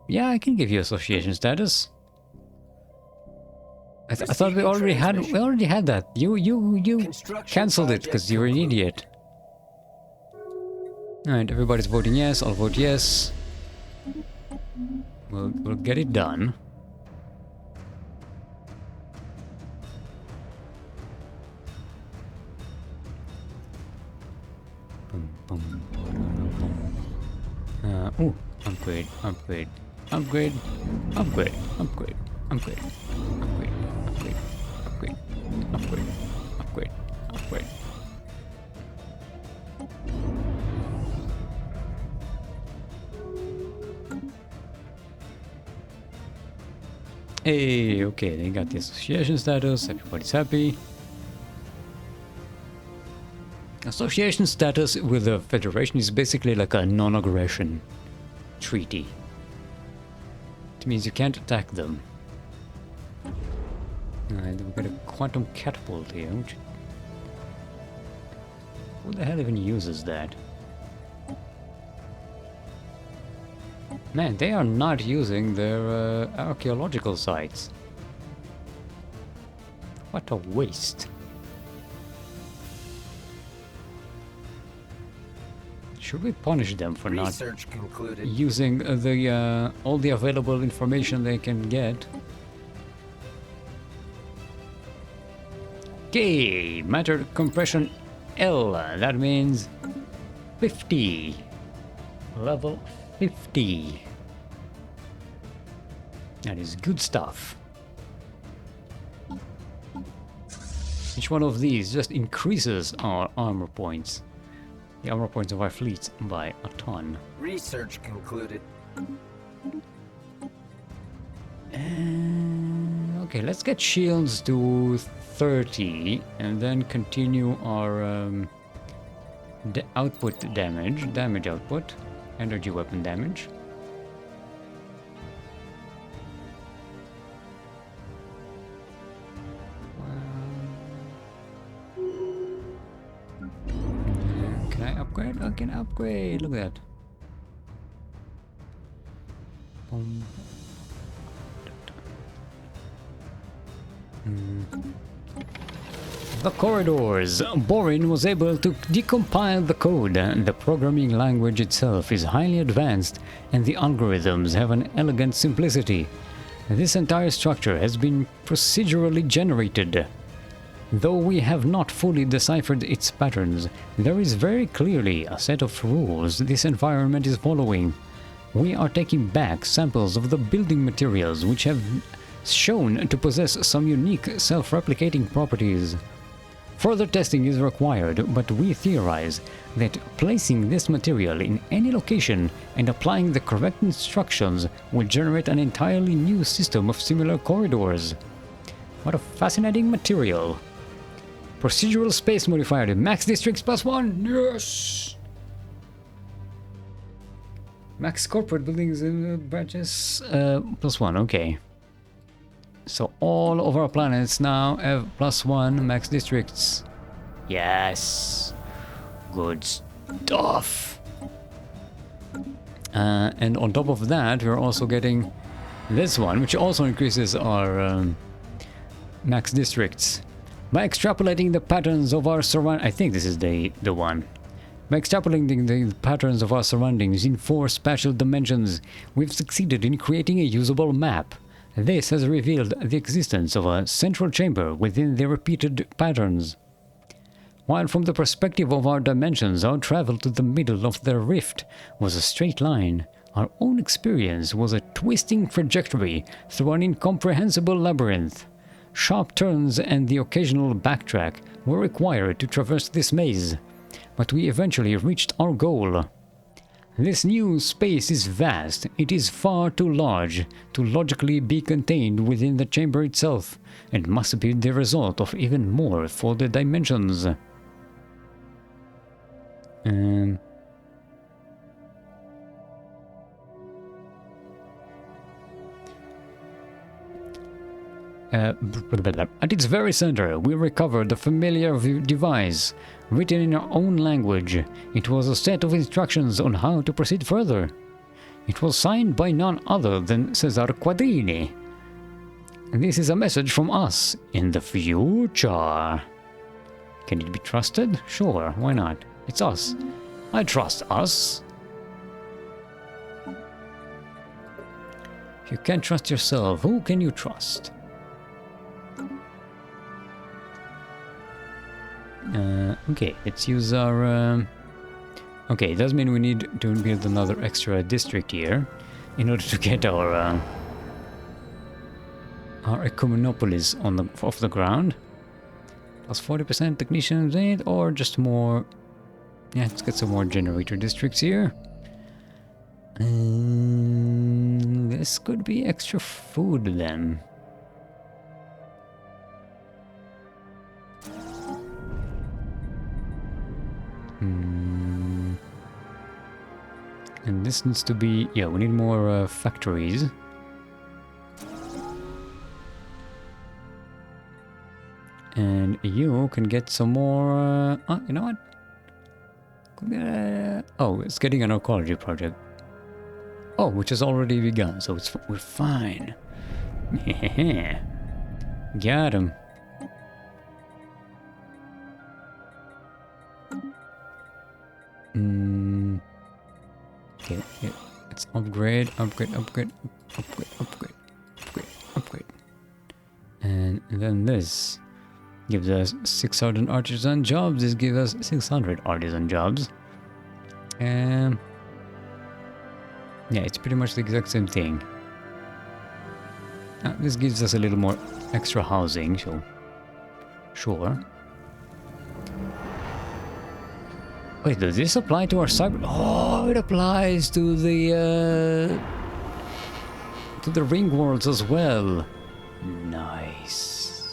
Yeah, I can give you association status. I thought we already had that. You cancelled it because you were an idiot. Alright, everybody's voting yes. I'll vote yes. We'll get it done. Ooh, upgrade, upgrade, upgrade, upgrade, upgrade, upgrade, upgrade, upgrade, upgrade, upgrade, upgrade, upgrade. Hey, okay, they got the association status, everybody's happy. Association status with the Federation is basically like a non-aggression treaty. It means you can't attack them. Alright, we've got a quantum catapult here. Who the hell even uses that? Man, they are not using their archaeological sites. What a waste. Should we punish them for not using the all the available information they can get? Okay, matter compression L. That means 50. Level 50. That is good stuff. Each one of these just increases our armor points. The armor points of our fleet by a ton. Research concluded. Okay, let's get shields to 30 and then continue our output damage output, energy weapon damage. Can I upgrade? I can upgrade. Look at that. Boom. The corridors. Borin was able to decompile the code. The programming language itself is highly advanced and the algorithms have an elegant simplicity. This entire structure has been procedurally generated. Though we have not fully deciphered its patterns, there is very clearly a set of rules this environment is following. We are taking back samples of the building materials which have shown to possess some unique self-replicating properties. Further testing is required, but we theorize that placing this material in any location and applying the correct instructions will generate an entirely new system of similar corridors. What a fascinating material. Procedural space modifier, max districts +1, yes! Max corporate buildings and branches +1, okay. So all of our planets now have +1 max districts. Yes! Good stuff! And on top of that, we're also getting this one, which also increases our max districts. By extrapolating the patterns of our I think this is the one. By extrapolating the patterns of our surroundings in 4 spatial dimensions, we've succeeded in creating a usable map. This has revealed the existence of a central chamber within the repeated patterns. While from the perspective of our dimensions, our travel to the middle of the rift was a straight line, our own experience was a twisting trajectory through an incomprehensible labyrinth. Sharp turns and the occasional backtrack were required to traverse this maze, but we eventually reached our goal. This new space is vast. It is far too large to logically be contained within the chamber itself, and must be the result of even more folded dimensions. At its very center, we recovered the familiar device, written in our own language. It was a set of instructions on how to proceed further. It was signed by none other than Cesar Quadrini. This is a message from us in the future. Can it be trusted? Sure, why not? It's us. I trust us. If you can't trust yourself, who can you trust? Okay, let's use our... Okay, it does mean we need to build another extra district here in order to get our Ecumenopolis off the ground. Plus 40% technicians aid, or just more... Yeah, let's get some more generator districts here. This could be extra food then. And this needs to be... Yeah, we need more factories. And you can get some more... oh, you know what? Oh, it's getting an ecology project. Oh, which has already begun, so we're fine. Got him. Okay, yeah, let's upgrade. And then this gives us 600 artisan jobs. This gives us 600 artisan jobs. Yeah, it's pretty much the exact same thing. This gives us a little more extra housing, so sure. Wait, does this apply to our cyber? Oh, it applies to the ring worlds as well. Nice.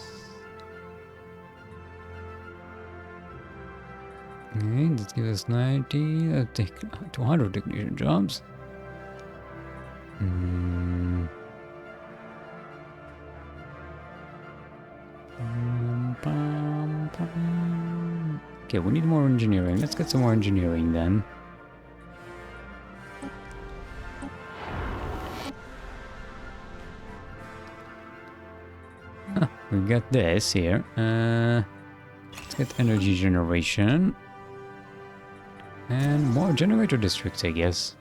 Okay, let's give us 90. Let's take 200 technician jobs. Okay, we need more engineering. Let's get some more engineering then. We got this here. Let's get energy generation. And more generator districts, I guess.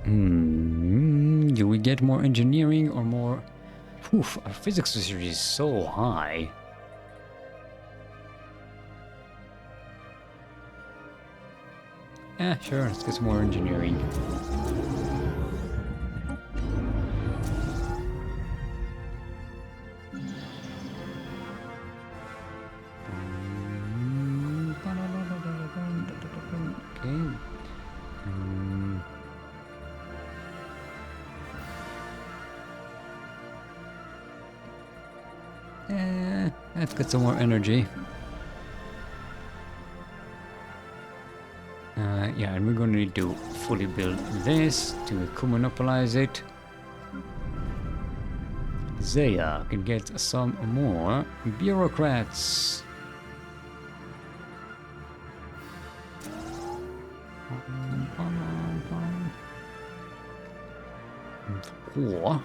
Do we get more engineering or more... Oof, our physics research is so high. Yeah, sure, let's get some more engineering. Okay. Let's get some more energy. Yeah, and we're going to need to fully build this to monopolize it. Zaya can get some more bureaucrats. Four.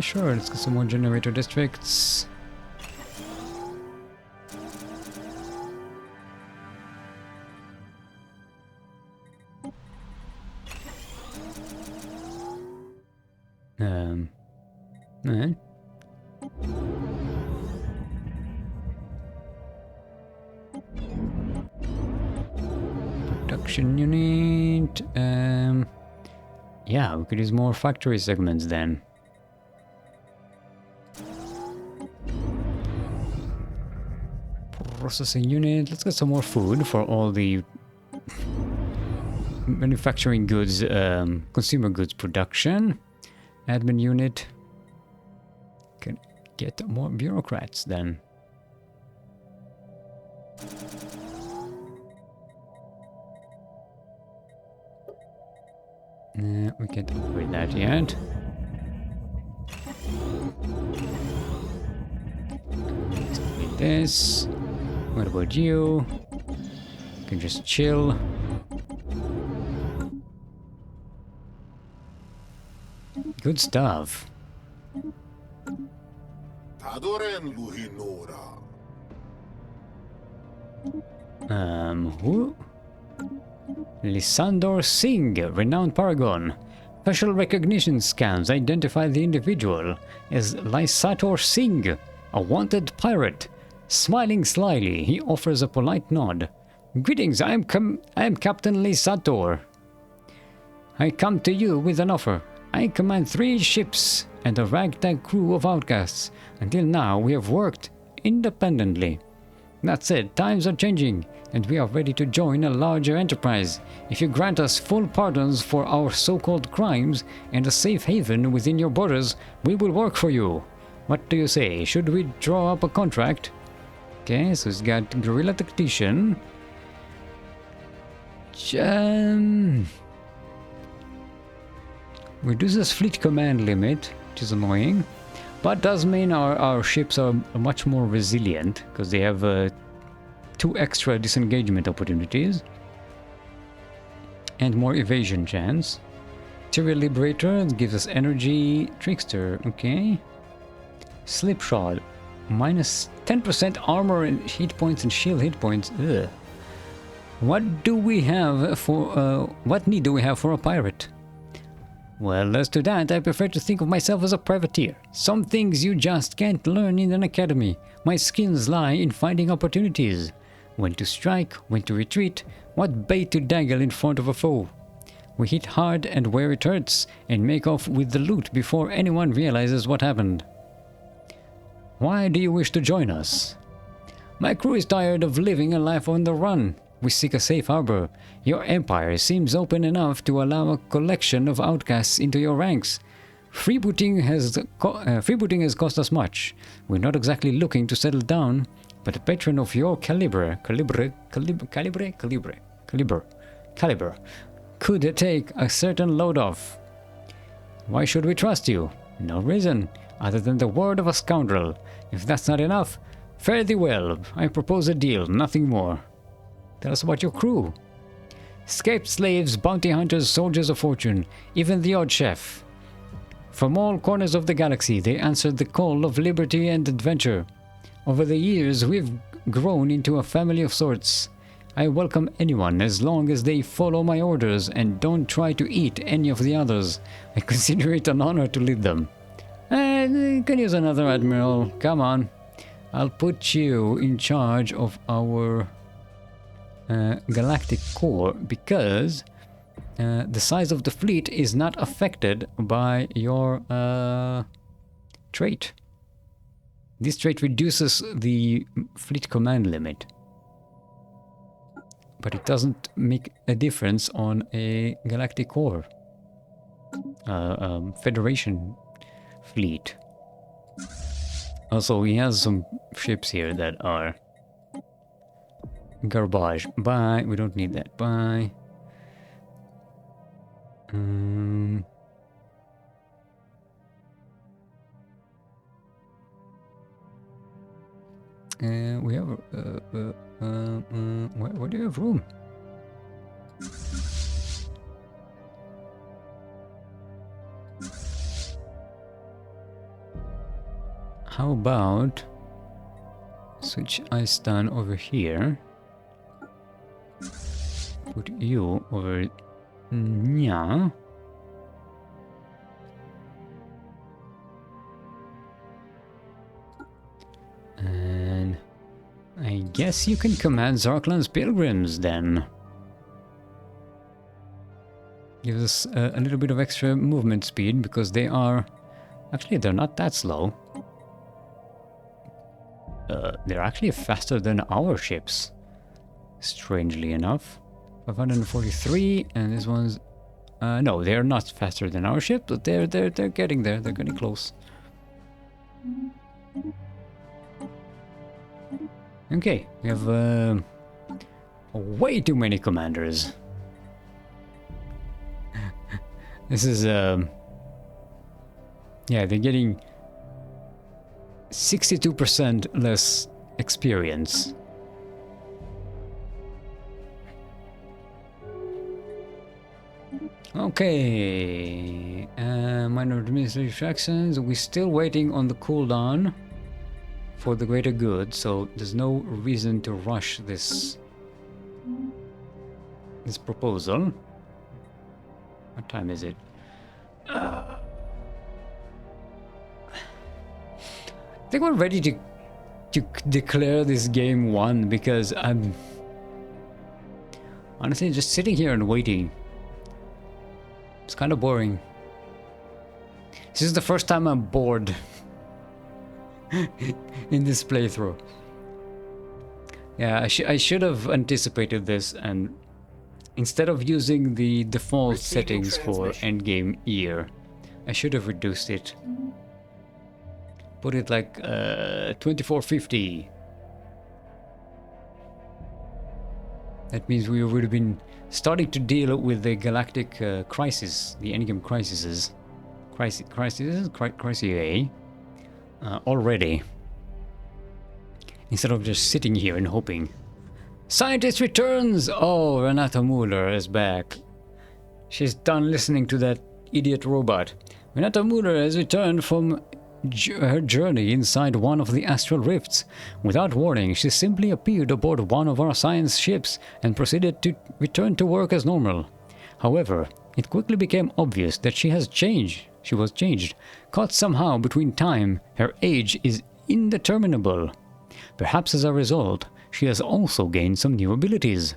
Sure, let's get some more generator districts. Production unit. Yeah, we could use more factory segments then. Processing unit. Let's get some more food for all the manufacturing goods, consumer goods production. Admin unit. Can get more bureaucrats then. We can't upgrade that yet. Let's upgrade this. What about you? You can just chill. Good stuff. Who? Lysandor Singh, renowned paragon. Facial recognition scans identify the individual as Lysator Singh, a wanted pirate. Smiling slyly, he offers a polite nod. Greetings, I am Captain Lysator. I come to you with an offer. I command 3 ships and a ragtag crew of outcasts. Until now, we have worked independently. That's it, times are changing, and we are ready to join a larger enterprise. If you grant us full pardons for our so-called crimes and a safe haven within your borders, we will work for you. What do you say? Should we draw up a contract? Okay, so it's got Guerrilla Tactician. Reduces fleet command limit, which is annoying. But does mean our ships are much more resilient, because they have 2 extra disengagement opportunities. And more evasion chance. Tyrial Liberator gives us energy. Trickster, okay. Slipshod, minus 10% armor and hit points and shield hit points. Ugh. What do we have for, what need do we have for a pirate? Well, as to that, I prefer to think of myself as a privateer. Some things you just can't learn in an academy. My skills lie in finding opportunities. When to strike, when to retreat, what bait to dangle in front of a foe. We hit hard and where it hurts, and make off with the loot before anyone realizes what happened. Why do you wish to join us? My crew is tired of living a life on the run. We seek a safe harbor. Your empire seems open enough to allow a collection of outcasts into your ranks. Freebooting has cost us much. We're not exactly looking to settle down, but a patron of your caliber could take a certain load off. Why should we trust you? No reason, other than the word of a scoundrel. If that's not enough, fare thee well. I propose a deal, nothing more. Tell us about your crew. Escaped slaves, bounty hunters, soldiers of fortune, even the odd chef. From all corners of the galaxy, they answered the call of liberty and adventure. Over the years, we've grown into a family of sorts. I welcome anyone as long as they follow my orders and don't try to eat any of the others. I consider it an honor to lead them. You can use another admiral. Come on. I'll put you in charge of our galactic core because the size of the fleet is not affected by your trait. This trait reduces the fleet command limit, but it doesn't make a difference on a galactic core Federation fleet. Also, he has some ships here that are garbage. Bye. We don't need that. Bye. We have where do you have room? How about switch Iceton over here? Put you over. Yeah. And I guess you can command Zarklan's pilgrims then. Gives us a little bit of extra movement speed because they are... Actually, they're not that slow. They're actually faster than our ships. Strangely enough. 543, and this one's... no, they're not faster than our ship, but they're getting there. They're getting close. Okay, we have way too many commanders. This is yeah, they're getting 62% less experience. Okay, minor administrative actions. We're still waiting on the cooldown for the greater good, so there's no reason to rush this proposal. What time is it? I think we're ready to declare this game won because I'm honestly just sitting here and waiting. It's kind of boring. This is the first time I'm bored in this playthrough. Yeah, I should have anticipated this, and instead of using the default Receiving settings for transmission. endgame year, I should have reduced it. Put it like 2450. That means we would have been starting to deal with the galactic crisis, the endgame crises. Crises already. Instead of just sitting here and hoping. Scientist returns! Oh, Renata Muller is back. She's done listening to that idiot robot. Renata Muller has returned from her journey inside one of the astral rifts. Without warning, she simply appeared aboard one of our science ships and proceeded to return to work as normal. However, it quickly became obvious that she was changed. Caught somehow between time, her age is indeterminable. Perhaps as a result, she has also gained some new abilities.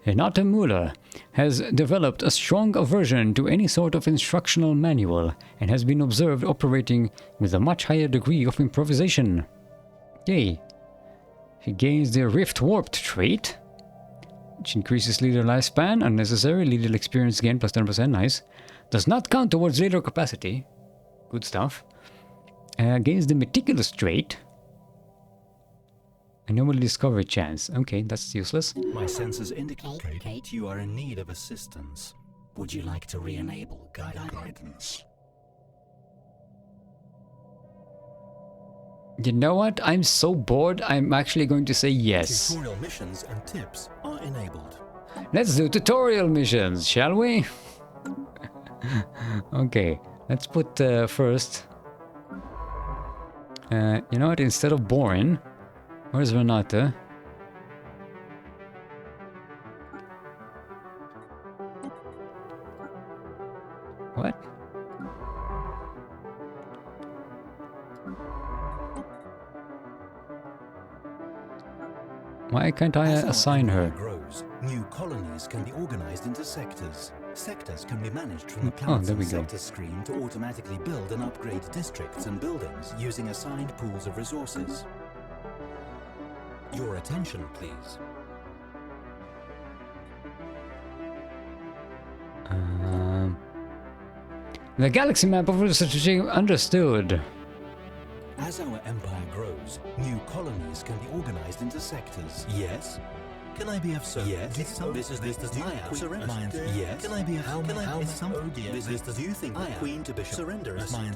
Renata Muller has developed a strong aversion to any sort of instructional manual and has been observed operating with a much higher degree of improvisation. Yay. She gains the Rift Warped trait, which increases leader lifespan, unnecessary, leader experience gain plus 10%, nice. Does not count towards leader capacity. Good stuff. Gains the Meticulous trait. Anomaly discovery chance. Okay, that's useless. My sensors indicate you are in need of assistance. Would you like to re-enable guidance? You know what? I'm so bored, I'm actually going to say yes. Tutorial missions and tips are enabled. Let's do tutorial missions, shall we? Okay, let's put first. You know what? Instead of boring, where's Renata? What? Why can't I As our assign empire her? grows, new colonies can be organized into sectors. Sectors can be managed from the Oh, planet's there we go. sector screen to automatically build and upgrade districts and buildings using assigned pools of resources. Your attention, please. The galaxy map of research understood. As our empire grows, new colonies can be organized into sectors. Yes? Can I be of service? Yes. This is I have surrender. Yes. Can I be of how some? Oh dear. This do you think the Queen to Bishop surrender is mine?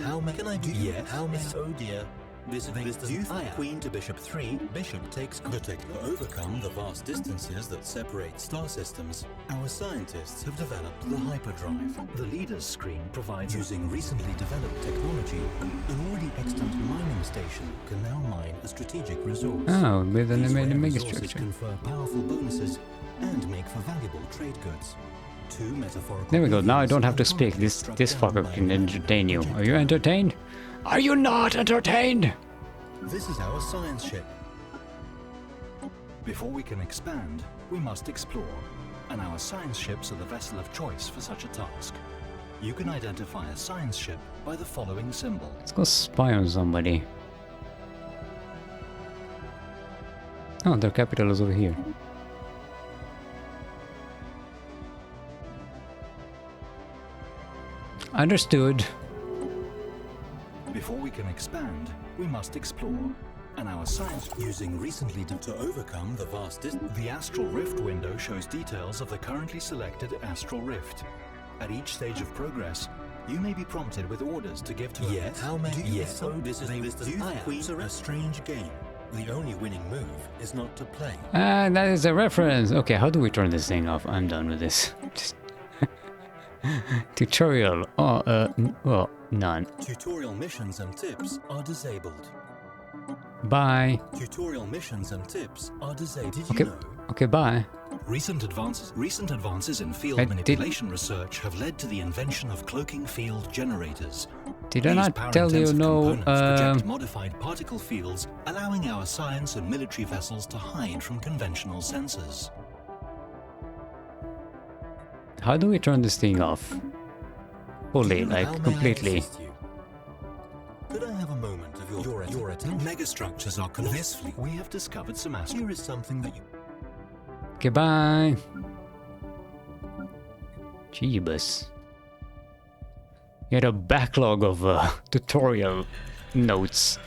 How many can I do? Yes. How many? Oh dear. This do you think Queen to Bishop 3? Bishop takes to overcome the vast distances that separate star systems. Our scientists have developed the hyperdrive. The leader's screen provides using recently developed technology. An already extant mining station can now mine a strategic resource. Oh, with an These mega rare mega resources structure. confer powerful bonuses and make for valuable trade goods. Two metaphorical There we go. Now I mediums don't have to are speak. This struck fucker down can by entertain you. magical Are you entertained? Are you not entertained? This is our science ship. Before we can expand, we must explore, and our science ships are the vessel of choice for such a task. You can identify a science ship by the following symbol. Let's go spy on somebody. Oh, their capital is over here. Understood. Before we can expand, we must explore, and our science using recently to overcome the vast distance. The astral rift window shows details of the currently selected astral rift. At each stage of progress, you may be prompted with orders to give to yes. How many? Yes. So this is a strange game. The only winning move is not to play. Ah, that is a reference. Okay, how do we turn this thing off? I'm done with this. Just tutorial. Oh, well, none. Tutorial missions and tips are disabled. Bye. Tutorial missions and tips are disabled. Did Okay. you know? Okay, bye. Recent advances in field I did- manipulation research have led to the invention of cloaking field generators. Did I These not tell you power-intensive no? components project modified particle fields, allowing our science and military vessels to hide from conventional sensors. How do we turn this thing off? Fully, Do you know like how may I completely. assist you? Could I have a moment of your attention? Megastructures are connected. This fleet, we have discovered some asteroids. Here is something that you... Goodbye. Jeebus. You had a backlog of tutorial notes.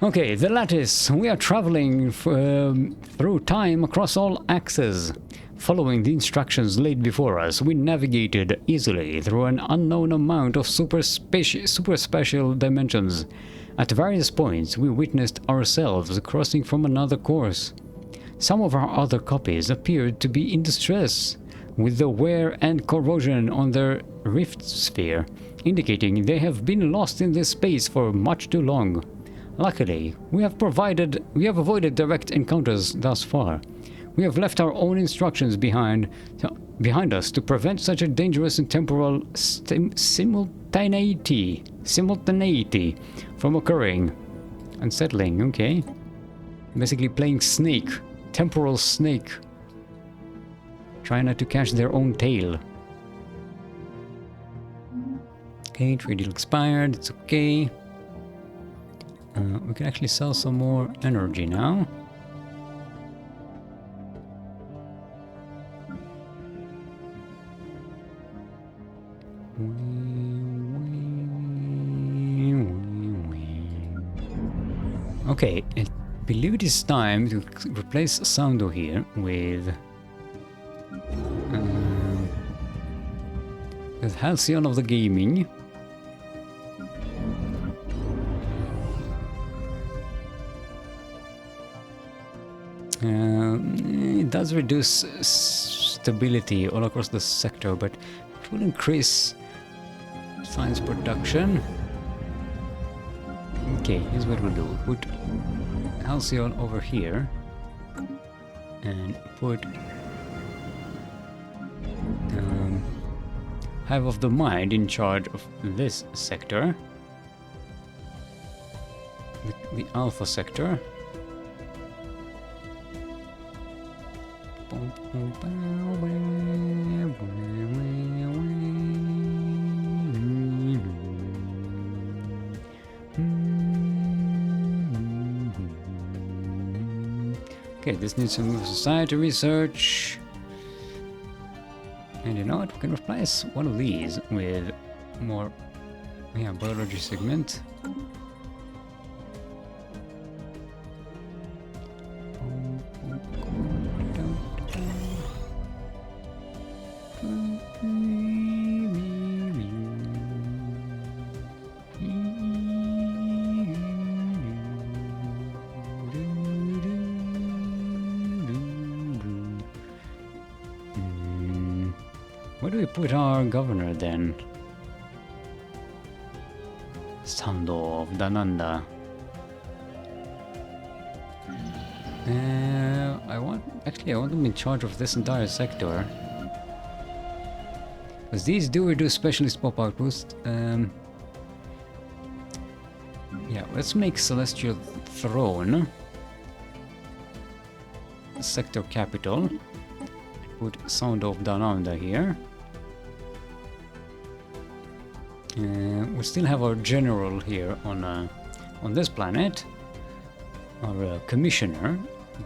Okay, the lattice. We are traveling through time across all axes. Following the instructions laid before us, we navigated easily through an unknown amount of super special dimensions. At various points, we witnessed ourselves crossing from another course. Some of our other copies appeared to be in distress, with the wear and corrosion on their rift sphere, indicating they have been lost in this space for much too long. Luckily, we have avoided direct encounters thus far. We have left our own instructions behind us to prevent such a dangerous and temporal simultaneity from occurring. Unsettling, okay. Basically playing snake, temporal snake. Trying not to catch their own tail. Okay, trade deal expired, it's okay. We can actually sell some more energy now. Okay, I believe it is time to replace Soundo here with Halcyon of the Gaming. It does reduce stability all across the sector, but it will increase science production. Okay, here's what we'll do. We'll put Halcyon over here and put Hive of the Mind in charge of this sector, the Alpha sector. Okay, this needs some society research. And you know what? We can replace one of these with more, biology segment. Where do we put our governor then? Sando of Dananda. I want them in charge of this entire sector. Because these do reduce specialist pop outpost. Yeah, let's make Celestial Throne sector capital. Put Sound of Dananda here. We still have our general here on this planet, our commissioner,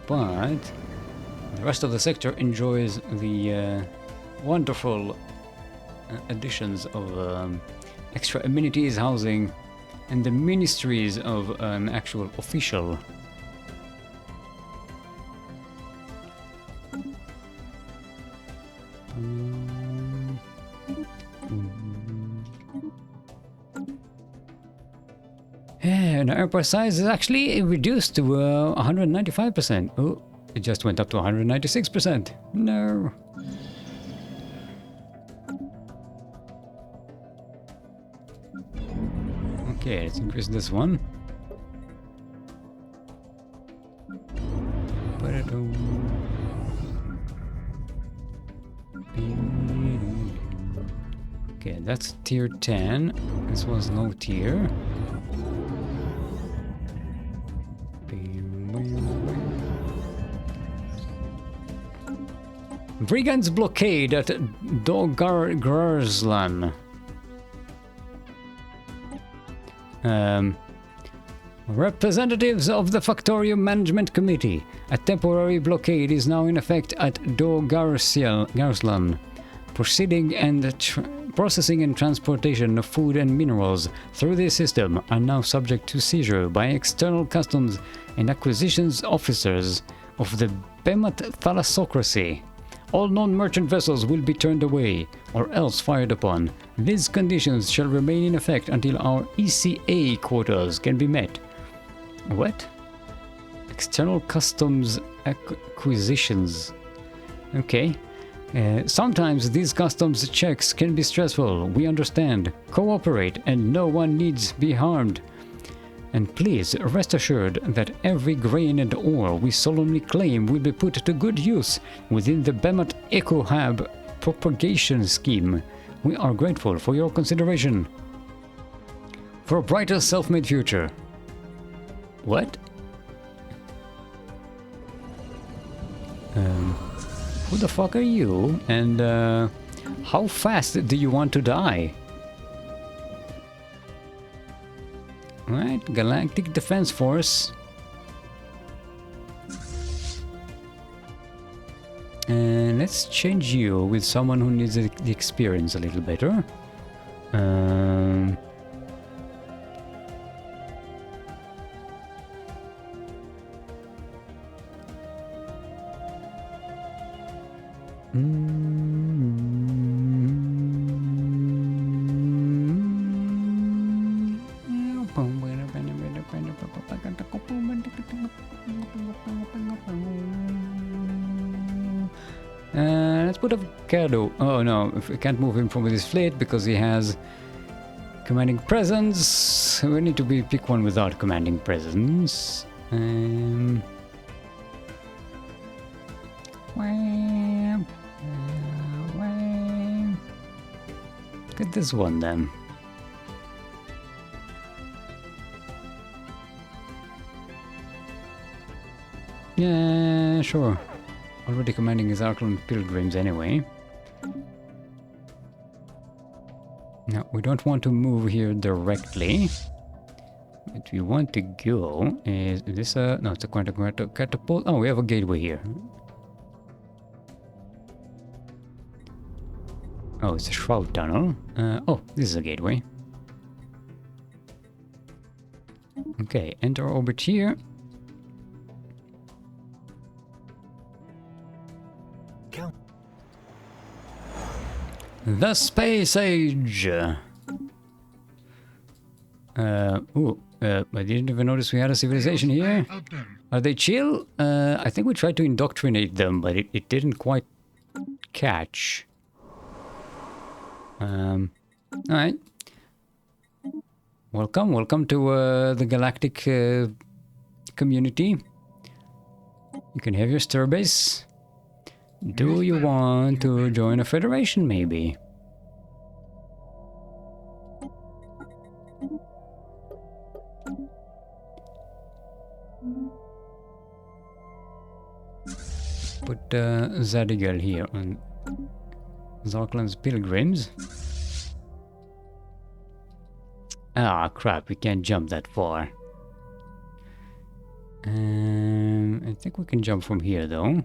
but the rest of the sector enjoys the wonderful additions of extra amenities, housing, and the ministries of an actual official. And our airport size is actually reduced to 195%. Oh, it just went up to 196%. No. Okay, let's increase this one. Okay, that's tier 10. This was low tier. Brigands blockade at Dogarzlan. Representatives of the Factorium Management Committee. A temporary blockade is now in effect at Do Garslan. Processing and transportation of food and minerals through this system are now subject to seizure by external customs and acquisitions officers of the Bemat thalassocracy. All non-merchant vessels will be turned away, or else fired upon. These conditions shall remain in effect until our ECA quotas can be met. What? External customs acquisitions. Okay. Sometimes these customs checks can be stressful. We understand. Cooperate and no one needs be harmed. And please rest assured that every grain and ore we solemnly claim will be put to good use within the Bemat Eco Hub propagation scheme. We are grateful for your consideration. For a brighter self-made future. What? Who the fuck are you? And how fast do you want to die? Alright, Galactic Defense Force. And let's change you with someone who needs the experience a little better. Let's put Avocado. Oh no, we can't move him from his fleet because he has commanding presence. We need to pick one without commanding presence. Get this one then. Yeah, sure. Already commanding his Arclan Pilgrims anyway. Now, we don't want to move here directly. What we want to go is this no, it's a quantum catapult. Oh, we have a gateway here. Oh, it's a shroud tunnel. Oh, this is a gateway. Okay, enter orbit here. The Space Age! I didn't even notice we had a civilization here. Are they chill? I think we tried to indoctrinate them, but it didn't quite catch. Alright. Welcome to the galactic community. You can have your starbase. Do you want to join a federation, maybe? Put Zadigal here on Zarklan's Pilgrims. Ah, crap, we can't jump that far. I think we can jump from here, though.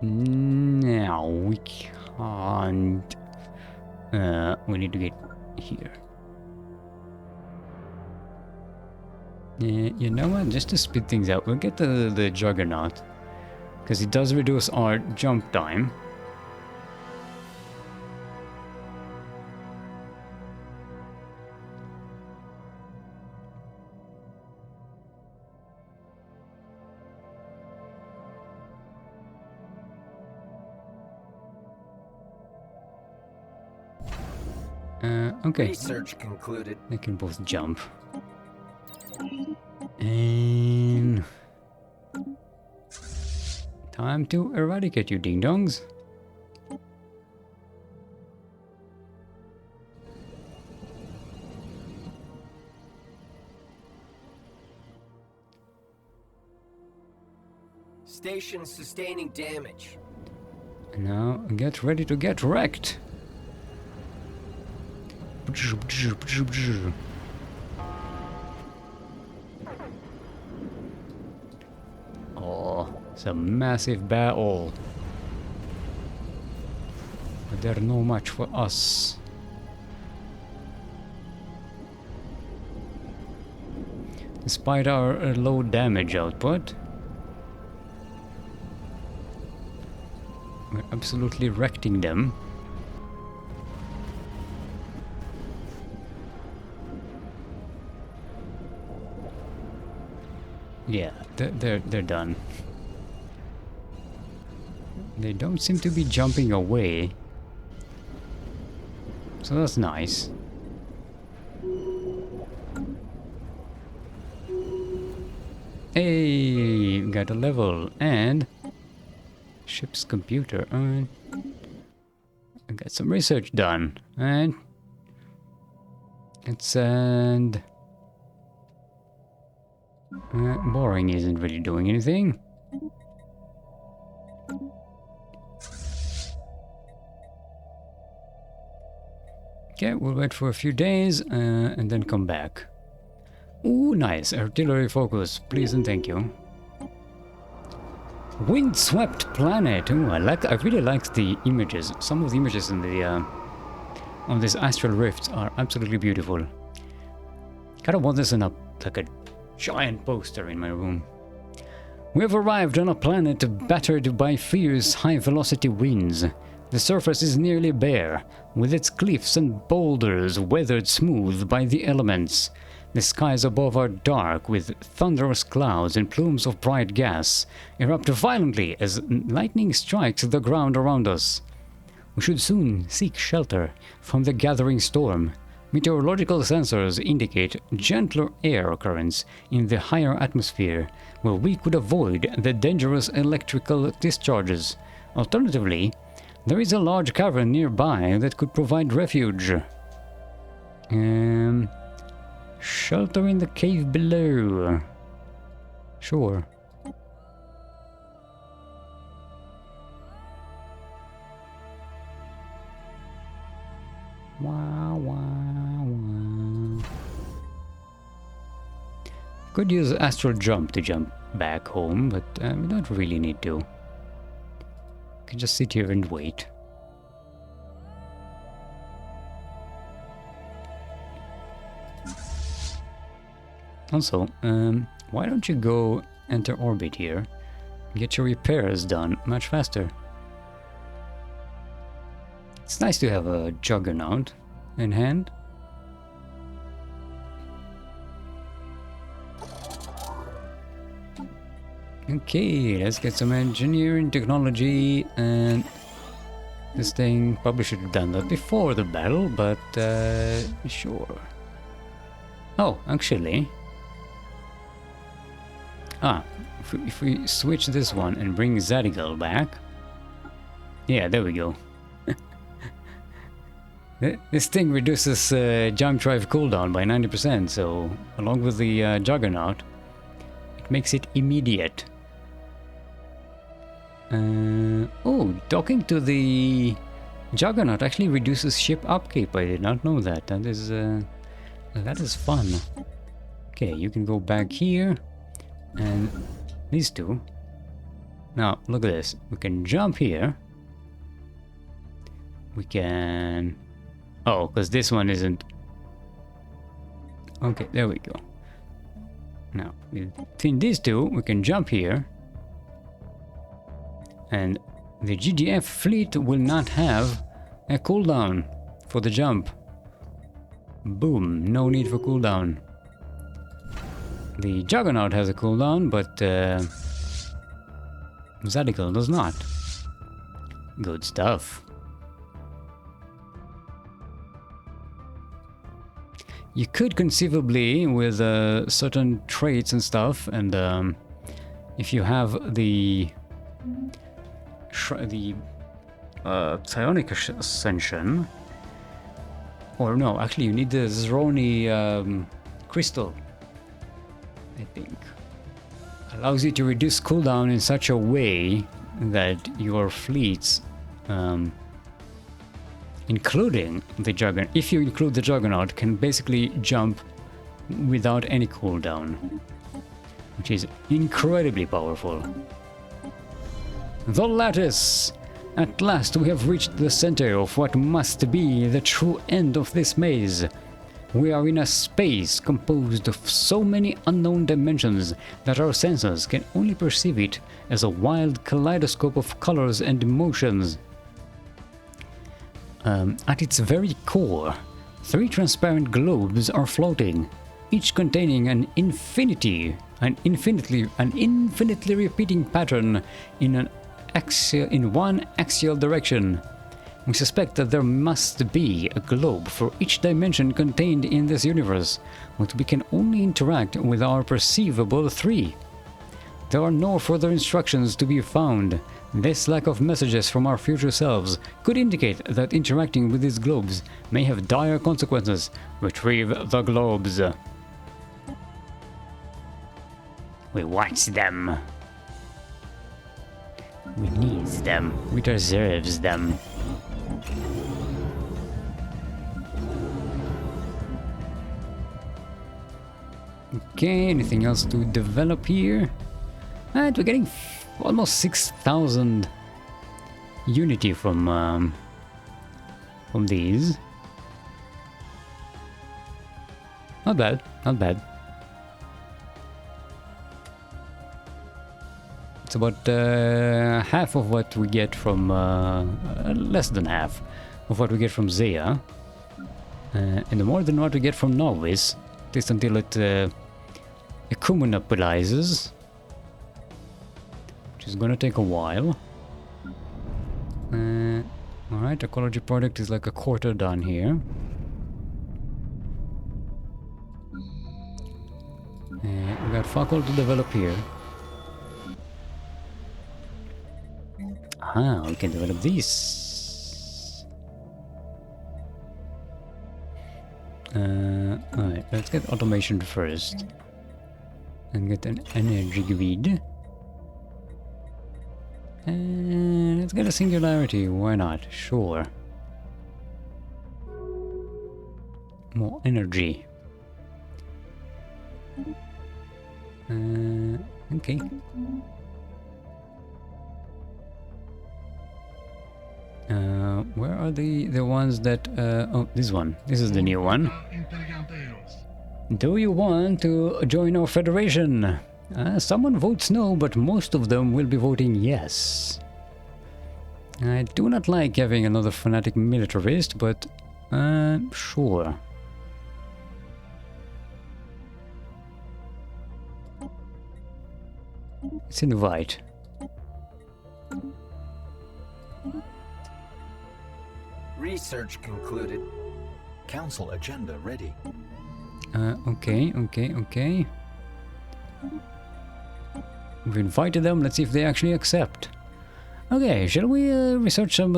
No, we can't. We need to get here. You know what? Just to speed things up, we'll get the Juggernaut. Because it does reduce our jump time. Okay. Research concluded. They can both jump. And time to eradicate you, ding-dongs. Station sustaining damage. Now get ready to get wrecked. Oh, it's a massive battle. But they're no match for us. Despite our low damage output, we're absolutely wrecking them. Yeah, they're done. They don't seem to be jumping away, so that's nice. Hey, got a level and ship's computer. I got some research done, and let's send. Boring isn't really doing anything. Okay, we'll wait for a few days and then come back. Ooh, nice. Artillery focus, please and thank you. Windswept planet. Ooh, I really like the images. Some of the images in the on this astral rifts are absolutely beautiful. Kind of want this in like a giant poster in my room. We have arrived on a planet battered by fierce high-velocity winds. The surface is nearly bare, with its cliffs and boulders weathered smooth by the elements. The skies above are dark, with thunderous clouds and plumes of bright gas erupt violently as lightning strikes the ground around us. We should soon seek shelter from the gathering storm. Meteorological sensors indicate gentler air currents in the higher atmosphere, where we could avoid the dangerous electrical discharges. Alternatively, there is a large cavern nearby that could provide refuge. Shelter in the cave below. Sure. Wow, wow, wow. Could use astral jump to jump back home, but we don't really need to. Can just sit here and wait. Also, why don't you go enter orbit here? Get your repairs done much faster. It's nice to have a juggernaut in hand. Okay, let's get some engineering technology, and this thing probably should have done that before the battle, but sure. Oh, actually, if we switch this one and bring Zadigal back, yeah, there we go. This thing reduces jump drive cooldown by 90%, so along with the Juggernaut, it makes it immediate. Oh, docking to the Juggernaut actually reduces ship upkeep. I did not know that. That is fun. Okay, you can go back here, and these two. Now look at this. We can jump here. We can. Oh, because this one isn't. Okay, there we go. Now, between these two, we can jump here. And the GDF fleet will not have a cooldown for the jump. Boom, no need for cooldown. The Juggernaut has a cooldown, but Zadical does not. Good stuff. You could conceivably, with certain traits and stuff, and if you have the psionic ascension, or no, actually you need the Zroni crystal, I think. Allows you to reduce cooldown in such a way that your fleets including the Juggernaut, if you include the Juggernaut, can basically jump without any cooldown, which is incredibly powerful. The lattice! At last we have reached the center of what must be the true end of this maze. We are in a space composed of so many unknown dimensions that our senses can only perceive it as a wild kaleidoscope of colors and emotions. At its very core, 3 transparent globes are floating, each containing an infinitely repeating pattern in one axial direction. We suspect that there must be a globe for each dimension contained in this universe, but we can only interact with our perceivable 3. There are no further instructions to be found. This lack of messages from our future selves could indicate that interacting with these globes may have dire consequences. Retrieve the globes. We watch them. We need them. We deserve them. Okay, anything else to develop here? And we're getting almost 6,000 unity from these. Not bad, not bad. It's about half of what we get from, less than half of what we get from Zaya. And more than what we get from Novice, at least until it monopolizes, which is gonna take a while. Alright, ecology project is like a quarter done here. We got fuck all to develop here. Ah, we can develop these. Alright, let's get automation first. And get an energy grid. And let's get a singularity, why not? Sure. More energy. Okay. Where are the ones that... oh, this one. This is the new one. Do you want to join our federation? Someone votes no, but most of them will be voting yes. I do not like having another fanatic militarist, but sure. Let's invite. Research concluded. Council agenda ready. Okay. We've invited them, let's see if they actually accept. Okay, shall we research some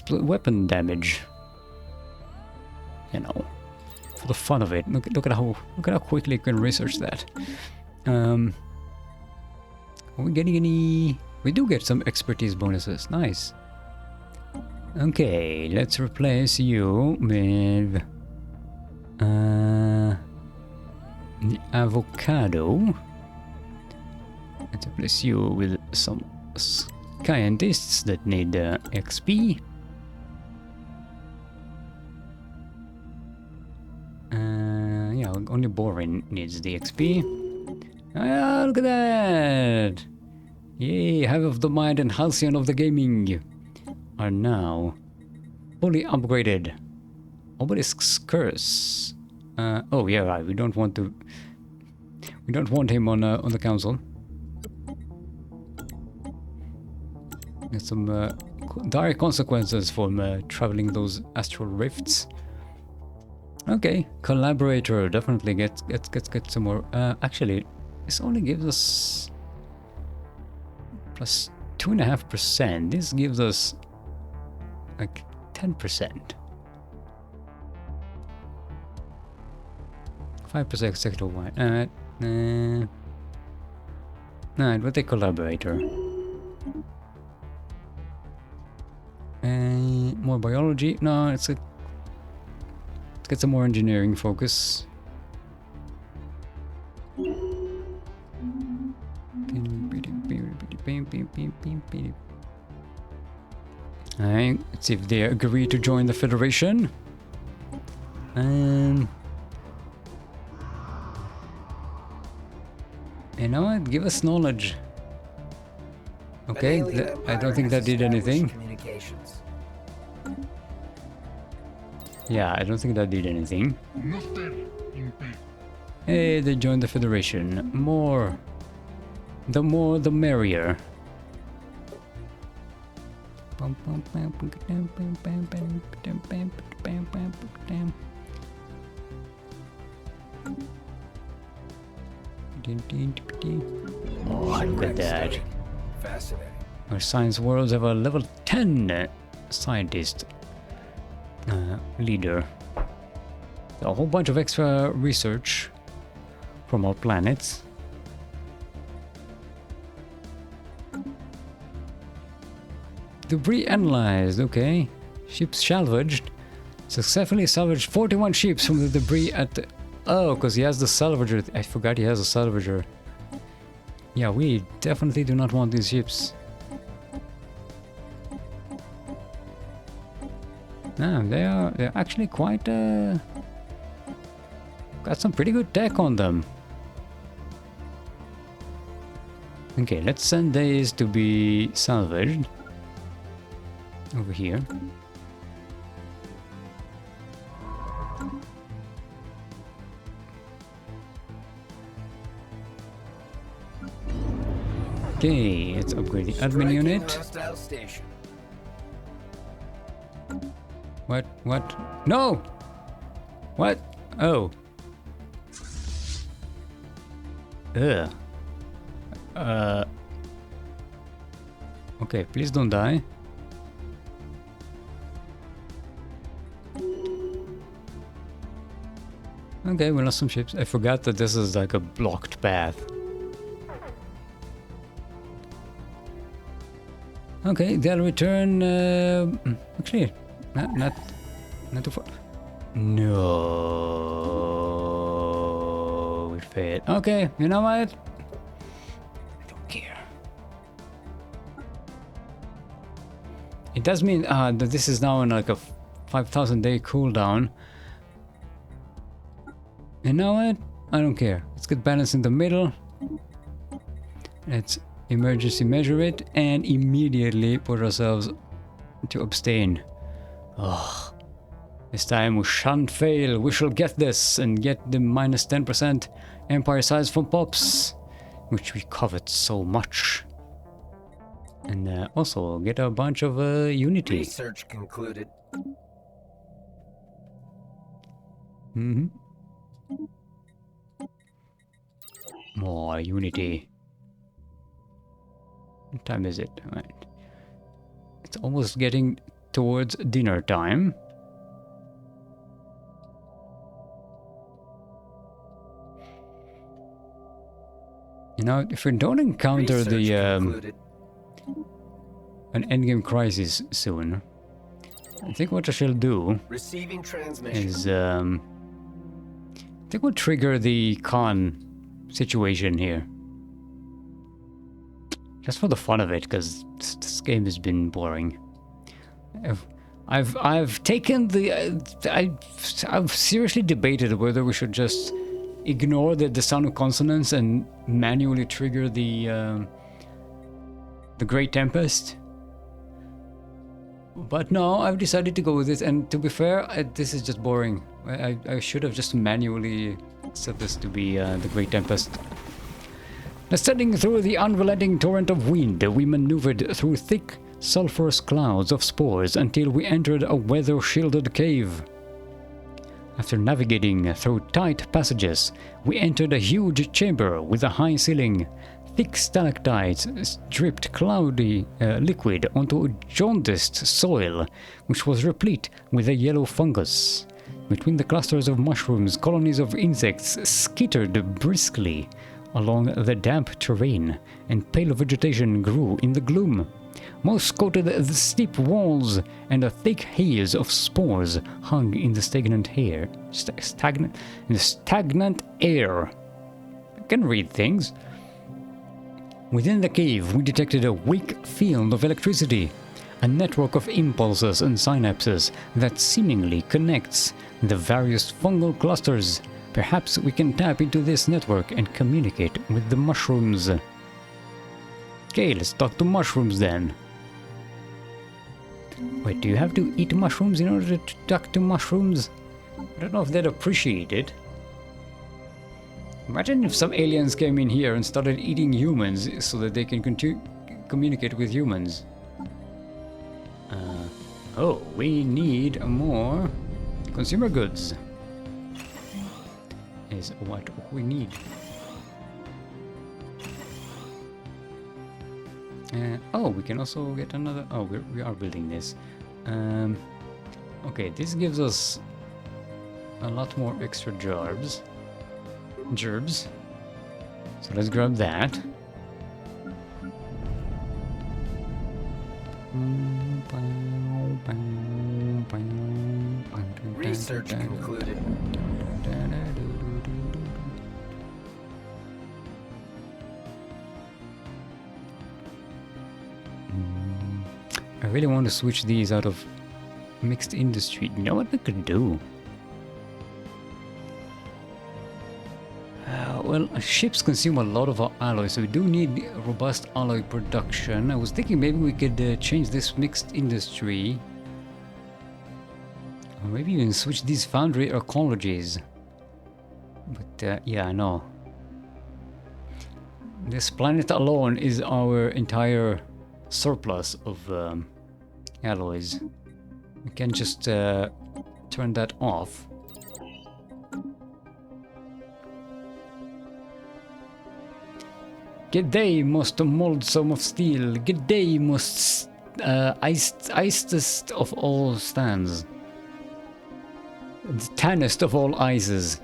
weapon damage? You know, for the fun of it. Look at how quickly you can research that. Are we getting any... We do get some expertise bonuses, nice. Okay, let's replace you with... the avocado. Let's replace you with some scientists that need XP. Yeah, only Boring needs the XP. Ah, look at that! Yay, Hive of the Mind and Halcyon of the Gaming are now fully upgraded. Obelisk's Curse. Oh yeah, right. We don't want him on the council. There's some dire consequences from traveling those astral rifts. Okay, collaborator definitely get some more. Actually, this only gives us plus 2.5%. This gives us like 10%. 5% sector wide. Alright, we'll take collaborator. More biology? No, let's get some more engineering focus. Alright, let's see if they agree to join the Federation. You know what? Give us knowledge. Okay, I don't think that did anything. Yeah, I don't think that did anything. Hey, they joined the Federation. More. The more, the merrier. Oh, look at that. Fascinating. Our science worlds have a level 10 scientist leader. A whole bunch of extra research from our planets. Debris analyzed, okay. Ships salvaged. Successfully salvaged 41 ships from the debris at the... Oh, because he has the salvager. I forgot he has a salvager. Yeah, we definitely do not want these ships. No, they're actually quite got some pretty good tech on them. Okay, let's send these to be salvaged over here. Okay, let's upgrade the admin unit. What? What? No! What? Oh. Ugh. Okay, please don't die. Okay, we lost some ships. I forgot that this is like a blocked path. Okay, they'll return. Actually, not too far. No, we failed. Okay, you know what? I don't care. It does mean that this is now in like a 5,000 day cooldown. You know what? I don't care. Let's get balance in the middle. Let's emergency measure it and immediately put ourselves to abstain. Oh, this time we shan't fail. We shall get this and get the minus 10% empire size from Pops, which we covet so much. And also get a bunch of unity. Research concluded. Mm-hmm. More unity. What time is it? Right. It's almost getting towards dinner time. You know, if we don't encounter Research the concluded. an endgame crisis soon, I think what I shall do Receiving transmission. is I think we'll trigger the con situation here. Just for the fun of it, because this game has been boring. I've taken the I've seriously debated whether we should just ignore the sound of consonants and manually trigger the Great Tempest. But no, I've decided to go with it. And to be fair, this is just boring. I should have just manually set this to be the Great Tempest. Ascending through the unrelenting torrent of wind, we maneuvered through thick, sulphurous clouds of spores until we entered a weather-shielded cave. After navigating through tight passages, we entered a huge chamber with a high ceiling. Thick stalactites dripped cloudy liquid onto jaundiced soil, which was replete with a yellow fungus. Between the clusters of mushrooms, colonies of insects skittered briskly along the damp terrain, and pale vegetation grew in the gloom. Moss coated the steep walls, and a thick haze of spores hung in the stagnant air. Stagnant air. I can read things. Within the cave, we detected a weak field of electricity, a network of impulses and synapses that seemingly connects the various fungal clusters. Perhaps we can tap into this network and communicate with the mushrooms. Okay, let's talk to mushrooms then. Wait, do you have to eat mushrooms in order to talk to mushrooms? I don't know if they'd appreciate it. Imagine if some aliens came in here and started eating humans so that they can communicate with humans. Oh, we need more consumer goods. Is what we need. Oh, we can also get another... Oh, we are building this. Okay, this gives us a lot more extra gerbs. So let's grab that. Research concluded. I really want to switch these out of mixed industry. You know what we could do? Well, ships consume a lot of our alloy, so we do need robust alloy production. I was thinking maybe we could change this mixed industry. Or maybe even switch these foundry ecologies. But yeah, no. This planet alone is our entire surplus of alloys. We can just turn that off. G'day, most moldsome of steel. G'day, most icedest of all stands. The tannest of all ices.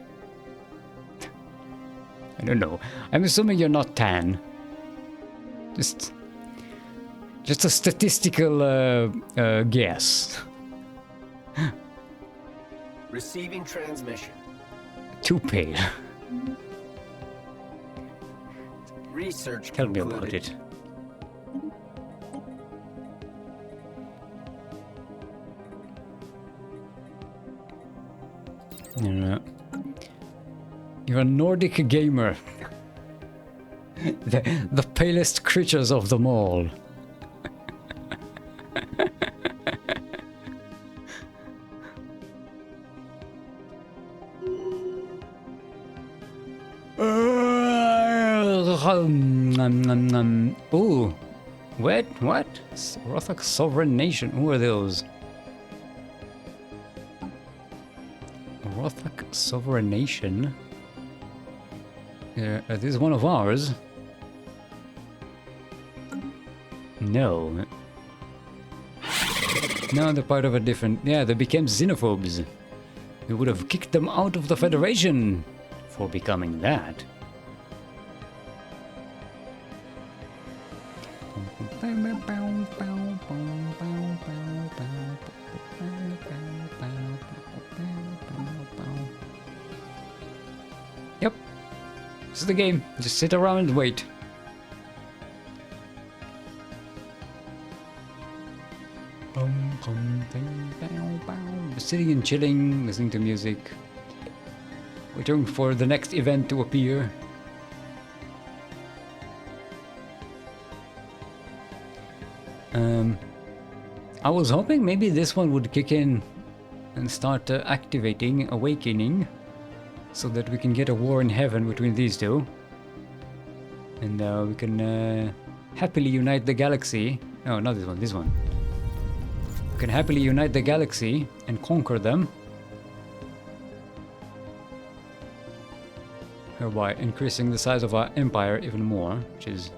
I don't know. I'm assuming you're not tan. Just a statistical guess. Receiving transmission. Too pale. Research Tell me concluded. about it. You're a Nordic gamer. the palest creatures of them all. Ooh. What? Rothak Sovereign Nation. Who are those? Rothak Sovereign Nation? Are these one of ours? No. No, they're part of a different... Yeah, they became xenophobes. We would have kicked them out of the Federation for becoming that. Yep. This is the game. Just sit around and wait. Sitting and chilling, listening to music, waiting for the next event to appear. I was hoping maybe this one would kick in and start activating Awakening, so that we can get a war in heaven between these two. And we can happily unite the galaxy. No, not this one, this one. We can happily unite the galaxy and conquer them. Thereby increasing the size of our empire even more, which is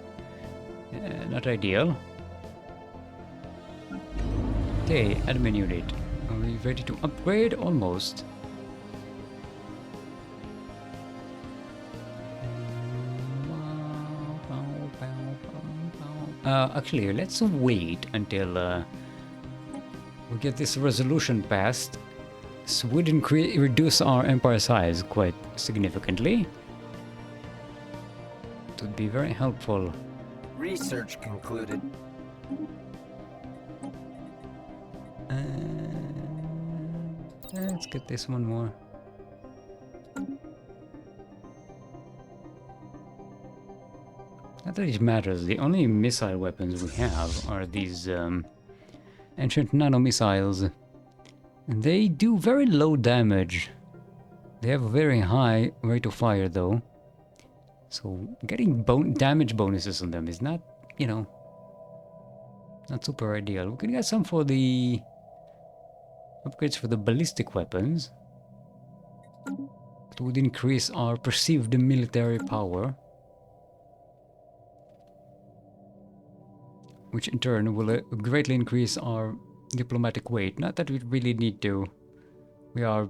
not ideal. Okay, admin unit. Are we ready to upgrade? Almost. Actually, let's wait until we get this resolution passed. This would reduce our empire size quite significantly. It would be very helpful. Research concluded. Let's get this one more. Not that it matters. The only missile weapons we have are these ancient nano missiles. And they do very low damage. They have a very high rate of fire though. So getting damage bonuses on them is not, you know, not super ideal. We can get some for the upgrades for the ballistic weapons. It would increase our perceived military power, which in turn will greatly increase our diplomatic weight. Not that we really need to. We are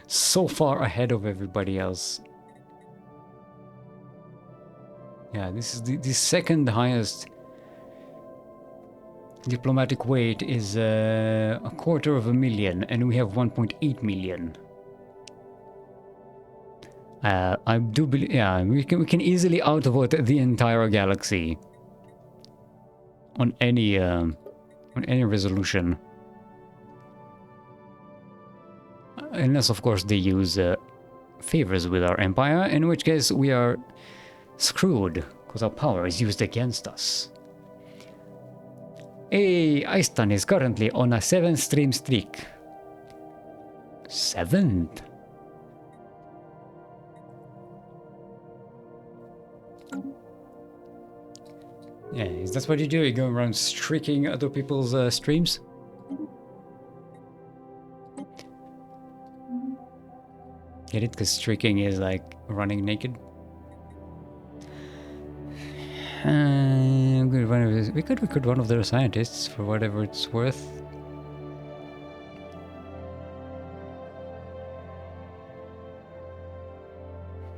so far ahead of everybody else. Yeah, this is the second highest diplomatic weight is 250,000, and we have 1.8 million. I do believe, yeah, we can easily outvote the entire galaxy on any resolution, unless of course they use favors with our empire, in which case we are screwed because our power is used against us. Eistan is currently on a 7-stream streak. 7th? Yeah, is that what you do? You go around streaking other people's streams? Get it? Because streaking is like running naked. We could recruit one of their scientists for whatever it's worth.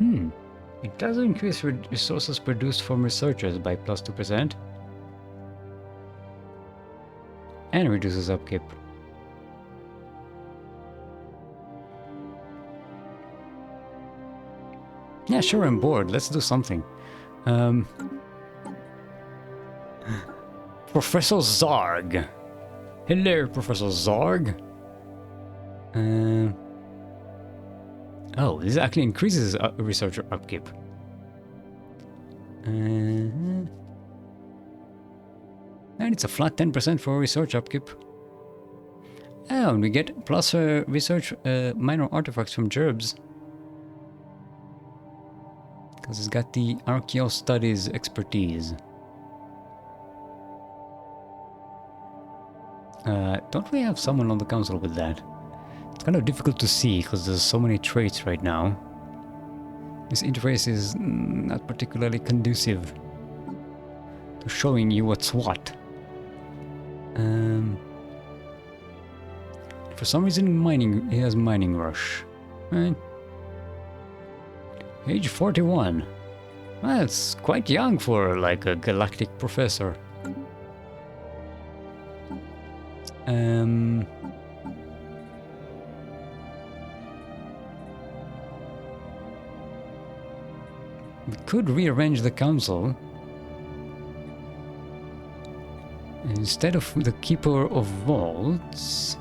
It does increase resources produced from researchers by +2%. And reduces upkeep. Yeah, sure, I'm bored. Let's do something. Professor Zarg. Hello, Professor Zarg. Oh, this actually increases researcher upkeep. And it's a flat 10% for research upkeep. Oh, and we get plus research minor artifacts from Gerbs. Because it's got the Archaeo Studies expertise. Don't we have someone on the council with that? It's kind of difficult to see because there's so many traits right now. This interface is not particularly conducive to showing you what's what. For some reason, mining, he has mining rush. Right? Age 41. Well, that's quite young for like a galactic professor. We could rearrange the council. Instead of the Keeper of Vaults,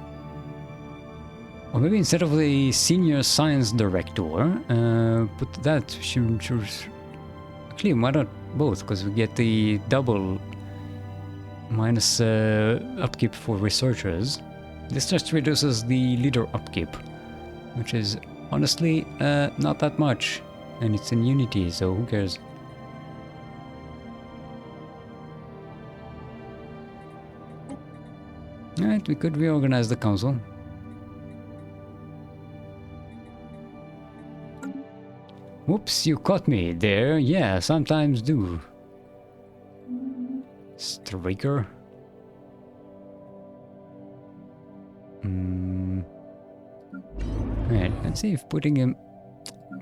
or maybe instead of the Senior Science Director, put that. Actually, why not both? Because we get the double minus upkeep for researchers. This just reduces the leader upkeep, which is honestly not that much. And it's in Unity, so who cares? Alright, we could reorganize the council. Whoops, you caught me there. Yeah, sometimes do. Striker. Right, let's see if putting him...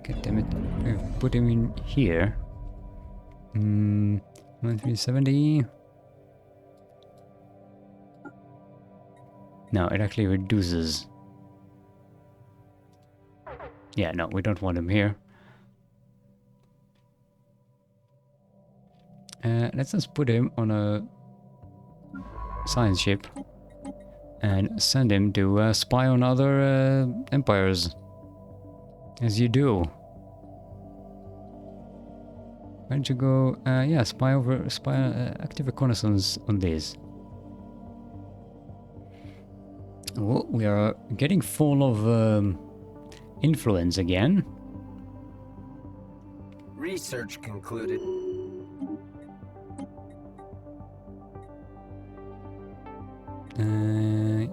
God damn it. If put him in here... 370. No, it actually reduces. Yeah, no, we don't want him here. Let's just put him on a science ship and send him to spy on other empires. As you do. Why don't you go, yeah, active reconnaissance on this. Oh, we are getting full of influence again. Research concluded.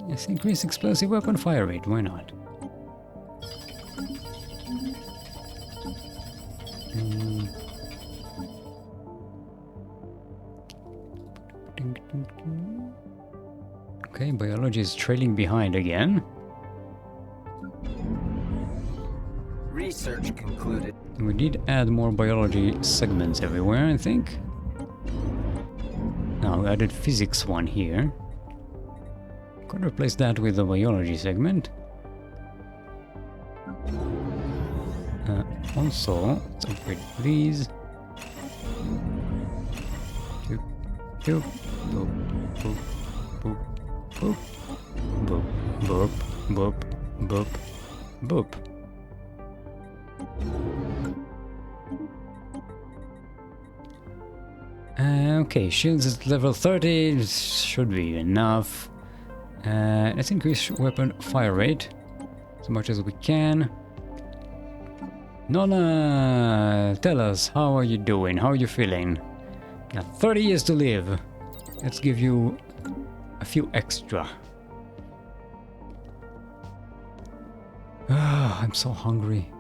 Yes, increase explosive weapon fire rate, why not? Okay, biology is trailing behind again. Research concluded. We did add more biology segments everywhere, I think. Now we added physics one here. Could replace that with a biology segment. Also, let's upgrade these. Boop, boop, boop, boop, boop, boop, boop, boop, boop, boop, boop. Okay, shields at level 30 should be enough. Let's increase weapon fire rate as much as we can. Nona, tell us, how are you doing? How are you feeling? Got 30 years to live. Let's give you a few extra. I'm so hungry.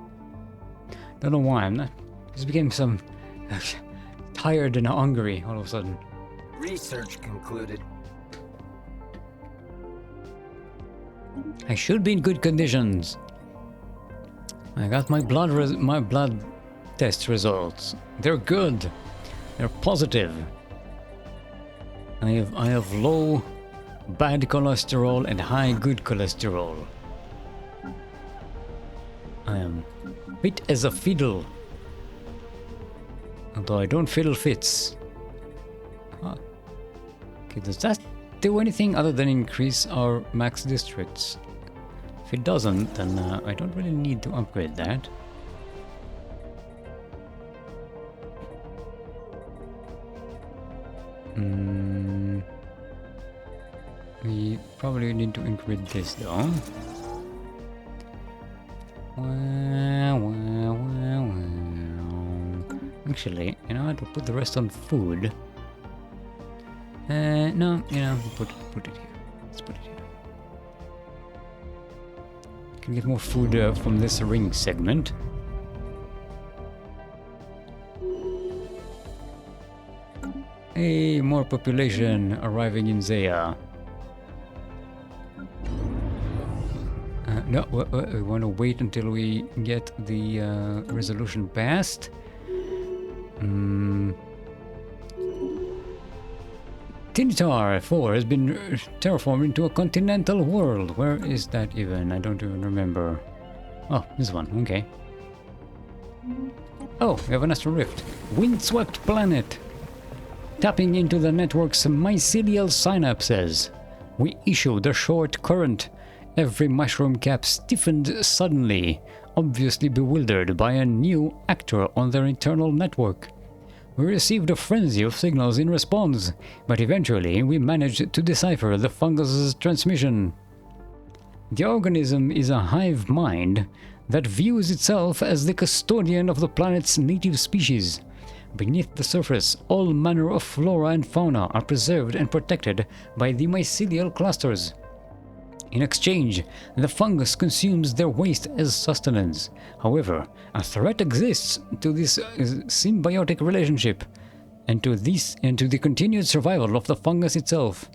Don't know why. I'm not. Just became some tired and hungry all of a sudden. Research concluded. I should be in good conditions. I got my blood test results. They're good. They're positive. I have low bad cholesterol and high good cholesterol. I am fit as a fiddle. Although I don't fiddle fits. Huh. Okay, does that do anything other than increase our max districts? If it doesn't, then I don't really need to upgrade that. We probably need to increase this though. Actually, you know what? We'll put the rest on food. No, you know, put it here. Let's put it here. Can get more food from this ring segment. Hey, more population arriving in Zaya. No, we want to wait until we get the resolution passed. Tinitar 4 has been terraformed into a continental world. Where is that even? I don't even remember. Oh, this one. Okay. Oh, we have an astral rift. Windswept planet. Tapping into the network's mycelial synapses. We issued a short current. Every mushroom cap stiffened suddenly, obviously bewildered by a new actor on their internal network. We received a frenzy of signals in response, but eventually we managed to decipher the fungus's transmission. The organism is a hive mind that views itself as the custodian of the planet's native species. Beneath the surface, all manner of flora and fauna are preserved and protected by the mycelial clusters. In exchange, the fungus consumes their waste as sustenance. However, a threat exists to this symbiotic relationship, and to the continued survival of the fungus itself.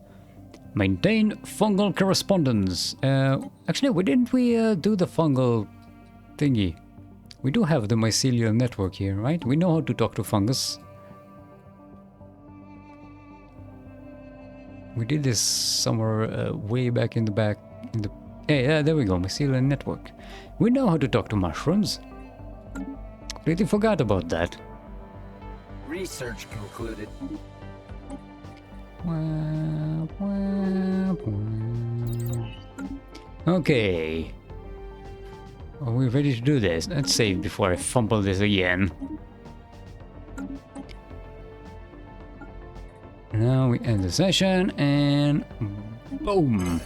Maintain fungal correspondence. Actually, didn't we do the fungal thingy? We do have the mycelial network here, right? We know how to talk to fungus. We did this somewhere way back in the back. Yeah, there we go. Mycelial network. We know how to talk to mushrooms. Completely forgot about that. Research concluded. Okay. Are we ready to do this? Let's save before I fumble this again. Now we end the session and boom.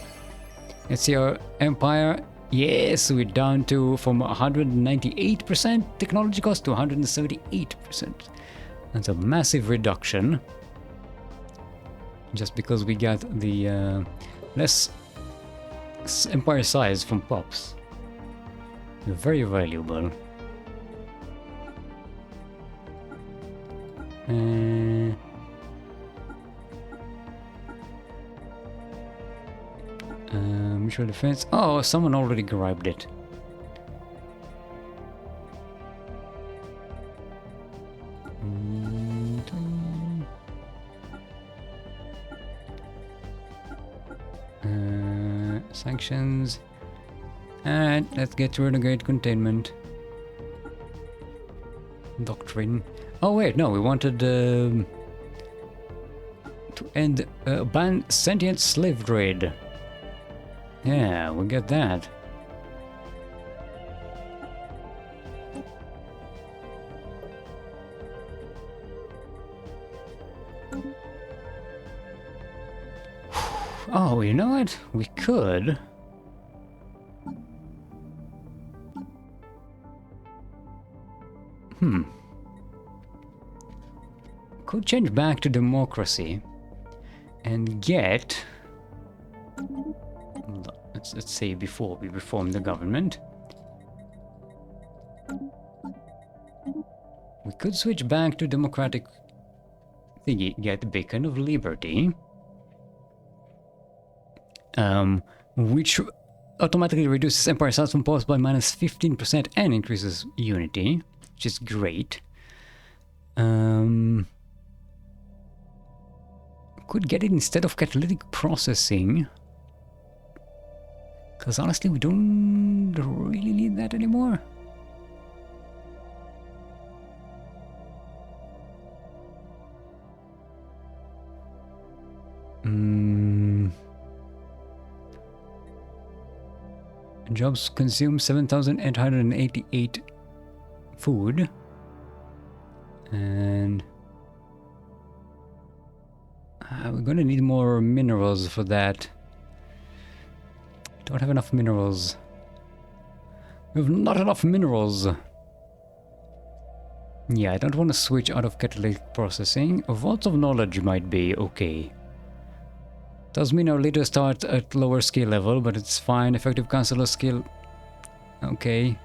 Let's see our empire. Yes, we're down to from 198% technology cost to 178%. That's a massive reduction. Just because we got the less empire size from pops. Very valuable. Mutual defense. Oh, someone already grabbed it. Sanctions. And let's get renegade containment. Doctrine. Oh wait, no, we wanted to end ban sentient slave trade. Yeah, we'll get that. Oh, you know what? We could. Could change back to democracy and get. Let's say before we reform the government. We could switch back to democratic thingy, get Beacon of Liberty. Which automatically reduces empire size from post by minus 15% and increases unity, which is great. Could get it instead of catalytic processing. Because honestly, we don't really need that anymore. Jobs consume 7,888 food. And we're gonna need more minerals for that. Don't have enough minerals. We have not enough minerals. Yeah, I don't want to switch out of catalytic processing. Vaults of knowledge might be okay. Does mean our leaders start at lower skill level, but it's fine. Effective counselor skill. Okay.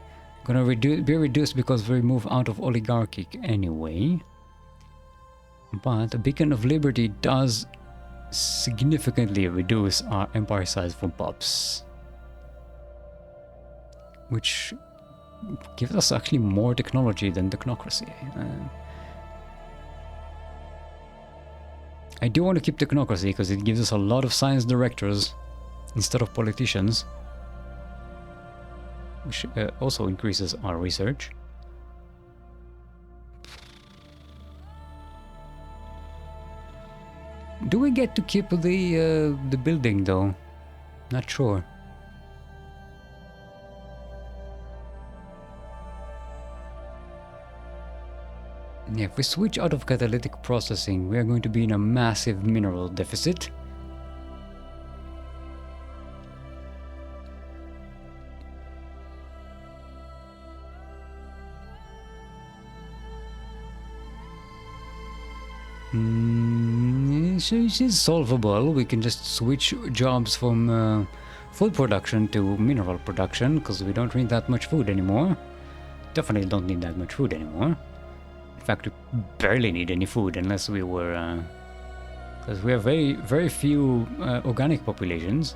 Gonna be reduced because we move out of oligarchic anyway. But a Beacon of Liberty does significantly reduce our empire size from pops. Which gives us actually more technology than technocracy. I do want to keep technocracy because it gives us a lot of science directors instead of politicians. Which also increases our research. Do we get to keep the building though? Not sure. Yeah, if we switch out of catalytic processing, we are going to be in a massive mineral deficit. So it is solvable. We can just switch jobs from food production to mineral production because we don't need that much food anymore. Definitely don't need that much food anymore. In fact, we barely need any food unless we were... because we have very few organic populations.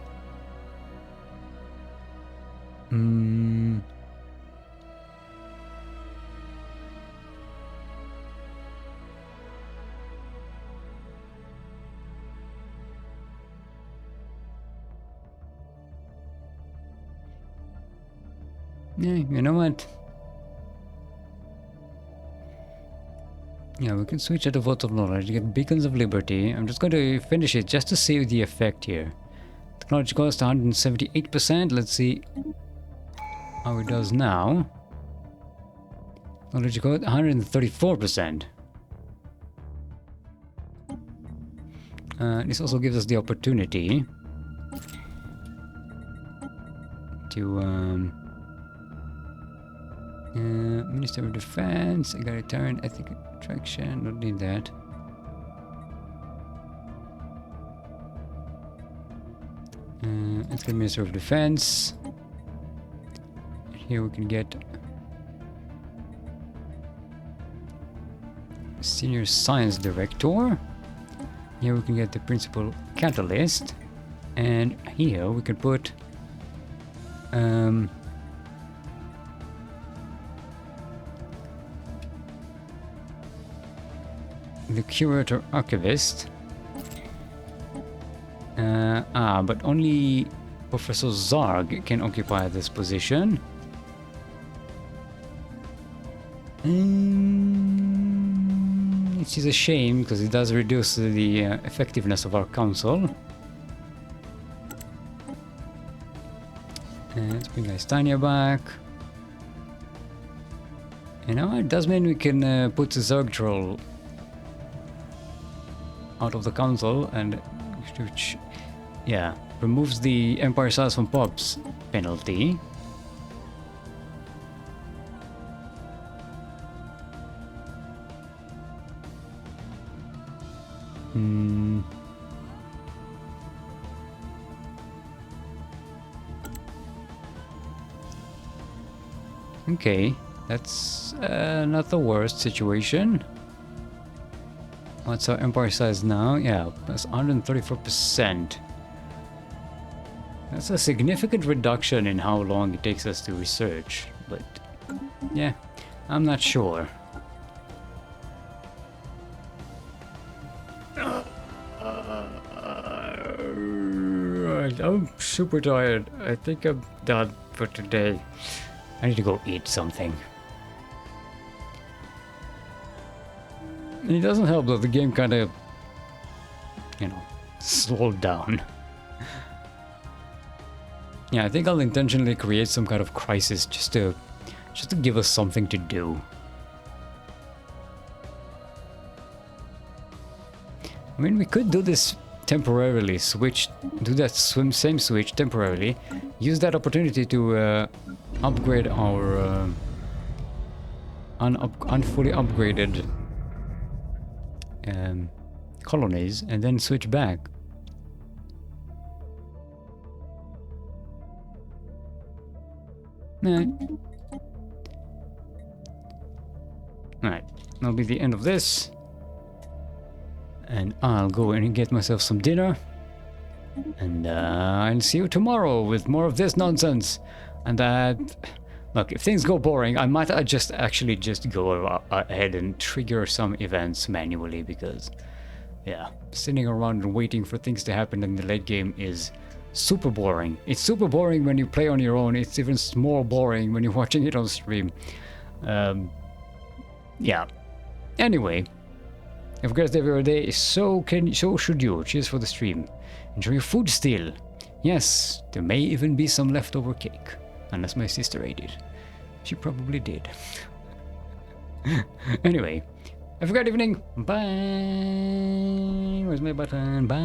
Yeah, you know what? Yeah, we can switch at the Vault of Knowledge to get Beacons of Liberty. I'm just going to finish it just to see the effect here. Technology cost 178%. Let's see how it does now. Technology cost 134%. This also gives us the opportunity to Minister of Defense, egalitarian ethic attraction, don't need that. Let's get Minister of Defense. Here we can get Senior Science Director. Here we can get the Principal Catalyst. And here we can put the Curator Archivist. But only Professor Zarg can occupy this position. Which is a shame, because it does reduce the effectiveness of our council. Let's bring Lystania back. You know, it does mean we can put Zerg Troll out of the council, and which, yeah, removes the Empire Size from Pops penalty. Okay, that's not the worst situation. What's our empire size now? Yeah, that's 134%. That's a significant reduction in how long it takes us to research, but yeah, I'm not sure. I'm super tired. I think I'm done for today. I need to go eat something. And it doesn't help that the game kind of, you know, slowed down. Yeah, I think I'll intentionally create some kind of crisis just to give us something to do. I mean, we could do this temporarily, do that same switch temporarily, use that opportunity to upgrade our unfully upgraded colonies, and then switch back. Alright, that'll be the end of this. And I'll go and get myself some dinner. And I'll see you tomorrow with more of this nonsense. And look, if things go boring, I might just go ahead and trigger some events manually, because, yeah, sitting around and waiting for things to happen in the late game is super boring. It's super boring when you play on your own. It's even more boring when you're watching it on stream. Yeah. Anyway, have a great day every day. So should you. Cheers for the stream. Enjoy your food still. Yes, there may even be some leftover cake. Unless my sister ate it. She probably did. Anyway, have a great evening. Bye. Where's my button? Bye.